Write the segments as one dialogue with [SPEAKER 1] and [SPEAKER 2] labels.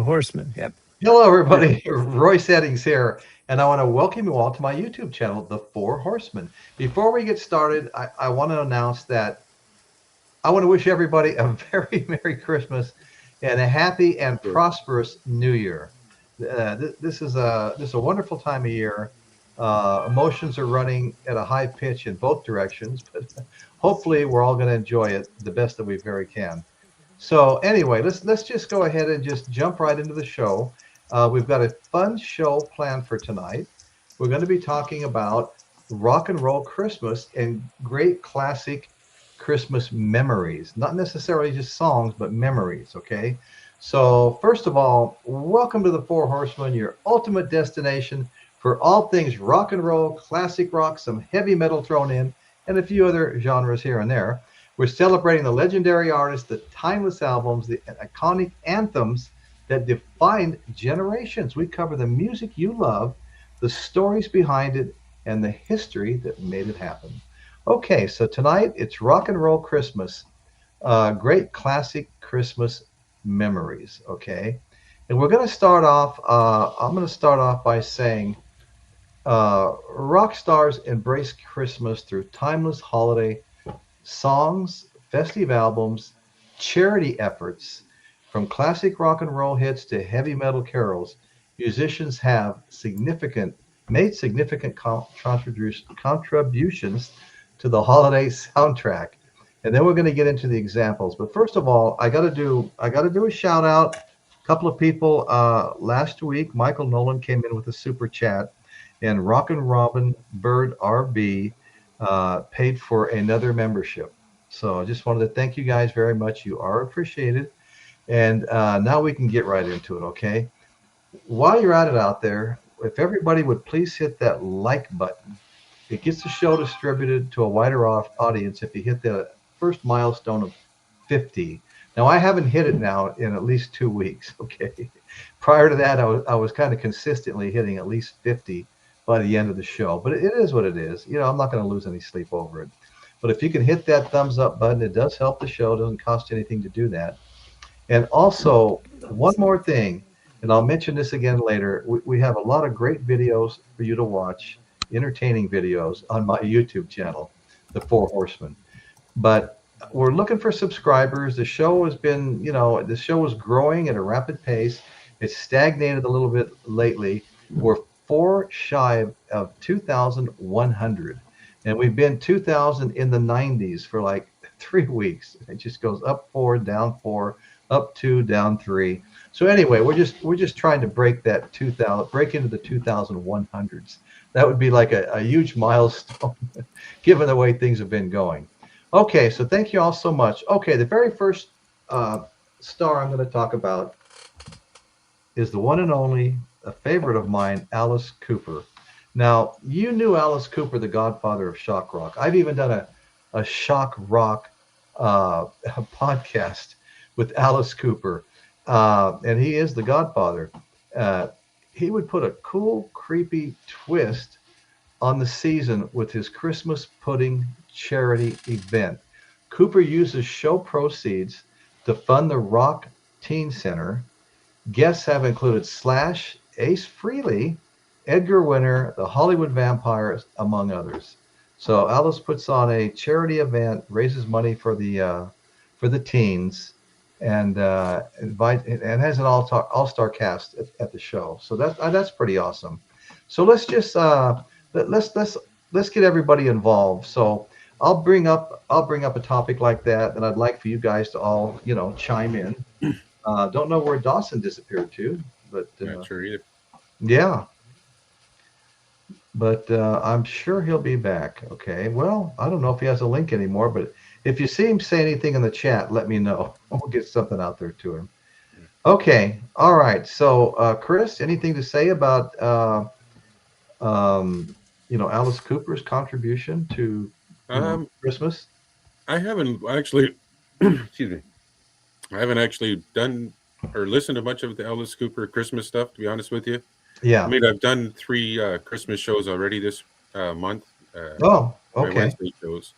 [SPEAKER 1] Horseman. Yep.
[SPEAKER 2] Hello, everybody. Roy Settings here, and I want to welcome you all to my YouTube channel, The Four Horsemen. Before we get started, I want to announce that I want to wish everybody a very Merry Christmas and a happy and prosperous New Year. This is a wonderful time of year. Emotions are running at a high pitch in both directions, but hopefully we're all going to enjoy it the best that we very can. So anyway, let's just go ahead and just jump right into the show. We've got a fun show planned for tonight. We're going to be talking about rock and roll Christmas and great classic Christmas memories. Not necessarily just songs, but memories. Okay. So first of all, welcome to the Four Horsemen, your ultimate destination for all things rock and roll, classic rock, some heavy metal thrown in, and a few other genres here and there. We're celebrating the legendary artists, the timeless albums, the iconic anthems that defined generations. We cover the music you love, the stories behind it, and the history that made it happen. Okay, so tonight it's rock and roll Christmas, great classic Christmas memories. Okay, and we're going to start off. I'm going to start off by saying rock stars embrace Christmas through timeless holiday songs, festive albums, charity efforts, from classic rock and roll hits to heavy metal carols, musicians have significant contributions to the holiday soundtrack. And then we're going to get into the examples. But first of all, I got to do a shout out. A couple of people last week, Michael Nolan came in with a super chat, and Rock and Robin Bird RB paid for another membership. So I just wanted to thank you guys very much. You are appreciated. And now we can get right into it, okay? While you're at it out there, if everybody would please hit that like button, it gets the show distributed to a wider audience if you hit the first milestone of 50. Now, I haven't hit it now in at least 2 weeks, okay? Prior to that, I was kind of consistently hitting at least 50 by the end of the show, but it is what it is. You know, I'm not going to lose any sleep over it. But if you can hit that thumbs up button, it does help the show. It doesn't cost you anything to do that. And also, one more thing, and I'll mention this again later. We have a lot of great videos for you to watch, entertaining videos on my YouTube channel, The Four Horsemen. But we're looking for subscribers. The show has been, the show is growing at a rapid pace. It's stagnated a little bit lately. We're four shy of 2,100. And we've been 2,000 in the 90s for like 3 weeks. It just goes up four, down four, up two, down three. So anyway, we're just trying to break that 2,000, break into the 2,100s. That would be like a huge milestone, given the way things have been going. Okay, so thank you all so much. Okay, the very first star I'm going to talk about is the one and only, a favorite of mine, Alice Cooper. Now, you knew Alice Cooper, the godfather of shock rock. I've even done a shock rock podcast with Alice Cooper, and he is the godfather. Uh, he would put a cool, creepy twist on the season with his Christmas pudding charity event. Cooper uses show proceeds to fund the Rock Teen Center. Guests have included Slash, Ace Frehley, Edgar Winter, the Hollywood Vampires, among others. So Alice puts on a charity event, raises money for the teens, and and has an all-star cast at the show. So that's pretty awesome. So let's get everybody involved. So I'll bring up a topic like that, and I'd like for you guys to all chime in. Don't know where Dawson disappeared to, but
[SPEAKER 3] Not sure either.
[SPEAKER 2] yeah, but I'm sure he'll be back. Okay. Well, I don't know if he has a link anymore, but if you see him say anything in the chat, let me know. We'll get something out there to him. Okay. All right. So, Chris, anything to say about Alice Cooper's contribution to
[SPEAKER 3] Um,
[SPEAKER 2] Christmas?
[SPEAKER 3] I haven't actually, excuse me, I haven't actually done or listened to much of the Alice Cooper Christmas stuff, to be honest with you. I
[SPEAKER 2] Yeah.
[SPEAKER 3] mean, I've done three Christmas shows already this month,
[SPEAKER 2] Oh,
[SPEAKER 3] my
[SPEAKER 2] okay.
[SPEAKER 3] Wednesday shows,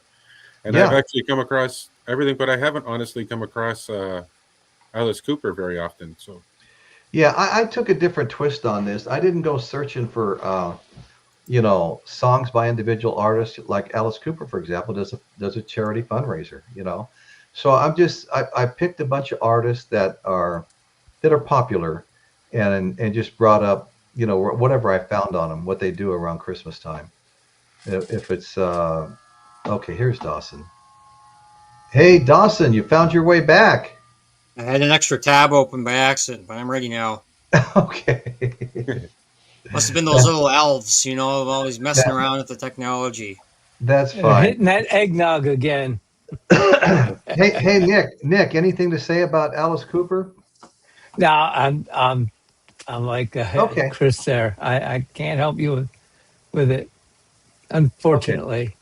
[SPEAKER 3] and I've
[SPEAKER 2] Yeah.
[SPEAKER 3] actually come across everything, but I haven't honestly come across Alice Cooper very often. So,
[SPEAKER 2] Yeah, I took a different twist on this. I didn't go searching for songs by individual artists like Alice Cooper, for example, does a charity fundraiser. So I picked a bunch of artists that are popular, and just brought up whatever I found on them, what they do around Christmas time. If it's okay, here's Dawson. Hey, Dawson, you found your way back.
[SPEAKER 1] I had an extra tab open by accident, but I'm ready now.
[SPEAKER 2] Okay.
[SPEAKER 1] Must have been those
[SPEAKER 2] That,
[SPEAKER 1] little elves, always messing
[SPEAKER 2] that
[SPEAKER 1] around with the technology.
[SPEAKER 2] that's
[SPEAKER 4] They're
[SPEAKER 2] fine.
[SPEAKER 4] hitting that eggnog again.
[SPEAKER 2] Hey, Nick, anything to say about Alice Cooper?
[SPEAKER 4] No, I'm like
[SPEAKER 2] Okay,
[SPEAKER 4] Chris there. I can't help you with it,
[SPEAKER 2] okay.
[SPEAKER 4] unfortunately.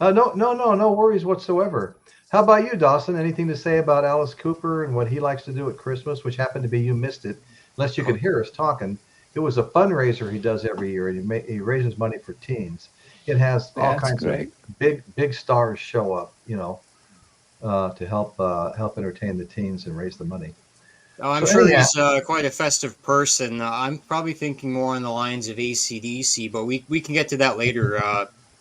[SPEAKER 2] No, no, no, no worries whatsoever. How about you, Dawson? Anything to say about Alice Cooper and what he likes to do at Christmas, which happened to be you missed it, unless you could
[SPEAKER 1] Oh,
[SPEAKER 2] hear us talking. It was a fundraiser he does every year, and he raises money for teens. It has all
[SPEAKER 4] That's
[SPEAKER 2] kinds of
[SPEAKER 4] great.
[SPEAKER 2] big stars show up, to help entertain the teens and raise the money.
[SPEAKER 1] I'm
[SPEAKER 2] So
[SPEAKER 1] sure
[SPEAKER 2] anyhow,
[SPEAKER 1] he's quite a festive person. I'm probably thinking more on the lines of ACDC, but we can get to that later.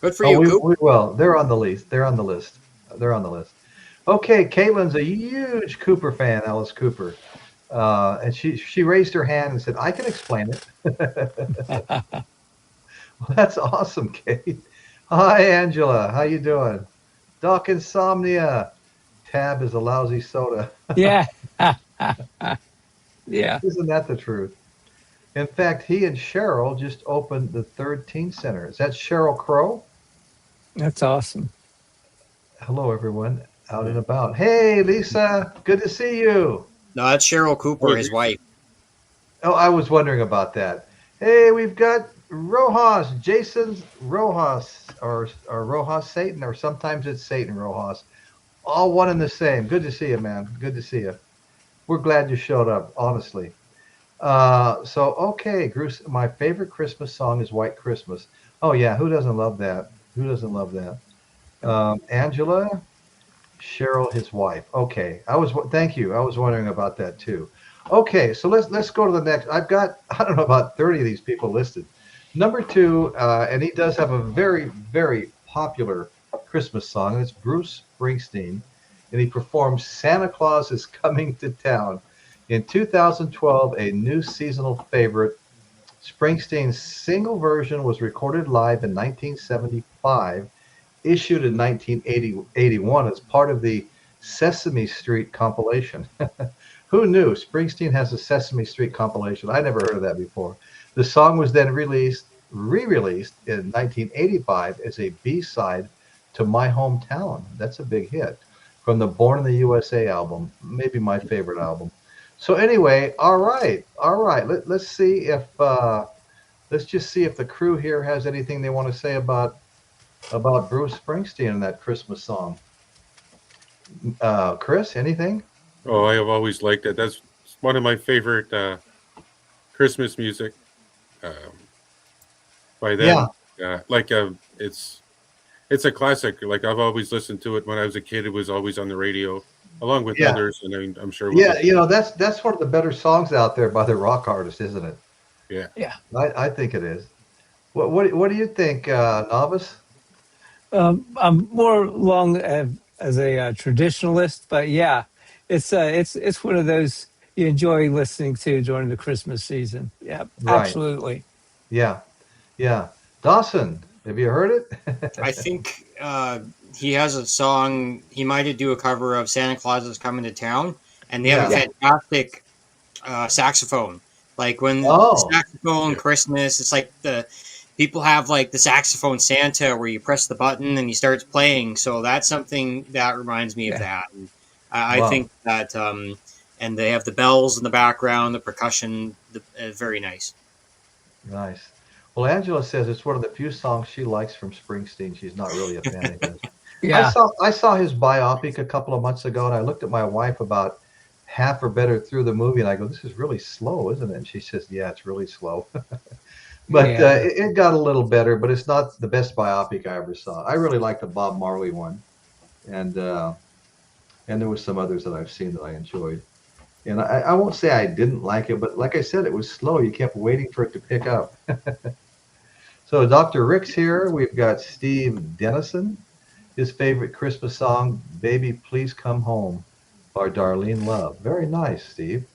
[SPEAKER 1] Good for
[SPEAKER 2] oh,
[SPEAKER 1] you,
[SPEAKER 2] we
[SPEAKER 1] Coop.
[SPEAKER 2] we will. They're on the list. They're on the list. They're on the list. Okay, Caitlin's a huge Cooper fan, Alice Cooper. And she raised her hand and said, "I can explain it." Well, that's awesome, Kate. Hi, Angela. How you doing? Doc Insomnia. Tab is a lousy soda.
[SPEAKER 4] Yeah. Yeah,
[SPEAKER 2] Isn't that the truth? In fact, he and Cheryl just opened the third teen center. Is that Cheryl Crow?
[SPEAKER 4] that's awesome.
[SPEAKER 2] Hello, everyone out and about. Hey, Lisa. Good to see you.
[SPEAKER 1] No, that's Cheryl Cooper,
[SPEAKER 3] Hey,
[SPEAKER 1] his wife.
[SPEAKER 2] Oh, I was wondering about that. Hey, we've got Rojas, Jason Rojas, or Rojas Satan, or sometimes it's Satan Rojas. All one and the same. Good to see you, man. Good to see you. We're glad you showed up, honestly. So okay, Bruce, my favorite Christmas song is White Christmas. Oh yeah, who doesn't love that? Who doesn't love that? Angela, Cheryl, his wife. Okay, thank you. I was wondering about that too. Okay, so let's go to the next. I've got I don't know about 30 of these people listed. Number two, and he does have a very popular Christmas song, and it's Bruce Springsteen, and he performs "Santa Claus is Coming to Town." In 2012, a new seasonal favorite, Springsteen's single version was recorded live in 1975, issued in 1981 as part of the Sesame Street compilation. Who knew? Springsteen has a Sesame Street compilation. I never heard of that before. The song was then re-released in 1985 as a B-side to My Hometown. That's a big hit from the Born in the USA album, maybe my favorite album. So anyway, all right. Let's see if let's just see if the crew here has anything they want to say about Bruce Springsteen and that Christmas song. Chris, anything?
[SPEAKER 3] oh, I have always liked it. That's one of my favorite Christmas music. Um, by
[SPEAKER 2] Yeah,
[SPEAKER 3] them, like it's a classic. Like I've always listened to it when I was a kid. It was always on the radio, along with
[SPEAKER 2] yeah,
[SPEAKER 3] others, and I'm sure we'll
[SPEAKER 2] yeah.
[SPEAKER 3] get to that.
[SPEAKER 2] That's one of the better songs out there by the rock artist, isn't it?
[SPEAKER 3] Yeah.
[SPEAKER 4] Yeah.
[SPEAKER 2] I think it is. What do you think, novice?
[SPEAKER 4] I'm more along as a traditionalist, but yeah, it's one of those you enjoy listening to during the Christmas season. Yeah,
[SPEAKER 2] Right.
[SPEAKER 4] absolutely.
[SPEAKER 2] Yeah, yeah. Dawson, have you heard
[SPEAKER 1] I
[SPEAKER 2] it?
[SPEAKER 1] think he has a song. He might do a cover of "Santa Claus is Coming to Town," and they have a
[SPEAKER 2] Yeah.
[SPEAKER 4] Yeah,
[SPEAKER 1] fantastic saxophone. Like when the
[SPEAKER 2] Oh,
[SPEAKER 1] saxophone
[SPEAKER 3] Yeah.
[SPEAKER 1] Christmas, it's like the people have like the saxophone Santa where you press the button and he starts playing. So that's something that reminds me of
[SPEAKER 4] yeah.
[SPEAKER 1] that. And I
[SPEAKER 2] wow.
[SPEAKER 1] think that, and they have the bells in the background, the percussion, very nice.
[SPEAKER 2] Nice. Well, Angela says it's one of the few songs she likes from Springsteen. She's not really a fan of his.
[SPEAKER 4] Yeah.
[SPEAKER 2] I saw his biopic a couple of months ago, and I looked at my wife about half or better through the movie, and I go, "This is really slow, isn't it?" And she says, "Yeah, it's really slow." But
[SPEAKER 4] Yeah.
[SPEAKER 2] it got a little better, but it's not the best biopic I ever saw. I really like the Bob Marley one, and and there was some others that I've seen that I enjoyed. And I won't say I didn't like it, but like I said, it was slow. You kept waiting for it to pick up. So Dr. Rick's here. We've got Steve Dennison. His favorite Christmas song, Baby Please Come Home by Darlene Love. Very nice, Steve.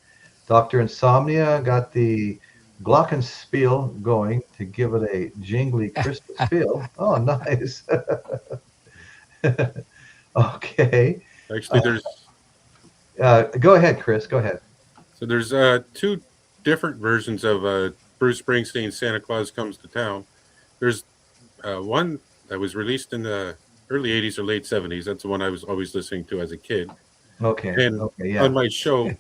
[SPEAKER 2] Dr. Insomnia got the glockenspiel going to give it a jingly Christmas feel. Oh, nice. Okay.
[SPEAKER 3] Actually, there's
[SPEAKER 2] Go ahead, Chris. Go ahead.
[SPEAKER 3] so there's two different versions of Bruce Springsteen's "Santa Claus Comes to Town." There's one that was released in the early '80s or late '70s. That's the one I was always listening to as a kid.
[SPEAKER 2] Okay.
[SPEAKER 3] And
[SPEAKER 2] Okay. Yeah.
[SPEAKER 3] on my show,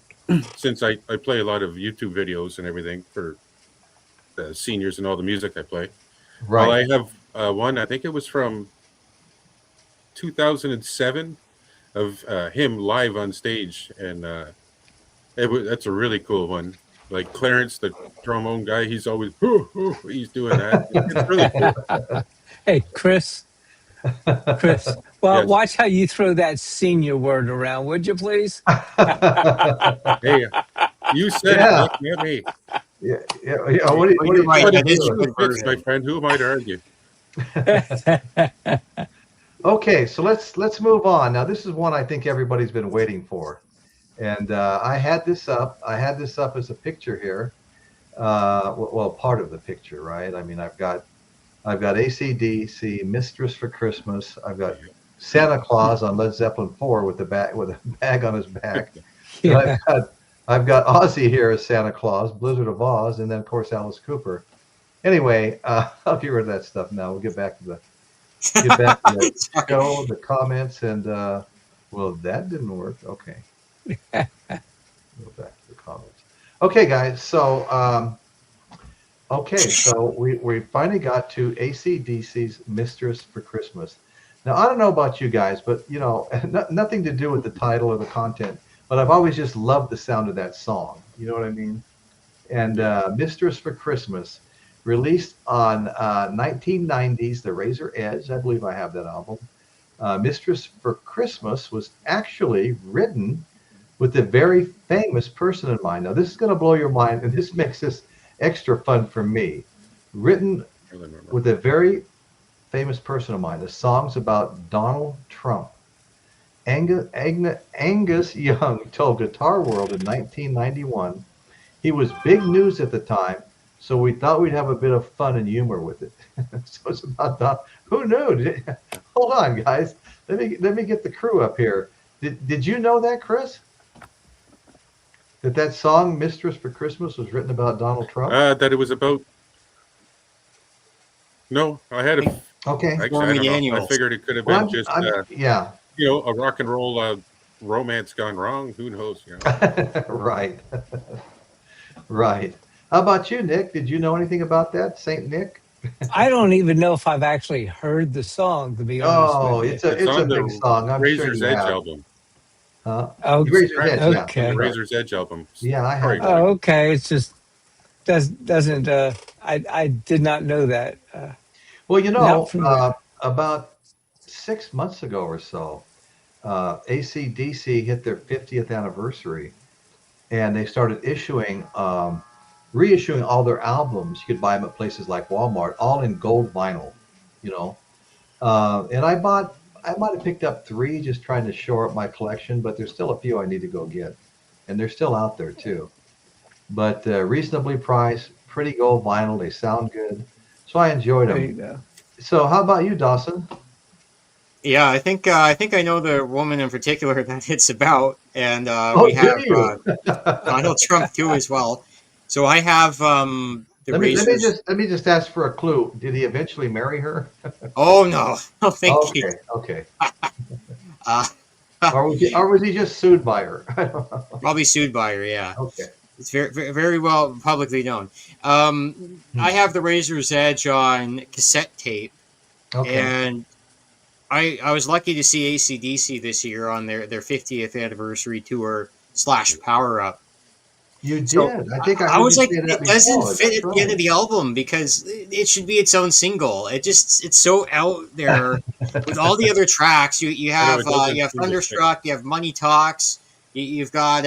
[SPEAKER 3] since I play a lot of YouTube videos and everything for the seniors and all the music I play, well,
[SPEAKER 2] Right.
[SPEAKER 3] I have one. I think it was from 2007 of him live on stage, and that's a really cool one. Like Clarence, the trombone guy, he's always he's doing that. It's really cool.
[SPEAKER 4] Hey, Chris. Well,
[SPEAKER 3] Yes.
[SPEAKER 4] watch how you throw that senior word around, would you please?
[SPEAKER 3] Hey, you said it,
[SPEAKER 2] Yeah.
[SPEAKER 3] Nick, not me.
[SPEAKER 2] Yeah. Yeah. Yeah.
[SPEAKER 1] Oh,
[SPEAKER 2] What are
[SPEAKER 1] you're
[SPEAKER 2] you
[SPEAKER 1] right.
[SPEAKER 2] trying
[SPEAKER 3] But
[SPEAKER 2] to
[SPEAKER 3] if
[SPEAKER 1] That
[SPEAKER 3] the
[SPEAKER 1] is a
[SPEAKER 2] do?
[SPEAKER 3] shoe
[SPEAKER 1] good
[SPEAKER 3] fits, my
[SPEAKER 1] version.
[SPEAKER 3] friend, who am I to argue?
[SPEAKER 2] Okay, so let's move on. Now, this is one I think everybody's been waiting for, and I had this up. I had this up as a picture here. Well, part of the picture, right? I mean, I've got AC/DC, Mistress for Christmas. I've got Santa Claus on Led Zeppelin 4 with a bag on his back, and
[SPEAKER 4] Yeah.
[SPEAKER 2] I've got Ozzy here as Santa Claus, Blizzard of Oz, and then of course Alice Cooper. Anyway, I'll get rid of that stuff now. We'll get back to the
[SPEAKER 1] Sorry.
[SPEAKER 2] show, the comments, and well, that didn't work. Okay, go back to the comments. Okay, guys. So we finally got to AC/DC's Mistress for Christmas. Now I don't know about you guys, but nothing to do with the title or the content, but I've always just loved the sound of that song. You know what I mean? And Mistress for Christmas, released on 1990's The Razor Edge. I believe I have that album. Mistress for Christmas was actually written with a very famous person in mind. Now, this is going to blow your mind, and this makes this extra fun for me. Written
[SPEAKER 3] I remember.
[SPEAKER 2] with a very famous person in mind. The song's about Donald Trump. Angus Young told Guitar World in 1991 he was big news at the time, so we thought we'd have a bit of fun and humor with it. So it's about Don. Who knew? Hold on, guys. Let me get the crew up here. Did you know that, Chris? That song "Mistress for Christmas" was written about Donald Trump?
[SPEAKER 3] That it was about. No, I had a.
[SPEAKER 2] Okay.
[SPEAKER 3] Actually, I don't know. I
[SPEAKER 1] Annuals.
[SPEAKER 3] figured it could have
[SPEAKER 2] Well,
[SPEAKER 3] been just
[SPEAKER 2] yeah.
[SPEAKER 3] a rock and roll romance gone wrong. Who knows? You know.
[SPEAKER 2] Right. Right. How about you, Nick? Did you know anything about that, Saint Nick?
[SPEAKER 4] I don't even know if I've actually heard the song, to be honest
[SPEAKER 2] Oh,
[SPEAKER 4] with you.
[SPEAKER 3] It's
[SPEAKER 2] it's a
[SPEAKER 3] on
[SPEAKER 2] big
[SPEAKER 3] the
[SPEAKER 2] song. I'm sure
[SPEAKER 3] Razor's
[SPEAKER 2] you
[SPEAKER 3] Edge
[SPEAKER 2] have.
[SPEAKER 3] album.
[SPEAKER 2] Huh?
[SPEAKER 4] Oh,
[SPEAKER 2] You raise your head. Yeah.
[SPEAKER 3] On the
[SPEAKER 4] okay.
[SPEAKER 2] Right.
[SPEAKER 3] Razor's Edge album.
[SPEAKER 2] Yeah, I
[SPEAKER 3] Sorry,
[SPEAKER 2] have
[SPEAKER 3] buddy.
[SPEAKER 2] that.
[SPEAKER 4] Oh, okay. It's just doesn't I did not know that.
[SPEAKER 2] Well,
[SPEAKER 4] Not familiar.
[SPEAKER 2] about 6 months ago or so, AC/DC hit their 50th anniversary, and they started reissuing all their albums. You could buy them at places like Walmart, all in gold vinyl, you know. And I might have picked up three just trying to shore up my collection, but there's still a few I need to go get, and they're still out there too. But reasonably priced, pretty gold vinyl. They sound good, so I enjoyed
[SPEAKER 4] There you
[SPEAKER 2] them.
[SPEAKER 4] go.
[SPEAKER 2] So, how about you, Dawson?
[SPEAKER 1] Yeah, I think I know the woman in particular that it's about, and
[SPEAKER 2] Oh,
[SPEAKER 1] we
[SPEAKER 2] do
[SPEAKER 1] have
[SPEAKER 2] you?
[SPEAKER 1] Donald Trump too as well. So I have the Razors.
[SPEAKER 2] Let me just ask for a clue. Did he eventually marry her?
[SPEAKER 1] Oh no, no, thank you.
[SPEAKER 2] Okay, okay.
[SPEAKER 1] Uh,
[SPEAKER 2] Or was he just sued by her? I don't know.
[SPEAKER 1] probably sued by her. Yeah,
[SPEAKER 2] Okay.
[SPEAKER 1] it's very well publicly known.
[SPEAKER 2] Hmm.
[SPEAKER 1] I have the Razor's Edge on cassette tape,
[SPEAKER 2] Okay.
[SPEAKER 1] and I was lucky to see AC/DC this year on their 50th anniversary tour / Power Up.
[SPEAKER 2] You
[SPEAKER 1] So
[SPEAKER 2] did. I think I
[SPEAKER 1] I
[SPEAKER 2] heard
[SPEAKER 1] was
[SPEAKER 2] you
[SPEAKER 1] like,
[SPEAKER 2] say that
[SPEAKER 1] it doesn't
[SPEAKER 2] before.
[SPEAKER 1] fit
[SPEAKER 2] That's
[SPEAKER 1] at the end
[SPEAKER 2] right.
[SPEAKER 1] of the album because it should be its own single. It's so out there with all the other tracks. You
[SPEAKER 3] I know
[SPEAKER 1] have
[SPEAKER 3] it doesn't
[SPEAKER 1] you have
[SPEAKER 3] seem to fit.
[SPEAKER 1] Thunderstruck, you have Money Talks, You've got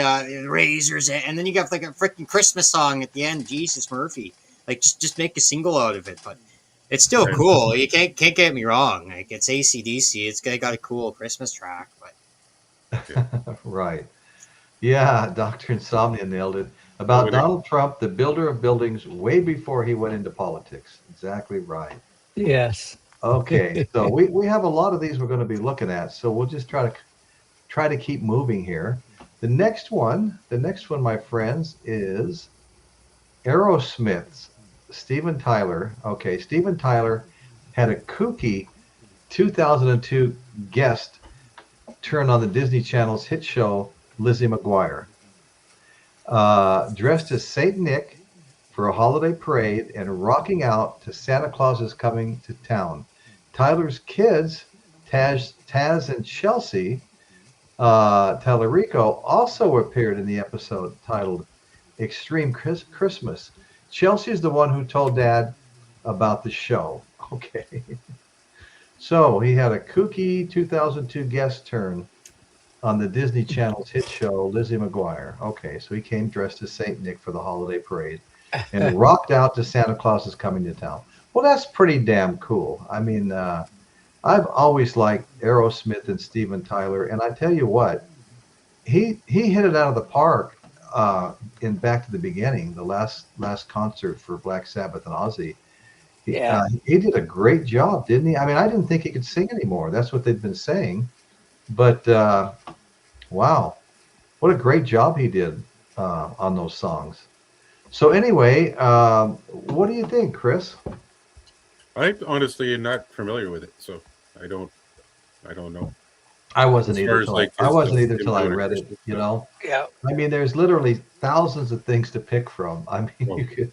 [SPEAKER 1] razors, and then you got like a freaking Christmas song at the end. Jesus Murphy, like just make a single out of it. But it's still
[SPEAKER 3] Right.
[SPEAKER 1] cool. You can't get me wrong. Like it's ACDC. It's got a cool Christmas track. But
[SPEAKER 3] Yeah.
[SPEAKER 2] Right. Yeah, Dr. Insomnia nailed it.
[SPEAKER 3] Well,
[SPEAKER 2] About
[SPEAKER 3] when it,
[SPEAKER 2] Donald Trump, the builder of buildings way before he went into politics. Exactly right.
[SPEAKER 4] Yes.
[SPEAKER 2] Okay, so we have a lot of these we're going to be looking at, so we'll just try to keep moving here. The next one, my friends, is Aerosmith's Steven Tyler. Okay, Steven Tyler had a kooky 2002 guest turn on the Disney Channel's hit show Lizzie McGuire. Dressed as Saint Nick for a holiday parade and rocking out to Santa Claus is Coming to Town. Tyler's kids, Taz and Chelsea Tallarico, also appeared in the episode titled Extreme Christmas. Chelsea's the one who told Dad about the show. Okay. So he had a kooky 2002 guest turn on the Disney Channel's hit show, Lizzie McGuire. Okay, so he came dressed as Saint Nick for the holiday parade and rocked out to Santa Claus is Coming to Town. Well, that's pretty damn cool. I mean, I've always liked Aerosmith and Steven Tyler, and I tell you what, he hit it out of the park in Back to the Beginning, the last concert for Black Sabbath and Ozzy.
[SPEAKER 4] Yeah.
[SPEAKER 2] He did a great job, didn't he? I mean, I didn't think he could sing anymore. That's what they've been saying, but wow, what a great job he did on those songs. So anyway, what do you think, Chris?
[SPEAKER 3] I honestly am not familiar with it, so I don't know.
[SPEAKER 2] I wasn't
[SPEAKER 3] As far
[SPEAKER 2] either
[SPEAKER 3] as
[SPEAKER 2] till
[SPEAKER 3] like
[SPEAKER 2] I wasn't either
[SPEAKER 3] him
[SPEAKER 2] till I
[SPEAKER 3] doing a
[SPEAKER 2] read it.
[SPEAKER 3] Christmas
[SPEAKER 2] You
[SPEAKER 3] stuff.
[SPEAKER 2] know,
[SPEAKER 4] Yeah.
[SPEAKER 2] I mean, there's literally thousands of things to pick from. I mean,
[SPEAKER 3] Well,
[SPEAKER 2] you could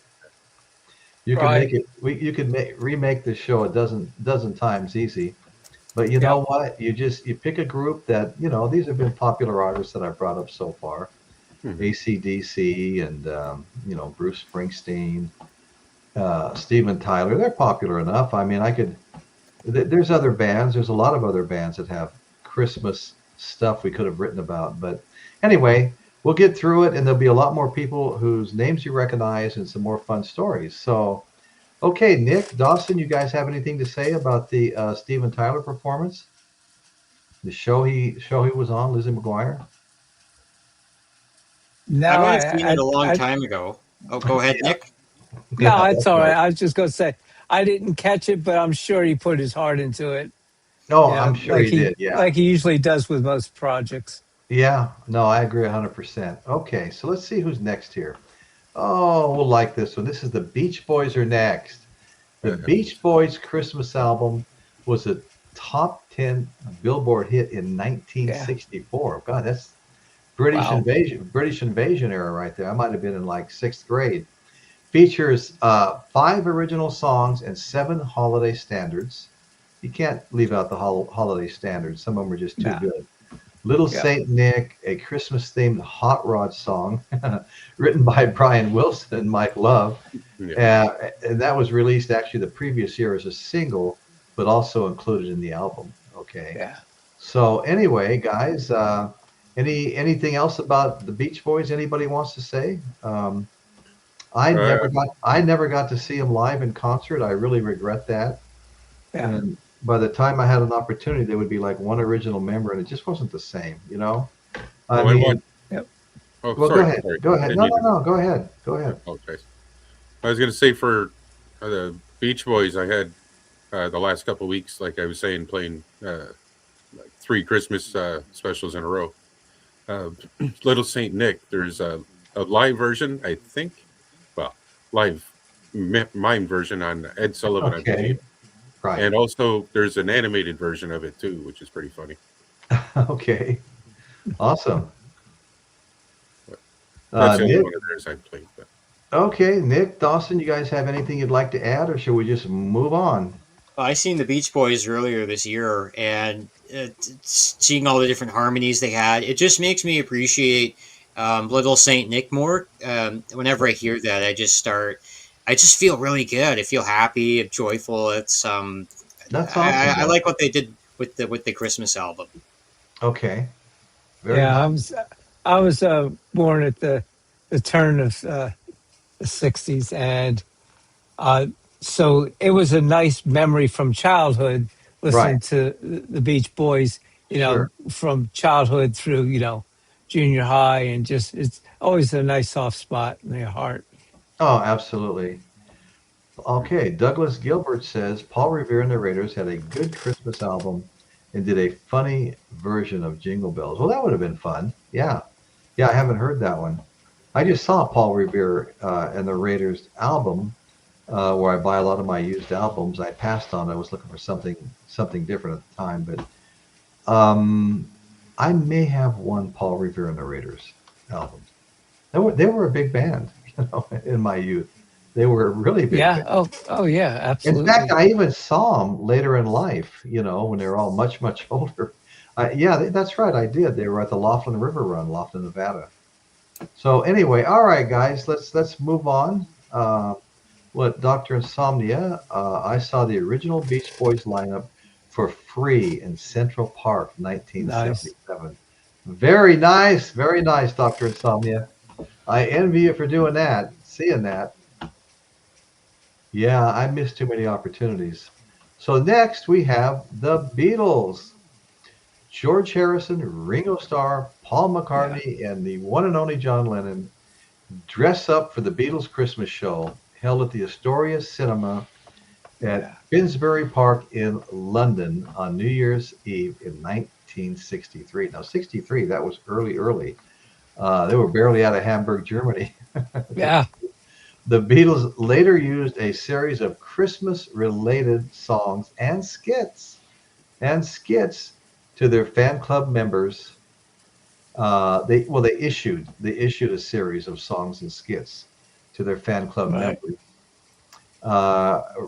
[SPEAKER 4] Right.
[SPEAKER 2] make it. You could remake this show a dozen times easy. But you
[SPEAKER 4] Yep.
[SPEAKER 2] know what? You pick a group that these have been popular artists that I've brought up so far.
[SPEAKER 3] mhm.
[SPEAKER 2] AC/DC and Bruce Springsteen, Steven Tyler. They're popular enough. I mean, there's other bands. There's a lot of other bands that have Christmas stuff we could have written about. But anyway, we'll get through it, and there'll be a lot more people whose names you recognize and some more fun stories. So, okay, Nick, Dawson, you guys have anything to say about the Steven Tyler performance? The show he was on, Lizzie McGuire?
[SPEAKER 4] No,
[SPEAKER 1] I might have seen it a long
[SPEAKER 4] I
[SPEAKER 1] time ago. Oh, go ahead,
[SPEAKER 2] Yeah,
[SPEAKER 1] Nick.
[SPEAKER 4] no, it's
[SPEAKER 2] that's
[SPEAKER 4] all right.
[SPEAKER 2] right.
[SPEAKER 4] I was just going to say I didn't catch it, but I'm sure he put his heart into it.
[SPEAKER 2] No,
[SPEAKER 4] You
[SPEAKER 2] I'm
[SPEAKER 4] know,
[SPEAKER 2] sure he did. Yeah.
[SPEAKER 4] like he usually does with most projects.
[SPEAKER 2] Yeah. No, I agree 100%. Okay, so let's see who's next here. Oh, we'll like this one. This is the Beach Boys are next. The Beach Boys Christmas album was a top 10 Billboard hit in
[SPEAKER 4] Yeah.
[SPEAKER 2] 1964. God, that's
[SPEAKER 4] Wow.
[SPEAKER 2] British invasion era right there. I might have been in like sixth grade. Features 5 original songs and 7 holiday standards. You can't leave out the holiday standards. Some of them are just too
[SPEAKER 4] No.
[SPEAKER 2] good. Little
[SPEAKER 4] Yeah.
[SPEAKER 2] Saint Nick, a Christmas-themed hot rod song written by Brian Wilson and Mike Love.
[SPEAKER 3] Yeah.
[SPEAKER 2] And that was released actually the previous year as a single, but also included in the album. Okay.
[SPEAKER 4] Yeah.
[SPEAKER 2] So anyway, guys, anything else about the Beach Boys anybody wants to say?
[SPEAKER 3] Uh,
[SPEAKER 2] I never got to see them live in concert. I really regret that.
[SPEAKER 4] Yeah.
[SPEAKER 2] And by the time I had an opportunity, there would be like one original member, and it just wasn't the same, you know? I
[SPEAKER 3] well, I
[SPEAKER 2] mean,
[SPEAKER 3] want.
[SPEAKER 4] Yep.
[SPEAKER 3] Oh,
[SPEAKER 2] well,
[SPEAKER 3] sorry.
[SPEAKER 2] go ahead.
[SPEAKER 3] I
[SPEAKER 2] No,
[SPEAKER 3] need
[SPEAKER 2] no,
[SPEAKER 3] to
[SPEAKER 2] no, go ahead. Go ahead.
[SPEAKER 3] apologize. I was going to say for the Beach Boys, I had the last couple of weeks, like I was saying, playing like 3 Christmas specials in a row. Uh, Little Saint Nick, there's a live version, I think. Well, live mime version on Ed Sullivan, I
[SPEAKER 2] Okay.
[SPEAKER 3] believe.
[SPEAKER 2] Right.
[SPEAKER 3] And also, there's an animated version of it too, which is pretty funny.
[SPEAKER 2] Okay. Awesome.
[SPEAKER 3] That's the only
[SPEAKER 2] Nick,
[SPEAKER 3] one of theirs I played. But
[SPEAKER 2] okay, Nick, Dawson, you guys have anything you'd like to add, or should we just move on?
[SPEAKER 1] I seen the Beach Boys earlier this year, and seeing all the different harmonies they had, it just makes me appreciate Little Saint Nick more. Whenever I hear that, I just feel really good. I feel happy, joyful. It's
[SPEAKER 2] That's awesome,
[SPEAKER 1] I like
[SPEAKER 2] Dawson.
[SPEAKER 1] what they did with the Christmas album.
[SPEAKER 2] Okay. Very
[SPEAKER 4] Yeah.
[SPEAKER 2] nice.
[SPEAKER 4] I was born at the turn of the '60s, and uh, so it was a nice memory from childhood
[SPEAKER 2] Right.
[SPEAKER 4] listening to the Beach Boys.
[SPEAKER 2] Sure.
[SPEAKER 4] From childhood through junior high, and just it's always a nice soft spot in your heart.
[SPEAKER 2] Oh, absolutely. Okay, Douglas Gilbert says Paul Revere and the Raiders had a good Christmas album and did a funny version of Jingle Bells. Well, that would have been fun. Yeah. Yeah, I haven't heard that one. I just saw Paul Revere and the Raiders album where I buy a lot of my used albums. I passed on. I was looking for something different at the time, but um, I may have one Paul Revere and the Raiders album. They were a big band, in my youth. They were a really big
[SPEAKER 4] Yeah.
[SPEAKER 2] band.
[SPEAKER 4] Oh yeah.
[SPEAKER 2] In fact,
[SPEAKER 4] Absolutely.
[SPEAKER 2] I even saw them later in life, when they were all much, much older. Yeah, that's right. I did. They were at the Laughlin River Run, Laughlin, Nevada. So anyway, all right, guys, let's move on. What Dr. Insomnia? I saw the original Beach Boys lineup for free in Central Park,
[SPEAKER 4] Nice.
[SPEAKER 2] 1977. Very nice, Dr. Insomnia. I envy you for doing that, seeing that. Yeah, I missed too many opportunities. So next we have the Beatles. George Harrison, Ringo Starr, Paul
[SPEAKER 4] Yeah.
[SPEAKER 2] McCartney, and the one and only John Lennon dress up for the Beatles Christmas show held at the Astoria Cinema at
[SPEAKER 4] Yeah.
[SPEAKER 2] Finsbury Park in London on New Year's Eve in 1963. Now, 63, that was early, early. They were barely out of Hamburg, Germany.
[SPEAKER 4] Yeah.
[SPEAKER 2] The Beatles later used a series of Christmas-related songs and skits to their fan club members. They issued a series of songs and skits to their fan club
[SPEAKER 4] Right.
[SPEAKER 2] members.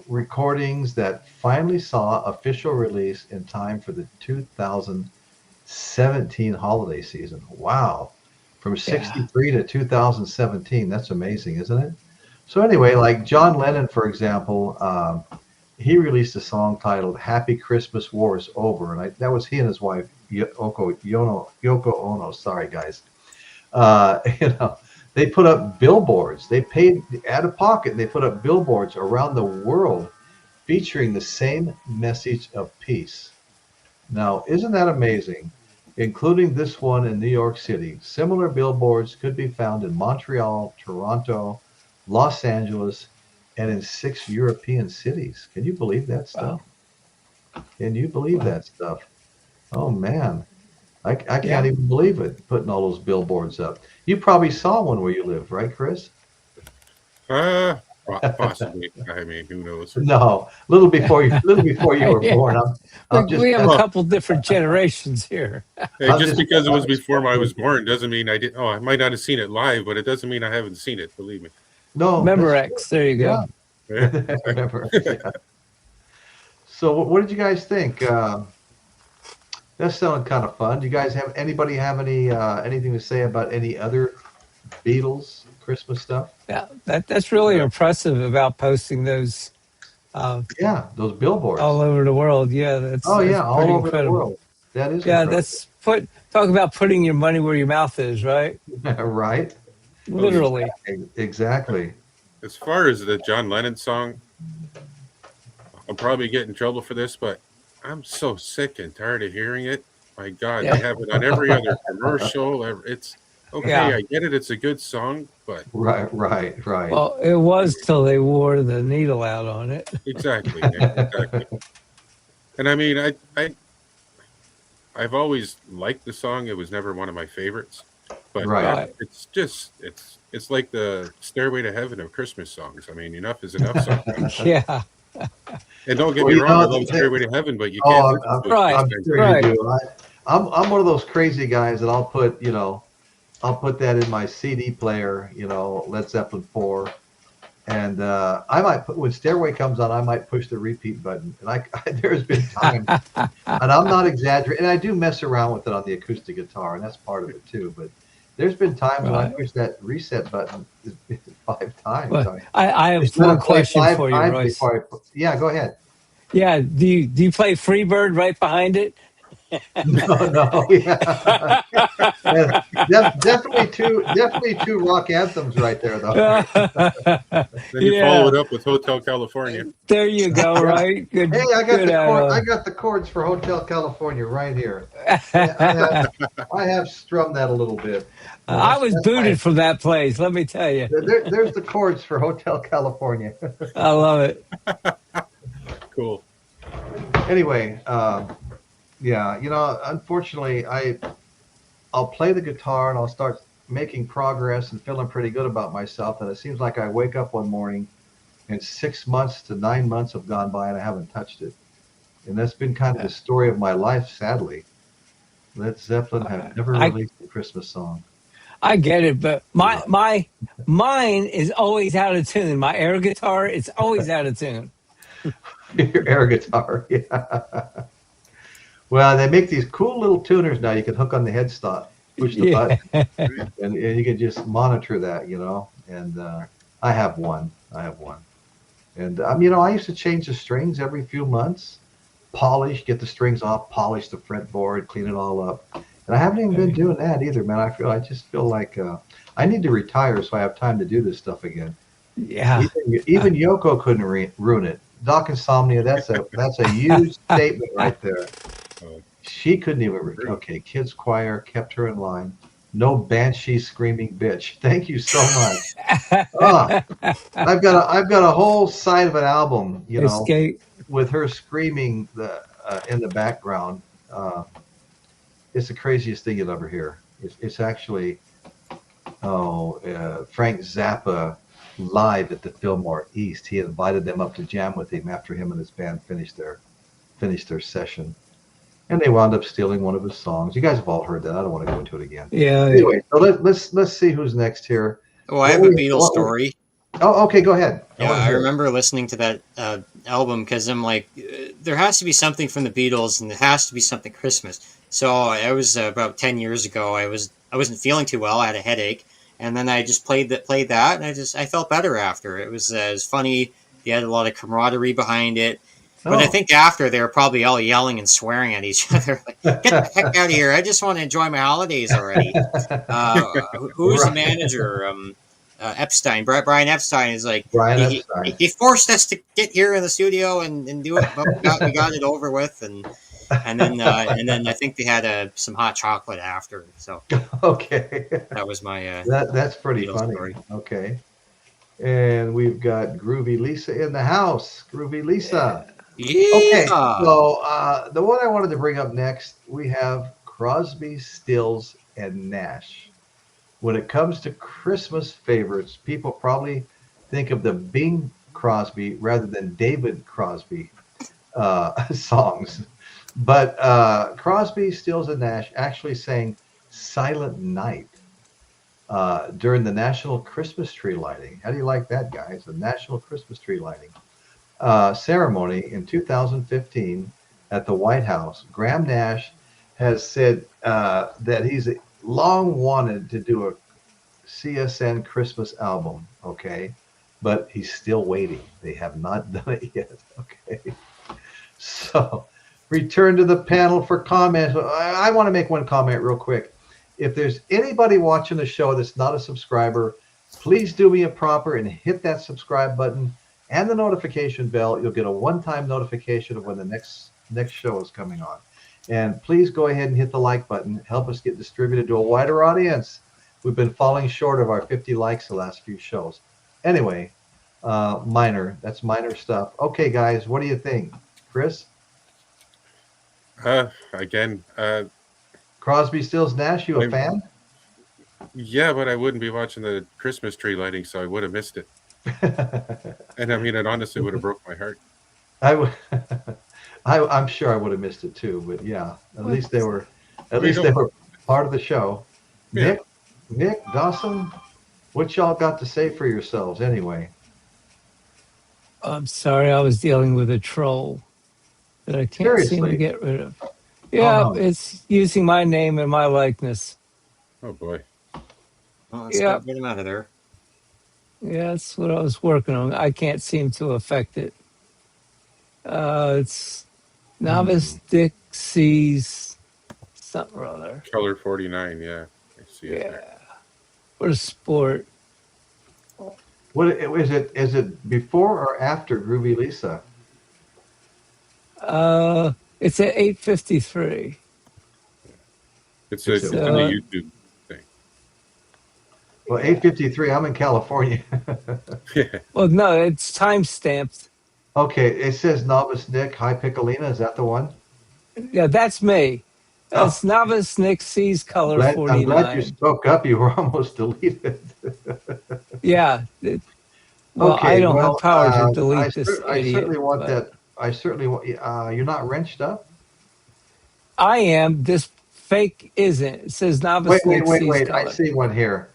[SPEAKER 2] Recordings that finally saw official release in time for the 2017 holiday season. Wow. From
[SPEAKER 4] Yeah.
[SPEAKER 2] 63 to 2017. That's amazing, isn't it? So anyway, like John Lennon, for example, he released a song titled "Happy Christmas, War is Over," and that was he and his wife Yoko Ono. Sorry, guys. Uh, you know, they put up billboards. They paid out of pocket. And they put up billboards around the world featuring the same message of peace. Now, isn't that amazing? Including this one in New York City. Similar billboards could be found in Montreal, Toronto, Los Angeles, and in 6 European cities. Can you believe that stuff?
[SPEAKER 4] Wow.
[SPEAKER 2] Can you believe
[SPEAKER 4] Wow.
[SPEAKER 2] that stuff? Oh man, I can't
[SPEAKER 4] Yeah.
[SPEAKER 2] even believe it, putting all those billboards up. You probably saw one where you live, right, Chris?
[SPEAKER 3] Uh, Possibly. I mean, who knows?
[SPEAKER 2] No, little before you were
[SPEAKER 4] Yeah.
[SPEAKER 2] born.
[SPEAKER 4] We
[SPEAKER 2] I'm just
[SPEAKER 4] we have a
[SPEAKER 3] Well,
[SPEAKER 4] couple different generations here.
[SPEAKER 3] hey,
[SPEAKER 2] I'm
[SPEAKER 3] just
[SPEAKER 2] just
[SPEAKER 3] because it
[SPEAKER 2] I'm
[SPEAKER 3] was
[SPEAKER 2] just
[SPEAKER 3] before I
[SPEAKER 2] messing with
[SPEAKER 3] was
[SPEAKER 2] you.
[SPEAKER 3] born doesn't mean I did. Oh, I might not have seen it live, but it doesn't mean I haven't seen it. Believe me.
[SPEAKER 2] No,
[SPEAKER 4] Member
[SPEAKER 2] that's true.
[SPEAKER 4] X. There you
[SPEAKER 2] Yeah,
[SPEAKER 4] go.
[SPEAKER 3] Yeah,
[SPEAKER 2] remember.
[SPEAKER 3] exactly.
[SPEAKER 2] Yeah. So, what did you guys think? That sounded kind of fun. Do you guys have anybody have anything to say about any other Beatles Christmas stuff?
[SPEAKER 4] Yeah. That's really
[SPEAKER 3] Uh,
[SPEAKER 4] impressive about posting those uh,
[SPEAKER 2] Yeah, those
[SPEAKER 4] all
[SPEAKER 2] billboards.
[SPEAKER 4] over the world. Yeah. That's
[SPEAKER 2] Oh
[SPEAKER 4] that's
[SPEAKER 2] yeah, all
[SPEAKER 4] pretty
[SPEAKER 2] over the
[SPEAKER 4] incredible.
[SPEAKER 2] world. That is
[SPEAKER 4] Yeah.
[SPEAKER 2] incredible,
[SPEAKER 4] That's talk about putting your money where your mouth is. Right.
[SPEAKER 2] right?
[SPEAKER 3] oh,
[SPEAKER 4] Literally.
[SPEAKER 2] Exactly.
[SPEAKER 3] as far as the John Lennon song, I'll probably get in trouble for this, but I'm so sick and tired of hearing it. My God, they
[SPEAKER 4] Yeah.
[SPEAKER 3] have it on every other commercial. It's okay.
[SPEAKER 4] Yeah.
[SPEAKER 3] I get it. It's a good song, but
[SPEAKER 2] Right, right, right.
[SPEAKER 4] Well, it was till they wore the needle out on it.
[SPEAKER 3] exactly, exactly. And I mean, I've always liked the song. It was never one of my favorites, but
[SPEAKER 2] Right.
[SPEAKER 4] Right.
[SPEAKER 3] it's like the Stairway to Heaven of Christmas songs. I mean, enough is enough sometimes.
[SPEAKER 4] Yeah.
[SPEAKER 3] And don't get
[SPEAKER 2] Well,
[SPEAKER 3] me wrong, I love Stairway to Heaven, but you can't
[SPEAKER 2] oh,
[SPEAKER 3] listen
[SPEAKER 2] I'm,
[SPEAKER 3] to it
[SPEAKER 4] Right.
[SPEAKER 3] these
[SPEAKER 2] I'm
[SPEAKER 3] kinds of
[SPEAKER 2] sure you
[SPEAKER 3] songs.
[SPEAKER 4] Right.
[SPEAKER 2] do. I'm one of those crazy guys that I'll put that in my CD player. Led Zeppelin 4, and I might put when Stairway comes on, I might push the repeat button. And there's been times, and I'm not exaggerating, and I do mess around with it on the acoustic guitar, and that's part of it too. But there's been times when I
[SPEAKER 4] Right.
[SPEAKER 2] push that reset button 5 times.
[SPEAKER 4] Well,
[SPEAKER 2] I mean,
[SPEAKER 4] I
[SPEAKER 2] I
[SPEAKER 4] have
[SPEAKER 2] just gotta
[SPEAKER 4] one
[SPEAKER 2] play
[SPEAKER 4] question
[SPEAKER 2] five
[SPEAKER 4] for you,
[SPEAKER 2] times
[SPEAKER 4] Royce.
[SPEAKER 2] before I. Yeah, go ahead.
[SPEAKER 4] Yeah. Do you play Freebird right behind it?
[SPEAKER 2] No, no, yeah. Yeah, definitely two rock anthems right there, though.
[SPEAKER 3] Then you follow
[SPEAKER 4] Yeah,
[SPEAKER 3] it up with Hotel California.
[SPEAKER 4] there you go.
[SPEAKER 2] Yeah.
[SPEAKER 4] Right,
[SPEAKER 2] Hey,
[SPEAKER 4] good, good
[SPEAKER 2] I
[SPEAKER 4] add-on.
[SPEAKER 2] got the chords for Hotel California right here. I have strummed that a little bit. No,
[SPEAKER 4] I
[SPEAKER 2] that's
[SPEAKER 4] was
[SPEAKER 2] that's my.
[SPEAKER 4] booted from that place. Let me tell you,
[SPEAKER 2] There's the chords for Hotel California.
[SPEAKER 4] I love it.
[SPEAKER 3] Cool.
[SPEAKER 2] Anyway, yeah, unfortunately, I'll play the guitar and I'll start making progress and feeling pretty good about myself. And it seems like I wake up one morning and 6 months to 9 months have gone by and I haven't touched it. And that's been kind of the story of my life, sadly. Led Zeppelin have never
[SPEAKER 4] I
[SPEAKER 2] released a Christmas song.
[SPEAKER 4] I get it, but
[SPEAKER 2] Give up.
[SPEAKER 4] mine is always out of tune. My air guitar, it's always out of tune.
[SPEAKER 2] Your air guitar, yeah. Well, they make these cool little tuners now. You can hook on the headstock, push the
[SPEAKER 4] Yeah.
[SPEAKER 2] button, and you can just monitor that. And I have one. I have one. And I used to change the strings every few months, get the strings off, polish the fretboard, clean it all up. And I haven't even been doing that either, man. I just feel like I need to retire so I have time to do this stuff again.
[SPEAKER 4] Yeah.
[SPEAKER 2] Even Yoko couldn't ruin it. Doc Insomnia, that's a huge statement right there.
[SPEAKER 3] Oh,
[SPEAKER 2] She couldn't even.
[SPEAKER 3] great.
[SPEAKER 2] Okay, kids choir kept her in line. No banshee screaming bitch. Thank you so much. Ah, I've got a whole side of an album,
[SPEAKER 4] Escape.
[SPEAKER 2] with her screaming in the background. It's the craziest thing you'll ever hear. It's actually Frank Zappa live at the Fillmore East. He invited them up to jam with him after him and his band finished their session, and they wound up stealing one of his songs. You guys have all heard that. I don't want to go into it again.
[SPEAKER 4] Yeah.
[SPEAKER 2] Anyway, so let's see who's next here.
[SPEAKER 1] Oh, I have a Beatles story.
[SPEAKER 2] Oh, okay, go ahead. I
[SPEAKER 1] Yeah,
[SPEAKER 2] want to
[SPEAKER 1] I
[SPEAKER 2] hear it.
[SPEAKER 1] remember listening to that album because I'm like, there has to be something from the Beatles, and there has to be something Christmas. So I was about 10 years ago. I wasn't feeling too well. I had a headache, and then I just played that, and I felt better after. It was funny. They had a lot of camaraderie behind it. But I
[SPEAKER 2] Oh,
[SPEAKER 1] think after they were probably all yelling and swearing at each other, like, "Get the heck out of here! I just want to enjoy my holidays already." Who was the
[SPEAKER 2] right.
[SPEAKER 1] manager? Epstein, Brian Epstein is like
[SPEAKER 2] Brian
[SPEAKER 1] he,
[SPEAKER 2] Epstein.
[SPEAKER 1] he forced us to get here in the studio and do it, but we got it over with, and then I think they had some hot chocolate after. So
[SPEAKER 2] Okay.
[SPEAKER 1] that was my
[SPEAKER 2] That's pretty
[SPEAKER 1] Beatles
[SPEAKER 2] funny.
[SPEAKER 1] story.
[SPEAKER 2] Okay. And we've got Groovy Lisa in the house. Groovy Lisa. Okay.
[SPEAKER 1] Yeah,
[SPEAKER 2] So the one I wanted to bring up next, we have Crosby, Stills, and Nash. When it comes to Christmas favorites, people probably think of the Bing Crosby rather than David Crosby songs. But Crosby, Stills, and Nash actually sang Silent Night during the National Christmas Tree Lighting. How do you like that, guys? The National Christmas Tree Lighting ceremony in 2015 at the White House. Graham Nash has said that he's long wanted to do a CSN Christmas album, okay? But he's still waiting. They have not done it yet, okay? So, return to the panel for comments. I want to make one comment real quick. If there's anybody watching the show that's not a subscriber, please do me a proper and hit that subscribe button and the notification bell. You'll get a one-time notification of when the next show is coming on. And please go ahead and hit the like button. Help us get distributed to a wider audience. We've been falling short of our 50 likes the last few shows. Anyway, that's minor stuff. Okay, guys, what do you think? Chris?
[SPEAKER 3] Again,
[SPEAKER 2] Crosby, Stills, Nash, you a fan?
[SPEAKER 3] yeah, but I wouldn't be watching the Christmas tree lighting, so I would have missed it. And I mean, it honestly would have broke my heart.
[SPEAKER 2] I would, I'm sure I would have missed it too, but yeah, at least they were part of the show.
[SPEAKER 3] Yeah.
[SPEAKER 2] Nick, Dawson, what y'all got to say for yourselves anyway?
[SPEAKER 4] I'm sorry, I was dealing with a troll that I can't seem to
[SPEAKER 2] Seriously?
[SPEAKER 4] get rid of.
[SPEAKER 2] Oh
[SPEAKER 4] Yeah,
[SPEAKER 2] no.
[SPEAKER 4] it's using my name and my likeness.
[SPEAKER 3] Oh boy.
[SPEAKER 1] well, let's
[SPEAKER 4] Yeah,
[SPEAKER 1] get him out of there.
[SPEAKER 4] yeah, that's what I was working on. I can't seem to affect it. It's
[SPEAKER 2] Hmm.
[SPEAKER 4] Novice Dixies something or other.
[SPEAKER 3] Color 49. Yeah, I see it there.
[SPEAKER 4] Yeah. What a sport.
[SPEAKER 2] What is it? Is it before or after Groovy Lisa?
[SPEAKER 4] Uh, it's at 8:53.
[SPEAKER 3] It's
[SPEAKER 2] It's at
[SPEAKER 3] it's in the
[SPEAKER 4] So
[SPEAKER 3] YouTube thing.
[SPEAKER 2] well,
[SPEAKER 4] yeah.
[SPEAKER 2] 8:53. I'm in California.
[SPEAKER 3] Yeah,
[SPEAKER 4] Well, no, it's time stamped.
[SPEAKER 2] Okay, it says Novice Nick. Hi, Piccolina. Is that the one?
[SPEAKER 4] Yeah, that's me.
[SPEAKER 2] Oh,
[SPEAKER 4] That's Novice Nick Sees Color
[SPEAKER 2] I'm glad you
[SPEAKER 4] 49.
[SPEAKER 2] spoke up. You were almost deleted.
[SPEAKER 4] Yeah. Well, I
[SPEAKER 2] Okay,
[SPEAKER 4] don't have
[SPEAKER 2] well,
[SPEAKER 4] power to delete this
[SPEAKER 2] I
[SPEAKER 4] idiot,
[SPEAKER 2] certainly want
[SPEAKER 4] but
[SPEAKER 2] that. I certainly want. You're not wrenched up.
[SPEAKER 4] I am. This fake isn't. It says
[SPEAKER 2] Wait,
[SPEAKER 4] Novice
[SPEAKER 2] wait,
[SPEAKER 4] Nick
[SPEAKER 2] wait,
[SPEAKER 4] Sees
[SPEAKER 2] wait. I
[SPEAKER 4] Color.
[SPEAKER 2] see one here.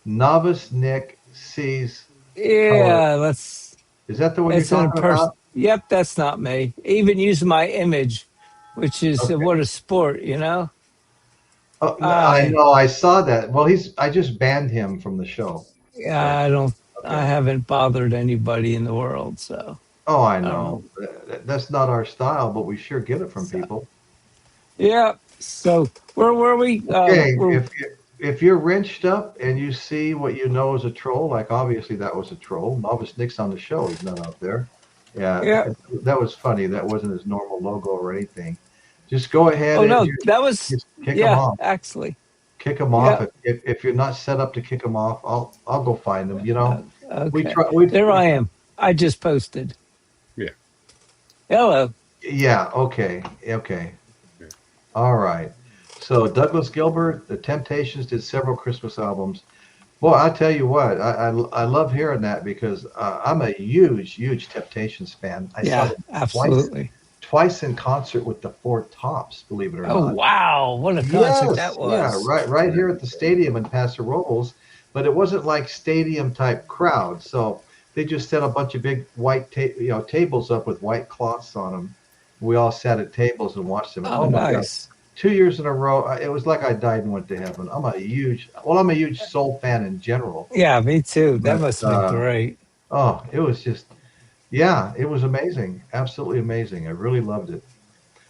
[SPEAKER 2] Novice Nick sees color.
[SPEAKER 4] Yeah, let's.
[SPEAKER 2] Is that the one you're
[SPEAKER 4] It's in a
[SPEAKER 2] talking
[SPEAKER 4] person.
[SPEAKER 2] about?
[SPEAKER 4] Yep, that's not me. Even using my image, which is
[SPEAKER 2] Okay.
[SPEAKER 4] what a sport, you know.
[SPEAKER 2] Oh, I
[SPEAKER 4] I
[SPEAKER 2] know. I saw that. Well, I just banned him from the show. So,
[SPEAKER 4] I don't. I
[SPEAKER 2] okay.
[SPEAKER 4] haven't bothered anybody in the world, so
[SPEAKER 2] Oh, I
[SPEAKER 4] I don't know.
[SPEAKER 2] know. That's not our style, but we sure get it from
[SPEAKER 4] So,
[SPEAKER 2] people.
[SPEAKER 4] yeah. So where were we?
[SPEAKER 2] Okay,
[SPEAKER 4] We're
[SPEAKER 2] if you're wrenched up and you see what you know is a troll, like obviously that was a troll. Novice Nick's on the show. He's not out there. Yeah,
[SPEAKER 4] yeah.
[SPEAKER 2] that was funny. That wasn't his normal logo or anything. Just go ahead
[SPEAKER 4] Oh
[SPEAKER 2] and
[SPEAKER 4] no, that was
[SPEAKER 2] just kick him
[SPEAKER 4] yeah.
[SPEAKER 2] off.
[SPEAKER 4] Actually,
[SPEAKER 2] Kick him off.
[SPEAKER 4] yeah.
[SPEAKER 2] If you're not set up to kick him off, I'll go find him. We
[SPEAKER 4] Okay,
[SPEAKER 2] try.
[SPEAKER 4] there I am. I just posted.
[SPEAKER 3] yeah,
[SPEAKER 4] Hello.
[SPEAKER 2] Yeah. Okay. Okay.
[SPEAKER 3] yeah.
[SPEAKER 2] All right. So Douglas Gilbert, The Temptations did several Christmas albums. Boy, I tell you what, I love hearing that because I'm a huge Temptations fan. I saw
[SPEAKER 4] Yeah,
[SPEAKER 2] them twice
[SPEAKER 4] absolutely.
[SPEAKER 2] twice in concert with the Four Tops, believe it or
[SPEAKER 4] Oh
[SPEAKER 2] not.
[SPEAKER 4] wow, what a concert that
[SPEAKER 2] Yes, yeah,
[SPEAKER 4] was.
[SPEAKER 2] right here at the stadium in Paso Robles, but it wasn't like stadium type crowd. So they just set a bunch of big white tables up with white cloths on them. We all sat at tables and watched them. And
[SPEAKER 4] Oh,
[SPEAKER 2] oh my God,
[SPEAKER 4] nice.
[SPEAKER 2] 2 years in a row, it was like I died and went to heaven. I'm a huge Soul fan in general,
[SPEAKER 4] Yeah, me too. That
[SPEAKER 2] but
[SPEAKER 4] must have been great.
[SPEAKER 2] oh, it was just, yeah, it was amazing, absolutely amazing. I really loved it.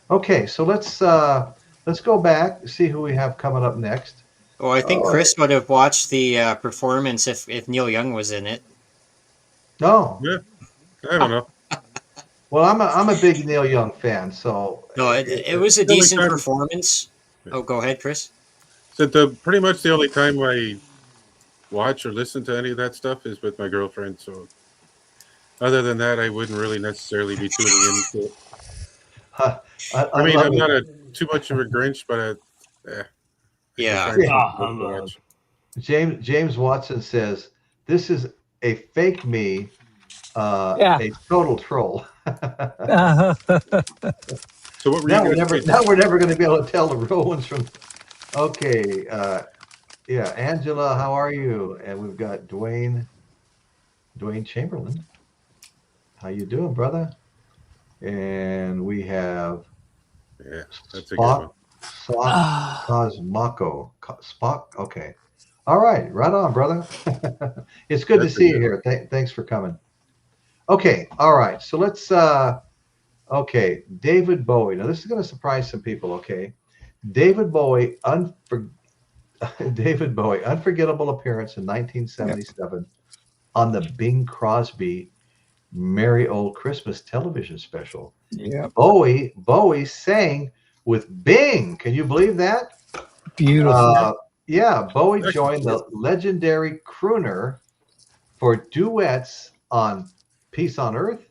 [SPEAKER 2] Okay, so let's go back see who we have coming up next.
[SPEAKER 1] Oh, I think
[SPEAKER 2] Oh,
[SPEAKER 1] Chris would have watched the performance if Neil Young was in it.
[SPEAKER 2] no,
[SPEAKER 3] Yeah, I don't know.
[SPEAKER 2] well, I'm a big Neil Young fan, so
[SPEAKER 1] No, it was a
[SPEAKER 3] The only
[SPEAKER 1] decent
[SPEAKER 3] time,
[SPEAKER 1] performance. Oh, go ahead, Chris.
[SPEAKER 3] so the pretty much the only time I watch or listen to any of that stuff is with my girlfriend. So other than that, I wouldn't really necessarily be tuning into it.
[SPEAKER 2] huh, I
[SPEAKER 3] I mean,
[SPEAKER 2] love
[SPEAKER 3] I'm not
[SPEAKER 2] it.
[SPEAKER 3] a too much of a Grinch, but I can
[SPEAKER 1] Yeah.
[SPEAKER 3] find
[SPEAKER 2] Yeah.
[SPEAKER 3] something
[SPEAKER 4] Ah,
[SPEAKER 3] good to
[SPEAKER 4] humbug.
[SPEAKER 3] watch.
[SPEAKER 2] James Watson says this is a fake me,
[SPEAKER 4] Yeah.
[SPEAKER 2] a total troll.
[SPEAKER 3] So what were you guys playing?
[SPEAKER 2] Now we're never going to be able to tell the real ones from. Okay, yeah, Angela, how are you? And we've got Dwayne Chamberlain. How you doing, brother? And we have
[SPEAKER 3] Yeah, that's a good one.
[SPEAKER 2] Spock Cosmako. Spock. Okay. All right. Right on, brother. It's good to
[SPEAKER 3] That's a
[SPEAKER 2] see you
[SPEAKER 3] good one.
[SPEAKER 2] here. Thanks for coming. Okay. All right. So let's. Okay. David Bowie. Now this is going to surprise some people. Okay. David Bowie. David Bowie. Unforgettable appearance in
[SPEAKER 4] Yep.
[SPEAKER 2] 1977 on the Bing Crosby Merry Old Christmas television special.
[SPEAKER 4] Yep.
[SPEAKER 2] Bowie sang with Bing. Can you believe that?
[SPEAKER 4] Beautiful.
[SPEAKER 2] Uh, yeah, Bowie
[SPEAKER 3] Actually,
[SPEAKER 2] joined the legendary crooner for duets on Peace on Earth,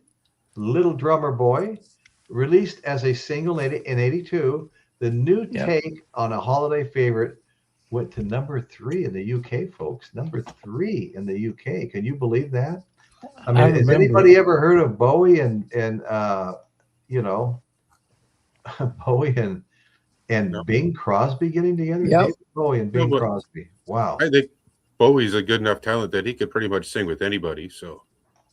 [SPEAKER 2] Little Drummer Boy, released as a single in 82. The new
[SPEAKER 4] Yep.
[SPEAKER 2] take on a holiday favorite went to number 3 in the UK, folks. Number 3 in the UK. Can you believe that? I
[SPEAKER 4] I
[SPEAKER 2] mean, has
[SPEAKER 4] remember it.
[SPEAKER 2] anybody ever heard of Bowie and you know Bowie
[SPEAKER 3] no,
[SPEAKER 2] and Bing Crosby getting together?
[SPEAKER 4] Yep.
[SPEAKER 2] David Bowie and
[SPEAKER 3] no,
[SPEAKER 2] Bing
[SPEAKER 3] but
[SPEAKER 2] Crosby. Wow.
[SPEAKER 3] I think Bowie's a good enough talent that he could pretty much sing with anybody. So,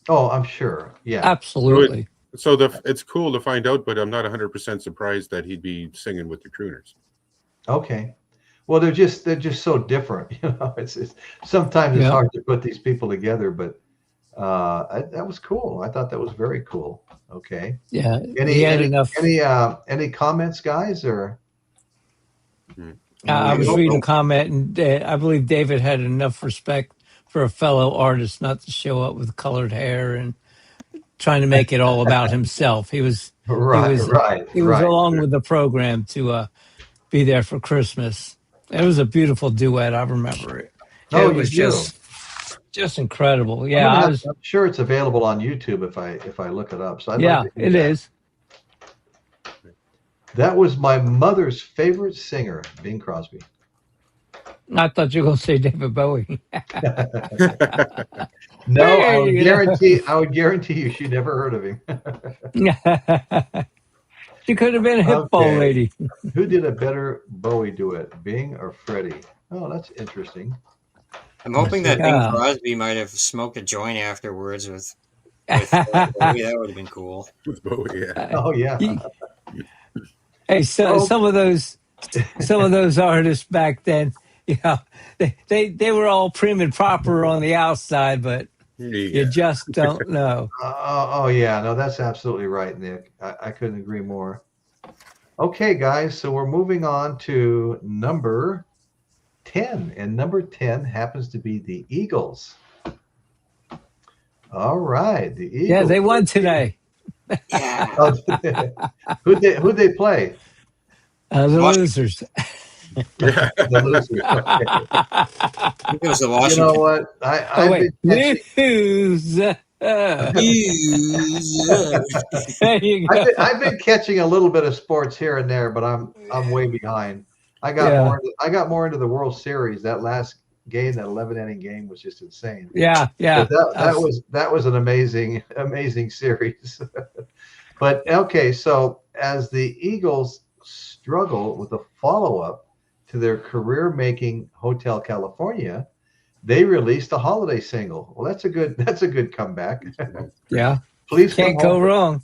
[SPEAKER 2] Oh, I'm sure. Yeah.
[SPEAKER 3] so it,
[SPEAKER 4] Absolutely.
[SPEAKER 3] so it's cool to find out, but I'm not 100% surprised that he'd be singing with the crooners.
[SPEAKER 2] Okay. Well, they're just so different. It's sometimes it's
[SPEAKER 4] Yep.
[SPEAKER 2] hard to put these people together, but that was cool. I thought that was very cool. Okay.
[SPEAKER 4] Yeah. He
[SPEAKER 2] Any
[SPEAKER 4] had
[SPEAKER 2] any
[SPEAKER 4] enough.
[SPEAKER 2] any comments, guys, or
[SPEAKER 3] Mm.
[SPEAKER 2] No,
[SPEAKER 4] I
[SPEAKER 2] you
[SPEAKER 4] was
[SPEAKER 2] don't
[SPEAKER 4] reading a
[SPEAKER 2] know.
[SPEAKER 4] comment, and I believe David had enough respect for a fellow artist not to show up with colored hair and trying to make it all about himself. He
[SPEAKER 2] Right,
[SPEAKER 4] was
[SPEAKER 2] right,
[SPEAKER 4] he was
[SPEAKER 2] right.
[SPEAKER 4] along with the program to be there for Christmas. It was a beautiful duet. I remember it.
[SPEAKER 2] Oh,
[SPEAKER 4] It
[SPEAKER 2] you
[SPEAKER 4] was
[SPEAKER 2] do.
[SPEAKER 4] just incredible.
[SPEAKER 2] I'm
[SPEAKER 4] Yeah,
[SPEAKER 2] gonna
[SPEAKER 4] I
[SPEAKER 2] have.
[SPEAKER 4] was.
[SPEAKER 2] I'm sure it's available on YouTube if I look it up. So I'd like
[SPEAKER 4] Yeah,
[SPEAKER 2] to hear
[SPEAKER 4] it
[SPEAKER 2] that.
[SPEAKER 4] is.
[SPEAKER 2] That was my mother's favorite singer, Bing Crosby.
[SPEAKER 4] I thought you were going to say David Bowie.
[SPEAKER 2] No, I
[SPEAKER 4] Hey,
[SPEAKER 2] would
[SPEAKER 4] you know.
[SPEAKER 2] guarantee. I would guarantee you, she never heard of him.
[SPEAKER 4] She could have been a hip ball
[SPEAKER 2] Okay,
[SPEAKER 4] lady.
[SPEAKER 2] who did a better Bowie duet, Bing or Freddie? Oh, that's interesting.
[SPEAKER 1] I'm
[SPEAKER 2] Let's
[SPEAKER 1] hoping
[SPEAKER 2] see.
[SPEAKER 1] that Bing
[SPEAKER 4] Yeah.
[SPEAKER 1] Crosby might have smoked a joint afterwards with Bowie. That would have been cool.
[SPEAKER 3] With Bowie, yeah.
[SPEAKER 2] Oh yeah.
[SPEAKER 4] You- hey, so,
[SPEAKER 2] Oh
[SPEAKER 4] some of those artists back then, you know, they were all prim and proper on the outside, but you
[SPEAKER 3] Yeah.
[SPEAKER 4] just don't know.
[SPEAKER 2] oh yeah. No, that's absolutely right, Nick. I couldn't agree more. Okay, guys. So we're moving on to number 10, and number 10 happens to be the Eagles. All right, the
[SPEAKER 4] Yeah,
[SPEAKER 2] Eagles.
[SPEAKER 4] they won today.
[SPEAKER 1] Yeah.
[SPEAKER 2] Oh, who'd they play?
[SPEAKER 4] The
[SPEAKER 1] Washington.
[SPEAKER 4] losers.
[SPEAKER 3] Yeah.
[SPEAKER 2] The losers. Okay.
[SPEAKER 1] I think it was the
[SPEAKER 2] You know
[SPEAKER 1] Washington.
[SPEAKER 2] what?
[SPEAKER 4] Oh
[SPEAKER 2] I've
[SPEAKER 4] wait,
[SPEAKER 2] been catching.
[SPEAKER 4] lose.
[SPEAKER 1] News.
[SPEAKER 4] There you go.
[SPEAKER 2] I've been catching a little bit of sports here and there, but I'm way behind.
[SPEAKER 4] Yeah,
[SPEAKER 2] I got more into the World Series. That last game, that 11 inning game, was just insane.
[SPEAKER 4] yeah,
[SPEAKER 2] But
[SPEAKER 4] yeah.
[SPEAKER 2] that was an amazing series. But okay, so as the Eagles struggle with a follow up to their career making Hotel California, they released a holiday single. Well, that's a good comeback.
[SPEAKER 4] Yeah.
[SPEAKER 2] Please come
[SPEAKER 4] Can't
[SPEAKER 2] home
[SPEAKER 4] go wrong.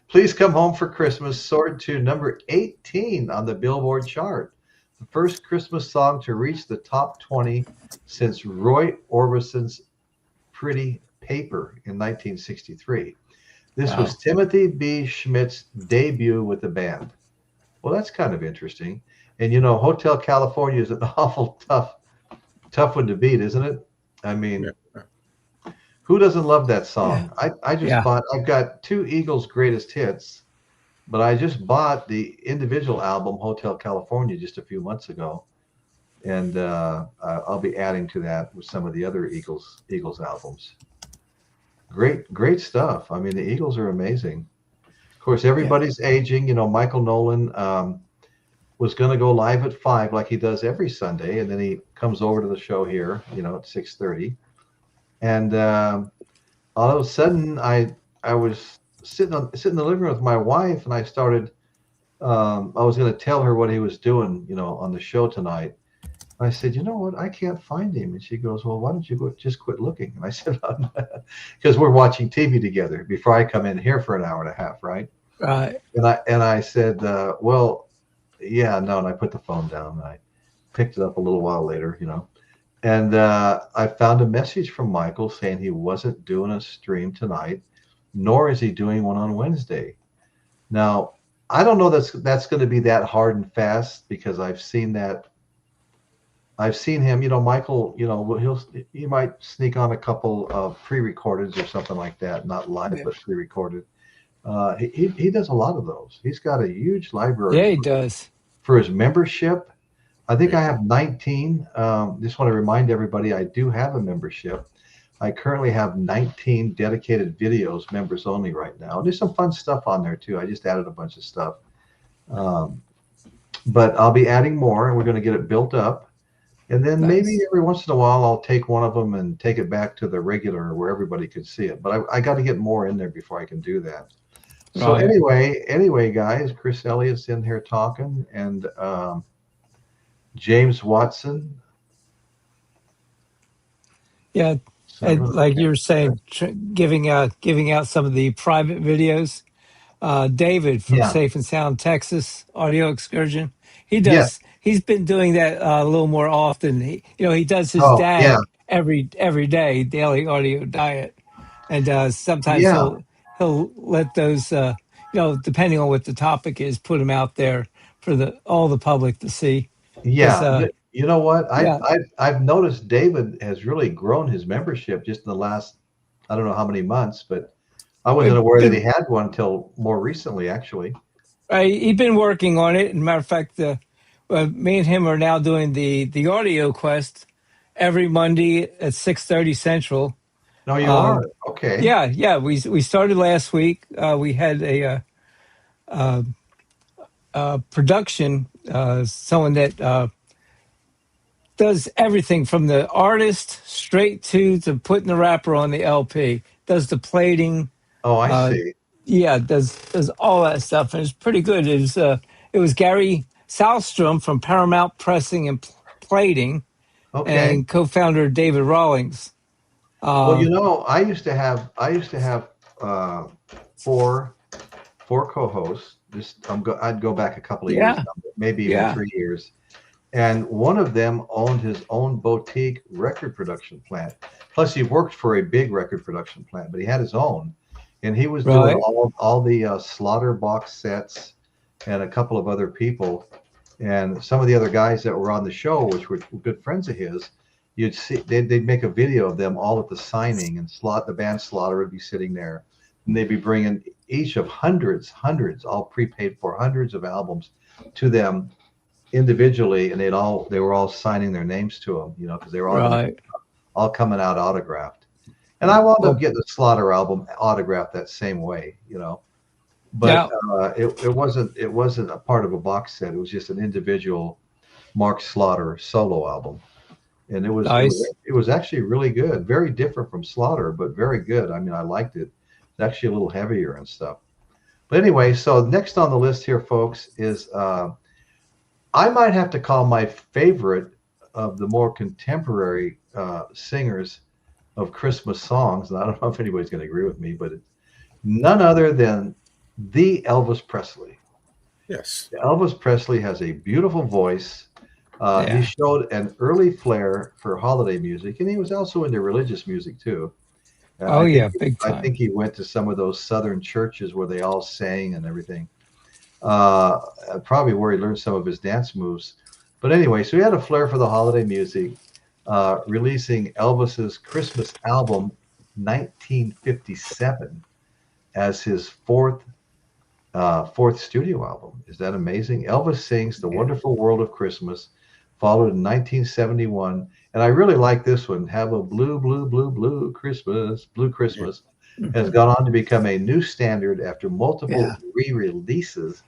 [SPEAKER 2] Please Come Home for Christmas soared to number 18 on the Billboard chart, the first Christmas song to reach the top 20 since Roy Orbison's Pretty Paper in 1963. This was
[SPEAKER 4] Wow.
[SPEAKER 2] Timothy B. Schmidt's debut with the band. Well, that's kind of interesting. And Hotel California is an awful tough one to beat, isn't it? I mean,
[SPEAKER 3] Yeah.
[SPEAKER 2] who doesn't love that
[SPEAKER 4] Yeah.
[SPEAKER 2] song?
[SPEAKER 4] Yeah.
[SPEAKER 2] I've got two Eagles greatest hits, but I just bought the individual album Hotel California just a few months ago, and I'll be adding to that with some of the other Eagles albums. Great stuff. I mean, the Eagles are amazing. Of course,
[SPEAKER 4] Yeah.
[SPEAKER 2] everybody's aging. Michael Nolan was going to go live at 5 like he does every Sunday, and then he comes over to the show here, at 6:30, and all of a sudden I was sitting in the living room with my wife, and I started. I was going to tell her what he was doing, on the show tonight. I said, you know what? I can't find him. And she goes, well, why don't you just quit looking? And I said, because we're watching TV together before I come in here for an hour and a half, right?
[SPEAKER 4] Right.
[SPEAKER 2] And I said, well, yeah, no. And I put the phone down. And I picked it up a little while later, and I found a message from Michael saying he wasn't doing a stream tonight, nor is he doing one on Wednesday. Now, I don't know that's going to be that hard and fast, because I've seen him, Michael, he might sneak on a couple of pre-recordeds or something like that, not live,
[SPEAKER 4] Yeah.
[SPEAKER 2] but pre-recorded. He does a lot of those. He's got a huge library
[SPEAKER 4] Yeah, he does.
[SPEAKER 2] for his membership. I think
[SPEAKER 3] Yeah.
[SPEAKER 2] I have 19. Just want to remind everybody, I do have a membership. I currently have 19 dedicated videos, members only, right now. There's some fun stuff on there too. I just added a bunch of stuff. But I'll be adding more, and we're going to get it built up. And then maybe
[SPEAKER 4] Nice.
[SPEAKER 2] every once in a while, I'll take one of them and take it back to the regular where everybody could see it. But I got to get more in there before I can do that. So
[SPEAKER 4] Right.
[SPEAKER 2] anyway, guys, Chris Elliott's in here talking, and James Watson.
[SPEAKER 4] Yeah. And like you were saying, giving out some of the private videos. David from
[SPEAKER 2] Yeah.
[SPEAKER 4] Safe and Sound Texas Audio Excursion.
[SPEAKER 2] Yeah.
[SPEAKER 4] He's been doing that a little more often. He does his
[SPEAKER 2] Oh, yeah.
[SPEAKER 4] DAG every day, daily audio diet, and sometimes
[SPEAKER 2] Yeah.
[SPEAKER 4] he'll let those depending on what the topic is, put them out there for the all the public to see. Because
[SPEAKER 2] Yeah, you know what?
[SPEAKER 4] yeah,
[SPEAKER 2] I've noticed David has really grown his membership just in the last, I don't know how many months, but I wasn't
[SPEAKER 4] we've
[SPEAKER 2] aware that he
[SPEAKER 4] been
[SPEAKER 2] had one until more recently, actually.
[SPEAKER 4] he's been working on it. And matter of fact, me and him are now doing the audio quest every Monday at 6:30 Central.
[SPEAKER 2] No, you
[SPEAKER 4] Uh,
[SPEAKER 2] are. Okay.
[SPEAKER 4] yeah, yeah. We started last week. We had uh, production, someone that does everything from the artist straight to putting the wrapper on the LP. Does the plating.
[SPEAKER 2] Oh, I
[SPEAKER 4] Uh,
[SPEAKER 2] see.
[SPEAKER 4] yeah, does all that stuff, and it's pretty good. It was Gary Salstrom from Paramount Pressing and Plating,
[SPEAKER 2] Okay.
[SPEAKER 4] and co-founder David Rawlings.
[SPEAKER 2] Well,
[SPEAKER 4] Uh,
[SPEAKER 2] you know, I used to have uh, four four co-hosts. I'd go back a couple of years
[SPEAKER 4] yeah,
[SPEAKER 2] now, maybe even
[SPEAKER 4] yeah,
[SPEAKER 2] 3 years. And one of them owned his own boutique record production plant. Plus, he worked for a big record production plant, but he had his own, and he was doing
[SPEAKER 4] right,
[SPEAKER 2] all the Slaughter box sets, and a couple of other people, and some of the other guys that were on the show, which were good friends of his. You'd see they'd make a video of them all at the signing, and the band Slaughter would be sitting there, and they'd be bringing each of hundreds, all prepaid for hundreds of albums to them individually, and they were all signing their names to them, because they were all going to
[SPEAKER 4] right.
[SPEAKER 2] all coming out autographed. And I wound up
[SPEAKER 4] Well,
[SPEAKER 2] getting the Slaughter album autographed that same way. But
[SPEAKER 4] now,
[SPEAKER 2] it wasn't a part of a box set. It was just an individual Mark Slaughter solo album, and
[SPEAKER 4] nice.
[SPEAKER 2] it was actually really good. Very different from Slaughter, but very good. I mean, I liked it. It's actually a little heavier and stuff. But anyway, so next on the list here, folks, is I might have to call my favorite of the more contemporary singers of Christmas songs, and I don't know if anybody's going to agree with me, but it's none other than the Elvis Presley.
[SPEAKER 3] Yes.
[SPEAKER 2] Elvis Presley has a beautiful voice. He
[SPEAKER 4] Yeah.
[SPEAKER 2] showed an early flair for holiday music, and he was also into religious music too. Uh,
[SPEAKER 4] Oh
[SPEAKER 2] I think
[SPEAKER 4] yeah, big
[SPEAKER 2] I think
[SPEAKER 4] time.
[SPEAKER 2] he went to some of those southern churches where they all sang and everything. Uh, Probably where he learned some of his dance moves. But anyway, so he had a flair for the holiday music, releasing Elvis's Christmas album 1957 as his fourth studio album. Is that amazing? Elvis sings "The
[SPEAKER 4] Yeah.
[SPEAKER 2] Wonderful World of Christmas," followed in 1971, and I really like this one. "Have a Blue, Blue, Blue, Blue Christmas." Blue
[SPEAKER 3] Yeah.
[SPEAKER 2] Christmas has
[SPEAKER 4] Mhm.
[SPEAKER 2] gone on to become a new standard after
[SPEAKER 4] Yeah.
[SPEAKER 2] multiple re-releases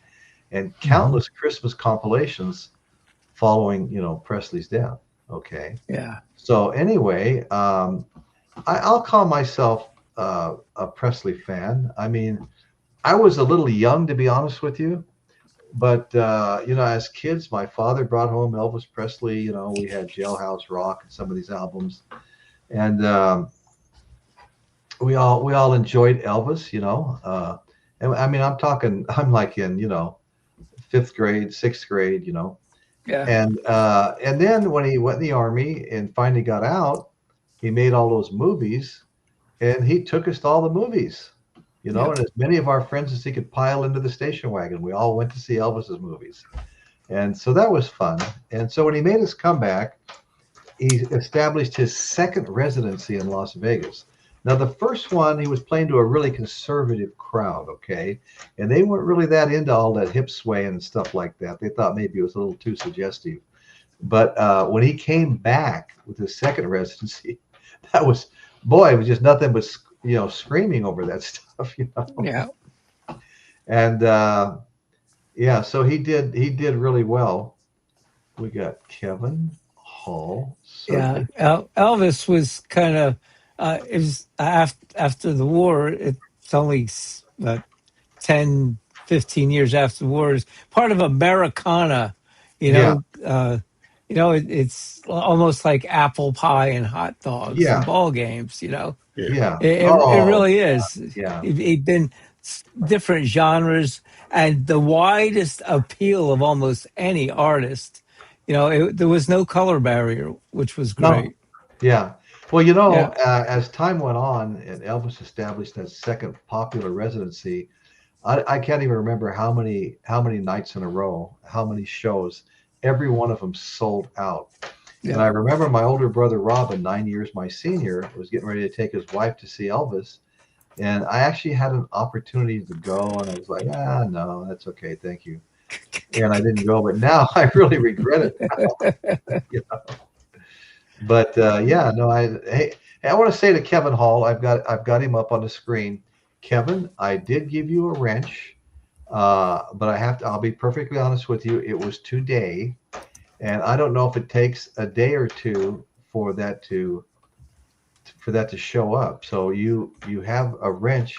[SPEAKER 2] and
[SPEAKER 4] Hmm.
[SPEAKER 2] countless Christmas compilations following, Presley's death. Okay.
[SPEAKER 4] Yeah.
[SPEAKER 2] So anyway, I'll call myself a Presley fan. I mean, I was a little young, to be honest with you, but as kids, my father brought home Elvis Presley. We had Jailhouse Rock and some of these albums, and we all enjoyed Elvis. And I mean, I'm like in fifth grade, sixth grade.
[SPEAKER 4] Yeah.
[SPEAKER 2] And then when he went in the army and finally got out, he made all those movies, and he took us to all the movies.
[SPEAKER 4] Yep.
[SPEAKER 2] And as many of our friends as he could pile into the station wagon, we all went to see Elvis's movies, and so that was fun. And so when he made his comeback, he established his second residency in Las Vegas. Now, the first one, he was playing to a really conservative crowd, okay? And they weren't really that into all that hip sway and stuff like that. They thought maybe it was a little too suggestive. But when he came back with his second residency, that was, boy, it was just nothing but, screaming over that stuff.
[SPEAKER 4] Yeah.
[SPEAKER 2] And yeah, so he did really well. We got Kevin Hall,
[SPEAKER 4] Yeah,
[SPEAKER 2] certainly.
[SPEAKER 4] Elvis was kind of it was after the war. It's only 10, 15 years after the war. It's part of Americana, you
[SPEAKER 2] Yeah,
[SPEAKER 4] know. It's almost like apple pie and hot dogs and
[SPEAKER 2] yeah,
[SPEAKER 4] ball games. You know,
[SPEAKER 3] Yeah.
[SPEAKER 2] yeah.
[SPEAKER 4] it
[SPEAKER 2] Oh,
[SPEAKER 4] really is.
[SPEAKER 2] yeah.
[SPEAKER 4] It been different genres and the widest appeal of almost any artist. There was no color barrier, which was
[SPEAKER 2] No,
[SPEAKER 4] great.
[SPEAKER 2] yeah. Well,
[SPEAKER 4] Yeah.
[SPEAKER 2] as time went on and Elvis established that second popular residency, I can't even remember how many nights in a row, how many shows. Every one of them sold out. And
[SPEAKER 4] Yeah.
[SPEAKER 2] I remember my older brother Robin, 9 years my senior, was getting ready to take his wife to see Elvis. And I actually had an opportunity to go, and I was like, no, that's okay, thank you. And I didn't go, but now I really regret it. But yeah, no, hey, I want to say to Kevin Hall, I've got him up on the screen. Kevin, I did give you a wrench, but I'll be perfectly honest with you. It was today, and I don't know if it takes a day or two for that to show up. So you have a wrench.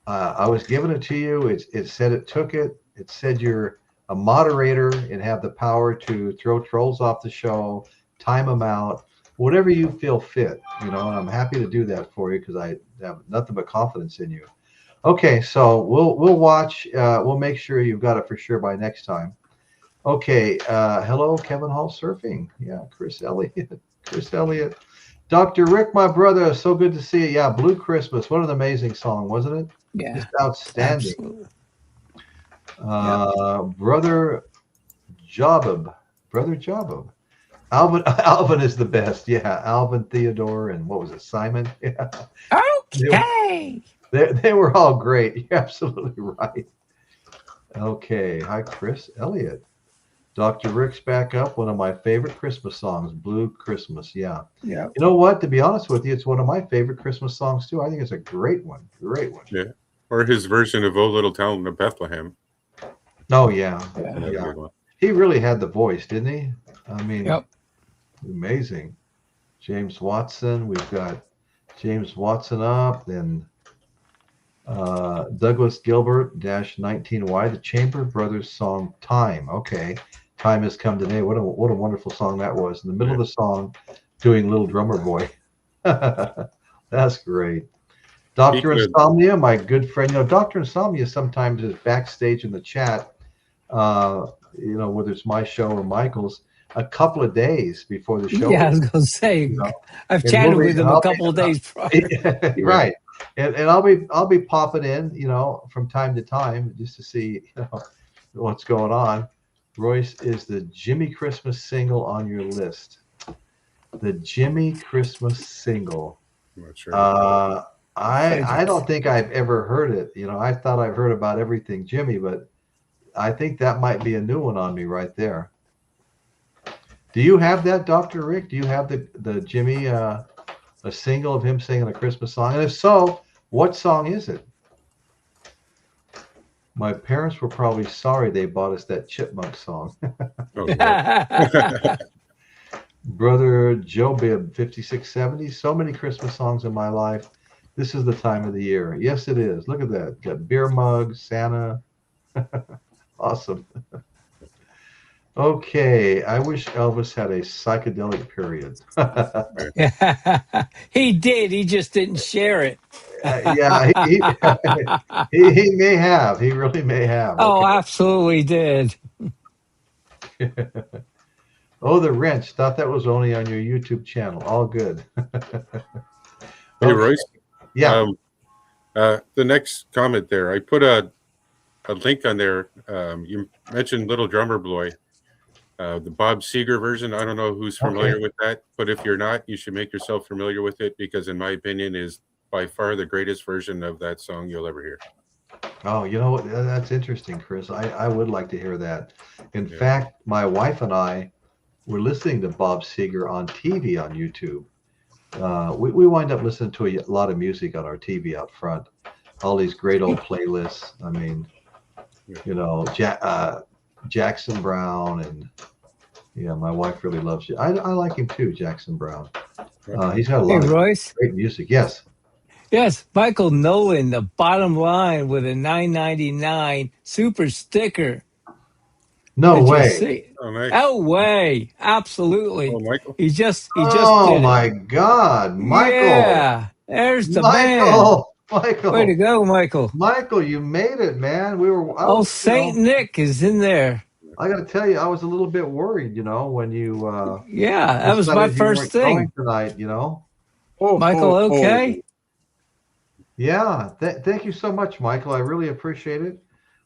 [SPEAKER 2] I was giving it to you. It said it took it. It said you're a moderator and have the power to throw trolls off the show, time them out, whatever you feel fit. And I'm happy to do that for you because I have nothing but confidence in you. Okay, so we'll watch. We'll make sure you've got it for sure by next time. Okay. Hello, Kevin Hall Surfing. Yeah, Chris Elliott. Chris Elliott. Dr. Rick, my brother, so good to see you. Yeah, Blue Christmas. What an amazing song, wasn't it?
[SPEAKER 4] Yeah.
[SPEAKER 2] Just outstanding.
[SPEAKER 4] Absolutely. Yep.
[SPEAKER 2] Brother Jobab. Brother Jobab. Alvin Alvin is the best. Yeah, Alvin Theodore and what was it, Simon? Yeah.
[SPEAKER 4] Okay.
[SPEAKER 2] They were all great. You're absolutely right. Okay. Hi, Chris Elliott. Dr. Rick's back up. One of my favorite Christmas songs, Blue Christmas. Yeah.
[SPEAKER 4] Yeah.
[SPEAKER 2] You know what? To be honest with you, it's one of my favorite Christmas songs too. I think it's a great one. Great one.
[SPEAKER 3] Yeah. Or his version of "O Little Town of Bethlehem."
[SPEAKER 2] Oh yeah.
[SPEAKER 4] Yeah.
[SPEAKER 3] Another
[SPEAKER 2] Yeah.
[SPEAKER 3] good one.
[SPEAKER 2] He really had the voice, didn't he? I mean,
[SPEAKER 4] Yep.
[SPEAKER 2] amazing. James Watson. We've got James Watson up. Then Douglas Gilbert -19Y. The Chamber Brothers song "Time." Okay. Time has come today. What a wonderful song that was. In the middle of the song, doing Little Drummer Boy. That's great. Dr.
[SPEAKER 3] Speaking of,
[SPEAKER 2] Insomnia, my good friend. Dr. Insomnia sometimes is backstage in the chat, whether it's my show or Michael's, a couple of days before the show.
[SPEAKER 4] Yeah, I was going to say,
[SPEAKER 2] You know,
[SPEAKER 4] I've
[SPEAKER 2] and
[SPEAKER 4] chatted
[SPEAKER 2] we'll be,
[SPEAKER 4] with him a couple of days prior.
[SPEAKER 2] right. And I'll be popping in, from time to time just to see, what's going on. Royce, is the Jimmy Christmas single on your list? The Jimmy Christmas single.
[SPEAKER 3] I'm not sure.
[SPEAKER 2] I don't think I've ever heard it. I thought I've heard about everything Jimmy, but I think that might be a new one on me right there. Do you have that, Dr. Rick? Do you have the Jimmy a single of him singing a Christmas song? And if so, what song is it? My parents were probably sorry they bought us that Chipmunk song.
[SPEAKER 3] Oh, yeah.
[SPEAKER 2] Brother Joe Bibb, 5670. So many Christmas songs in my life. This is the time of the year. Yes, it is. Look at that. Got beer mugs, Santa. Awesome. Okay. I wish Elvis had a psychedelic period.
[SPEAKER 4] He did. He just didn't share it.
[SPEAKER 2] Yeah, he may have. He really may have.
[SPEAKER 4] Oh,
[SPEAKER 2] Okay.
[SPEAKER 4] absolutely did.
[SPEAKER 2] Oh, the wrench. Thought that was only on your YouTube channel. All good.
[SPEAKER 3] Hey,
[SPEAKER 2] Okay.
[SPEAKER 3] Royce.
[SPEAKER 2] Yeah.
[SPEAKER 3] The next comment there, I put a link on there. You mentioned Little Drummer Boy, the Bob Seger version. I don't know who's familiar with that, but if you're not, you should make yourself familiar with it because, in my opinion, is by far the greatest version of that song you'll ever hear.
[SPEAKER 2] Oh, what? That's interesting, Chris. I would like to hear that. In fact, my wife and I were listening to Bob Seger on TV on YouTube. We wind up listening to a lot of music on our TV out front. All these great old playlists. I mean, Jackson Brown, and my wife really loves it. I like him too, Jackson Brown. He's got a lot of
[SPEAKER 4] Royce.
[SPEAKER 2] great music. Yes.
[SPEAKER 4] Yes, Michael Nolan, the bottom line with a $9.99 super sticker.
[SPEAKER 2] No
[SPEAKER 4] Did
[SPEAKER 2] way.
[SPEAKER 4] you see?
[SPEAKER 3] Oh, nice.
[SPEAKER 4] Oh, way. Absolutely.
[SPEAKER 3] Oh, Michael.
[SPEAKER 4] He just
[SPEAKER 2] Oh
[SPEAKER 4] did it.
[SPEAKER 2] my God, Michael!
[SPEAKER 4] Yeah, there's the man.
[SPEAKER 2] Michael,
[SPEAKER 4] Way to go, Michael.
[SPEAKER 2] Michael, you made it, man.
[SPEAKER 4] Oh, Saint Nick is in there.
[SPEAKER 2] I got to tell you, I was a little bit worried, when you.
[SPEAKER 4] Yeah, that was my
[SPEAKER 2] decided you
[SPEAKER 4] first
[SPEAKER 2] weren't going
[SPEAKER 4] thing.
[SPEAKER 2] tonight.
[SPEAKER 4] Michael, okay?
[SPEAKER 2] Yeah, thank you so much, Michael. I really appreciate it.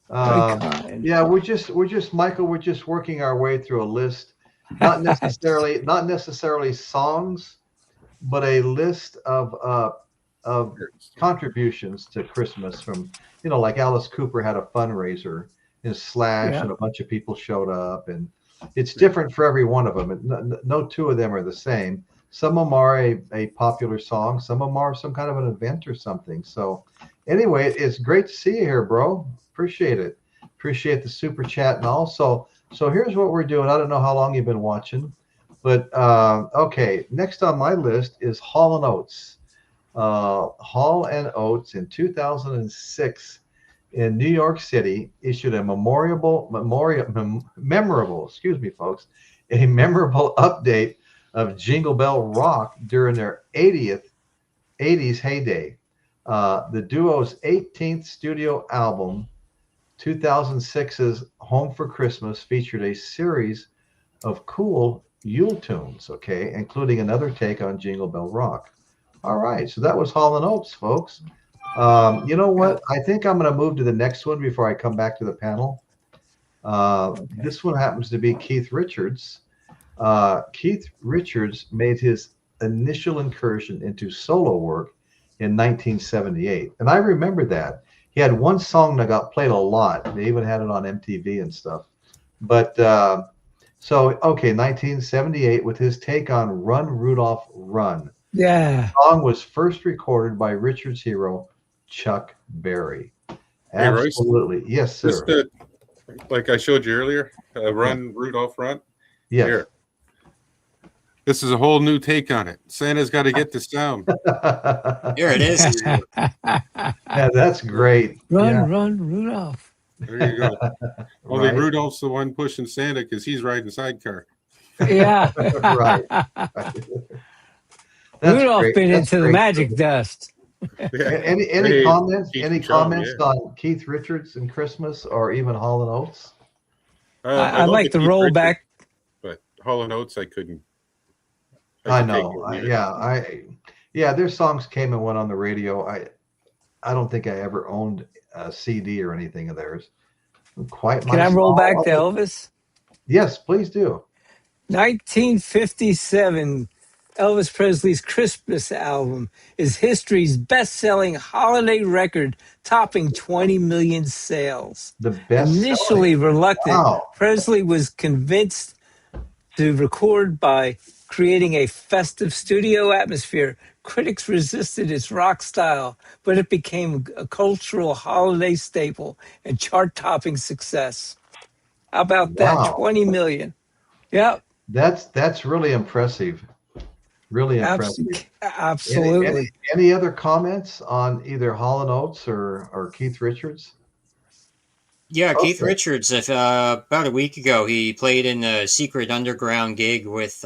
[SPEAKER 4] Very
[SPEAKER 2] Um,
[SPEAKER 4] kind.
[SPEAKER 2] yeah, we're just Michael. We're just working our way through a list, not necessarily songs, but a list of contributions to Christmas from like Alice Cooper had a fundraiser in Slash,
[SPEAKER 4] Yeah.
[SPEAKER 2] and a bunch of people showed up, and it's different for every one of them. And no two of them are the same. Some of them are a popular song. Some of them are some kind of an event or something. So anyway, it's great to see you here, bro. Appreciate it. Appreciate the super chat and all. So here's what we're doing. I don't know how long you've been watching, but okay. Next on my list is Hall and Oates. Hall and Oates in 2006 in New York City issued a memorable, excuse me, folks, a memorable update of Jingle Bell Rock during their 80s heyday. The duo's 18th studio album, 2006's Home for Christmas, featured a series of cool Yule tunes, okay, including another take on Jingle Bell Rock. All right, so that was Hall and Oates, folks. You know
[SPEAKER 4] Yeah.
[SPEAKER 2] what? I think I'm going to move to the next one before I come back to the panel.
[SPEAKER 4] Okay.
[SPEAKER 2] This one happens to be Keith Richards. Keith Richards made his initial incursion into solo work in 1978, and I remember that. He had one song that got played a lot. They even had it on MTV and stuff. But so, okay, 1978 with his take on Run Rudolph Run.
[SPEAKER 4] Yeah.
[SPEAKER 2] The song was first recorded by Richard's hero, Chuck Berry.
[SPEAKER 3] Hey, Royce,
[SPEAKER 2] Absolutely. Yes,
[SPEAKER 3] just
[SPEAKER 2] sir.
[SPEAKER 3] like I showed you earlier,
[SPEAKER 2] Yeah.
[SPEAKER 3] Run, Rudolph, Run.
[SPEAKER 2] Yes.
[SPEAKER 3] Here, this is a whole new take on it. Santa's got to get the sound.
[SPEAKER 1] Here it is.
[SPEAKER 3] There you go.
[SPEAKER 2] Yeah, that's great. Yeah,
[SPEAKER 4] Run, Rudolph.
[SPEAKER 3] There you go. Only
[SPEAKER 2] right.
[SPEAKER 3] Rudolph's the one pushing Santa because he's riding sidecar.
[SPEAKER 4] Yeah.
[SPEAKER 2] Right. That's
[SPEAKER 4] Rudolph
[SPEAKER 2] great.
[SPEAKER 4] bit
[SPEAKER 2] That's
[SPEAKER 4] into the
[SPEAKER 2] great.
[SPEAKER 4] magic dust.
[SPEAKER 3] Yeah.
[SPEAKER 2] Any
[SPEAKER 3] Hey,
[SPEAKER 2] comments?
[SPEAKER 3] Keith
[SPEAKER 2] Any
[SPEAKER 3] and Sean,
[SPEAKER 2] comments
[SPEAKER 3] yeah.
[SPEAKER 2] on Keith Richards and Christmas, or even Hall and Oates?
[SPEAKER 3] I
[SPEAKER 4] I
[SPEAKER 3] love the
[SPEAKER 4] like the
[SPEAKER 3] Keith Richards,
[SPEAKER 4] rollback.
[SPEAKER 3] but Hall and Oates, I couldn't. I
[SPEAKER 2] I
[SPEAKER 3] could take it
[SPEAKER 2] know.
[SPEAKER 3] or leave it.
[SPEAKER 2] Yeah, their songs came and went on the radio. I don't think I ever owned a CD or anything of theirs. Quite
[SPEAKER 4] Can
[SPEAKER 2] my
[SPEAKER 4] I roll back
[SPEAKER 2] style.
[SPEAKER 4] to Elvis?
[SPEAKER 2] Yes, please do.
[SPEAKER 4] 1957, Elvis Presley's Christmas album is history's best selling holiday record, topping 20 million sales.
[SPEAKER 2] The best selling.
[SPEAKER 4] Initially reluctant,
[SPEAKER 2] Wow.
[SPEAKER 4] Presley was convinced to record by creating a festive studio atmosphere. Critics resisted its rock style, but it became a cultural holiday staple and chart topping success. How about that?
[SPEAKER 2] Wow.
[SPEAKER 4] 20 million. Yep.
[SPEAKER 2] That's really impressive. Really impressive. Any, any,
[SPEAKER 4] Absolutely.
[SPEAKER 2] any other comments on either Hall and Oates or Keith Richards?
[SPEAKER 1] Yeah, Keith
[SPEAKER 2] Okay.
[SPEAKER 1] Richards. If about a week ago, he played in a secret underground gig with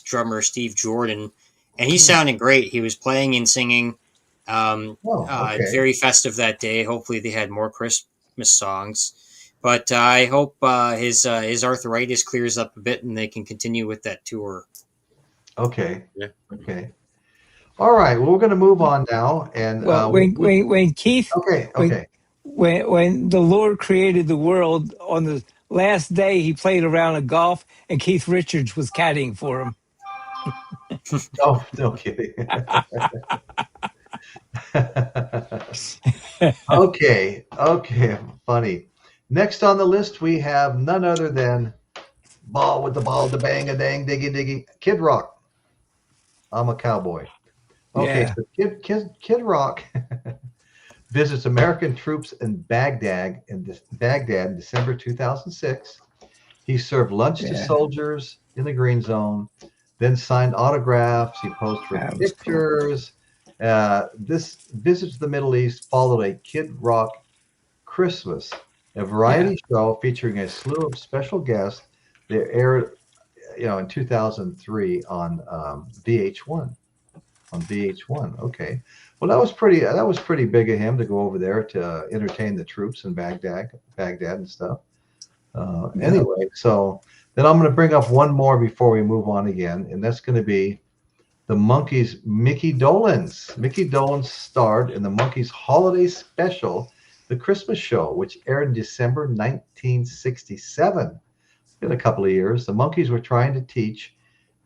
[SPEAKER 1] drummer Steve Jordan, and he
[SPEAKER 2] Hmm.
[SPEAKER 1] sounded great. He was playing and singing.
[SPEAKER 2] Oh, okay.
[SPEAKER 1] Very festive that day. Hopefully, they had more Christmas songs. But I hope his arthritis clears up a bit and they can continue with that tour.
[SPEAKER 2] Okay.
[SPEAKER 3] Yeah.
[SPEAKER 2] Okay. All right. Well, we're going to move on now, and
[SPEAKER 4] Well, when Keith,
[SPEAKER 2] okay.
[SPEAKER 4] when
[SPEAKER 2] Okay.
[SPEAKER 4] when the Lord created the world on the last day, he played a round of golf, and Keith Richards was caddying for him.
[SPEAKER 2] No, no kidding. Okay. Okay. Funny. Next on the list, we have none other than Ball with the Ball, the Bang a Dang, Diggy Diggy, Kid Rock. I'm a cowboy. Okay,
[SPEAKER 4] Yeah,
[SPEAKER 2] so Kid Rock visits American troops in Baghdad in December 2006. He served lunch to
[SPEAKER 4] yeah,
[SPEAKER 2] soldiers in the Green Zone, then signed autographs. He posed for
[SPEAKER 4] that was cool.
[SPEAKER 2] pictures. This visit to the Middle East followed a Kid Rock Christmas, a
[SPEAKER 4] Yeah,
[SPEAKER 2] variety show featuring a slew of special guests that aired, in 2003 on VH1. On VH1, okay. Well, that was pretty. That was pretty big of him to go over there to entertain the troops in Baghdad and stuff.
[SPEAKER 4] yeah,
[SPEAKER 2] Anyway, so then I'm going to bring up one more before we move on again, and that's going to be the Monkees' Mickey Dolenz. Mickey Dolenz starred in the Monkees' holiday special, The Christmas Show, which aired in December 1967. In a couple of years, the Monkees were trying to teach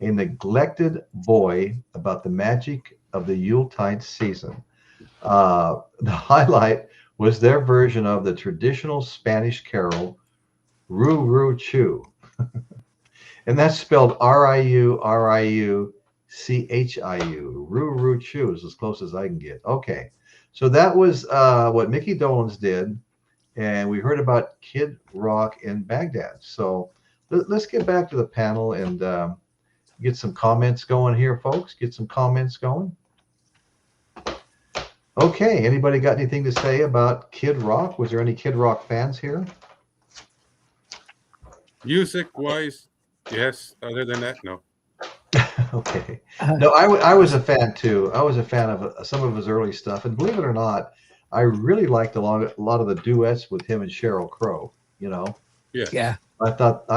[SPEAKER 2] a neglected boy about the magic of the Yuletide season. The highlight was their version of the traditional Spanish carol, Roo Roo Choo. And that's spelled Riu, Roo Roo Choo is as close as I can get. Okay. So that was what Mickey Dolenz did. And we heard about Kid Rock in Baghdad. So let's get back to the panel and get some comments going here, folks. Get some comments going. Okay. Anybody got anything to say about Kid Rock? Was there any Kid Rock fans here?
[SPEAKER 3] Music wise, yes. Other than that, no.
[SPEAKER 2] Okay. No, I was a fan too. I was a fan of some of his early stuff, and believe it or not, I really liked a lot of the duets with him and Sheryl Crow. You know,
[SPEAKER 3] Yeah.
[SPEAKER 4] Yeah.
[SPEAKER 2] I thought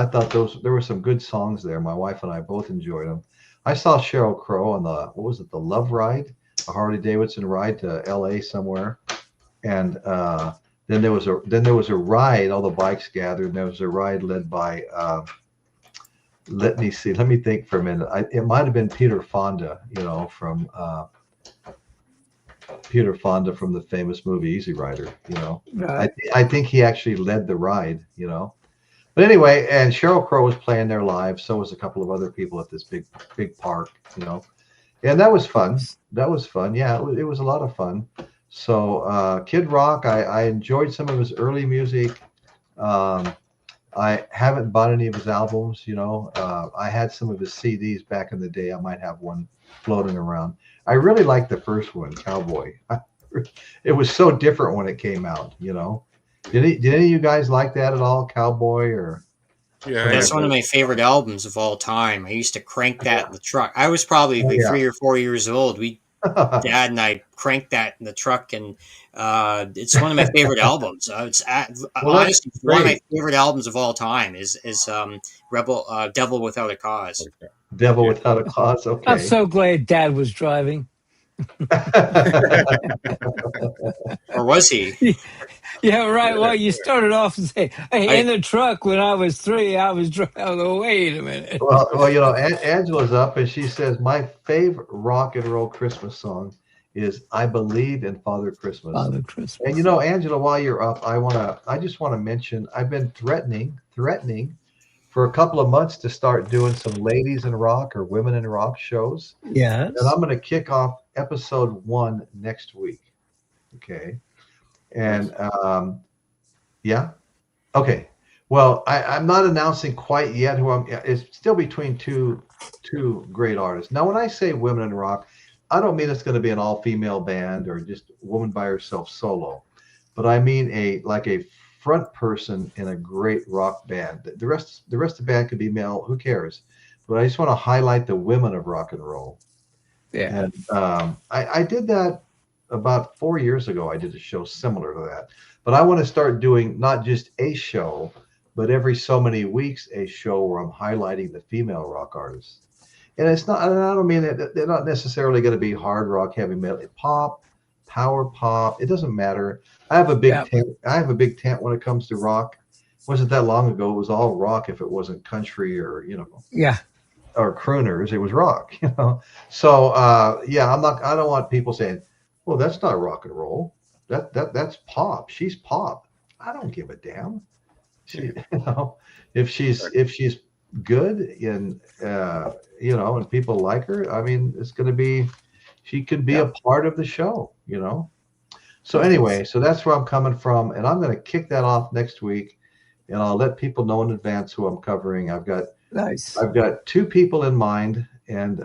[SPEAKER 2] there were some good songs there. My wife and I both enjoyed them. I saw Sheryl Crow on the what was it, the Love Ride, a Harley Davidson ride to L.A. somewhere, and then there was a ride. All the bikes gathered, and there was a ride led by. Let me see. Let me think for a minute. It might have been Peter Fonda, from Peter Fonda from the famous movie Easy Rider.
[SPEAKER 4] Right.
[SPEAKER 2] I think he actually led the ride. But anyway, and Sheryl Crow was playing there live. So was a couple of other people at this big park. And that was fun. That was fun. Yeah, it was a lot of fun. So Kid Rock, I enjoyed some of his early music. I haven't bought any of his albums. I had some of his CDs back in the day. I might have one floating around. I really liked the first one, Cowboy. It was so different when it came out. Did any of you guys like that at all, Cowboy? Or
[SPEAKER 3] Yeah.
[SPEAKER 1] That's one of my favorite albums of all time. I used to crank that in the truck. I was probably
[SPEAKER 2] Oh,
[SPEAKER 1] like
[SPEAKER 2] yeah.
[SPEAKER 1] 3 or 4 years old. Dad and I cranked that in the truck, and it's one of my favorite albums. Honestly, one of my favorite albums of all time is Devil Without a Cause.
[SPEAKER 2] Devil Without a Cause.
[SPEAKER 4] I'm
[SPEAKER 2] Okay.
[SPEAKER 4] so glad Dad was driving.
[SPEAKER 1] Or was he?
[SPEAKER 4] Yeah, right. Well, you started off and say, "Hey, in the truck when I was 3, I was driving." Oh, wait a minute.
[SPEAKER 2] Well, Angela's up and she says my favorite rock and roll Christmas song is "I Believe in Father Christmas."
[SPEAKER 4] Father Christmas.
[SPEAKER 2] And Angela, while you're up, I just want to mention I've been threatening for a couple of months to start doing some ladies in rock or women in rock shows.
[SPEAKER 4] Yes.
[SPEAKER 2] And I'm going to kick off episode 1 next week. Okay. And yeah. Okay. Well, I'm not announcing quite yet who it's still between two great artists. Now, when I say women in rock, I don't mean it's going to be an all-female band or just a woman by herself solo, but I mean a front person in a great rock band. The rest of the band could be male. Who cares? But I just want to highlight the women of rock and roll.
[SPEAKER 4] Yeah.
[SPEAKER 2] And I did that about 4 years ago. I did a show similar to that. But I want to start doing not just a show, but every so many weeks a show where I'm highlighting the female rock artists. And it's not. I don't mean that they're not necessarily going to be hard rock, heavy metal, pop, power pop. It doesn't matter. I have a big tent. I have a big tent when it comes to rock. It wasn't that long ago. It was all rock if it wasn't country or
[SPEAKER 4] Yeah.
[SPEAKER 2] or crooners. It was rock. So yeah, I don't want people saying, "Well, that's not rock and roll. That's pop. She's pop." I don't give a damn. If she's good and and people like her, I mean, it's going to be, she could be a part of the show. So anyway, so that's where I'm coming from, and I'm going to kick that off next week, and I'll let people know in advance who I'm covering. I've got 2 people in mind, and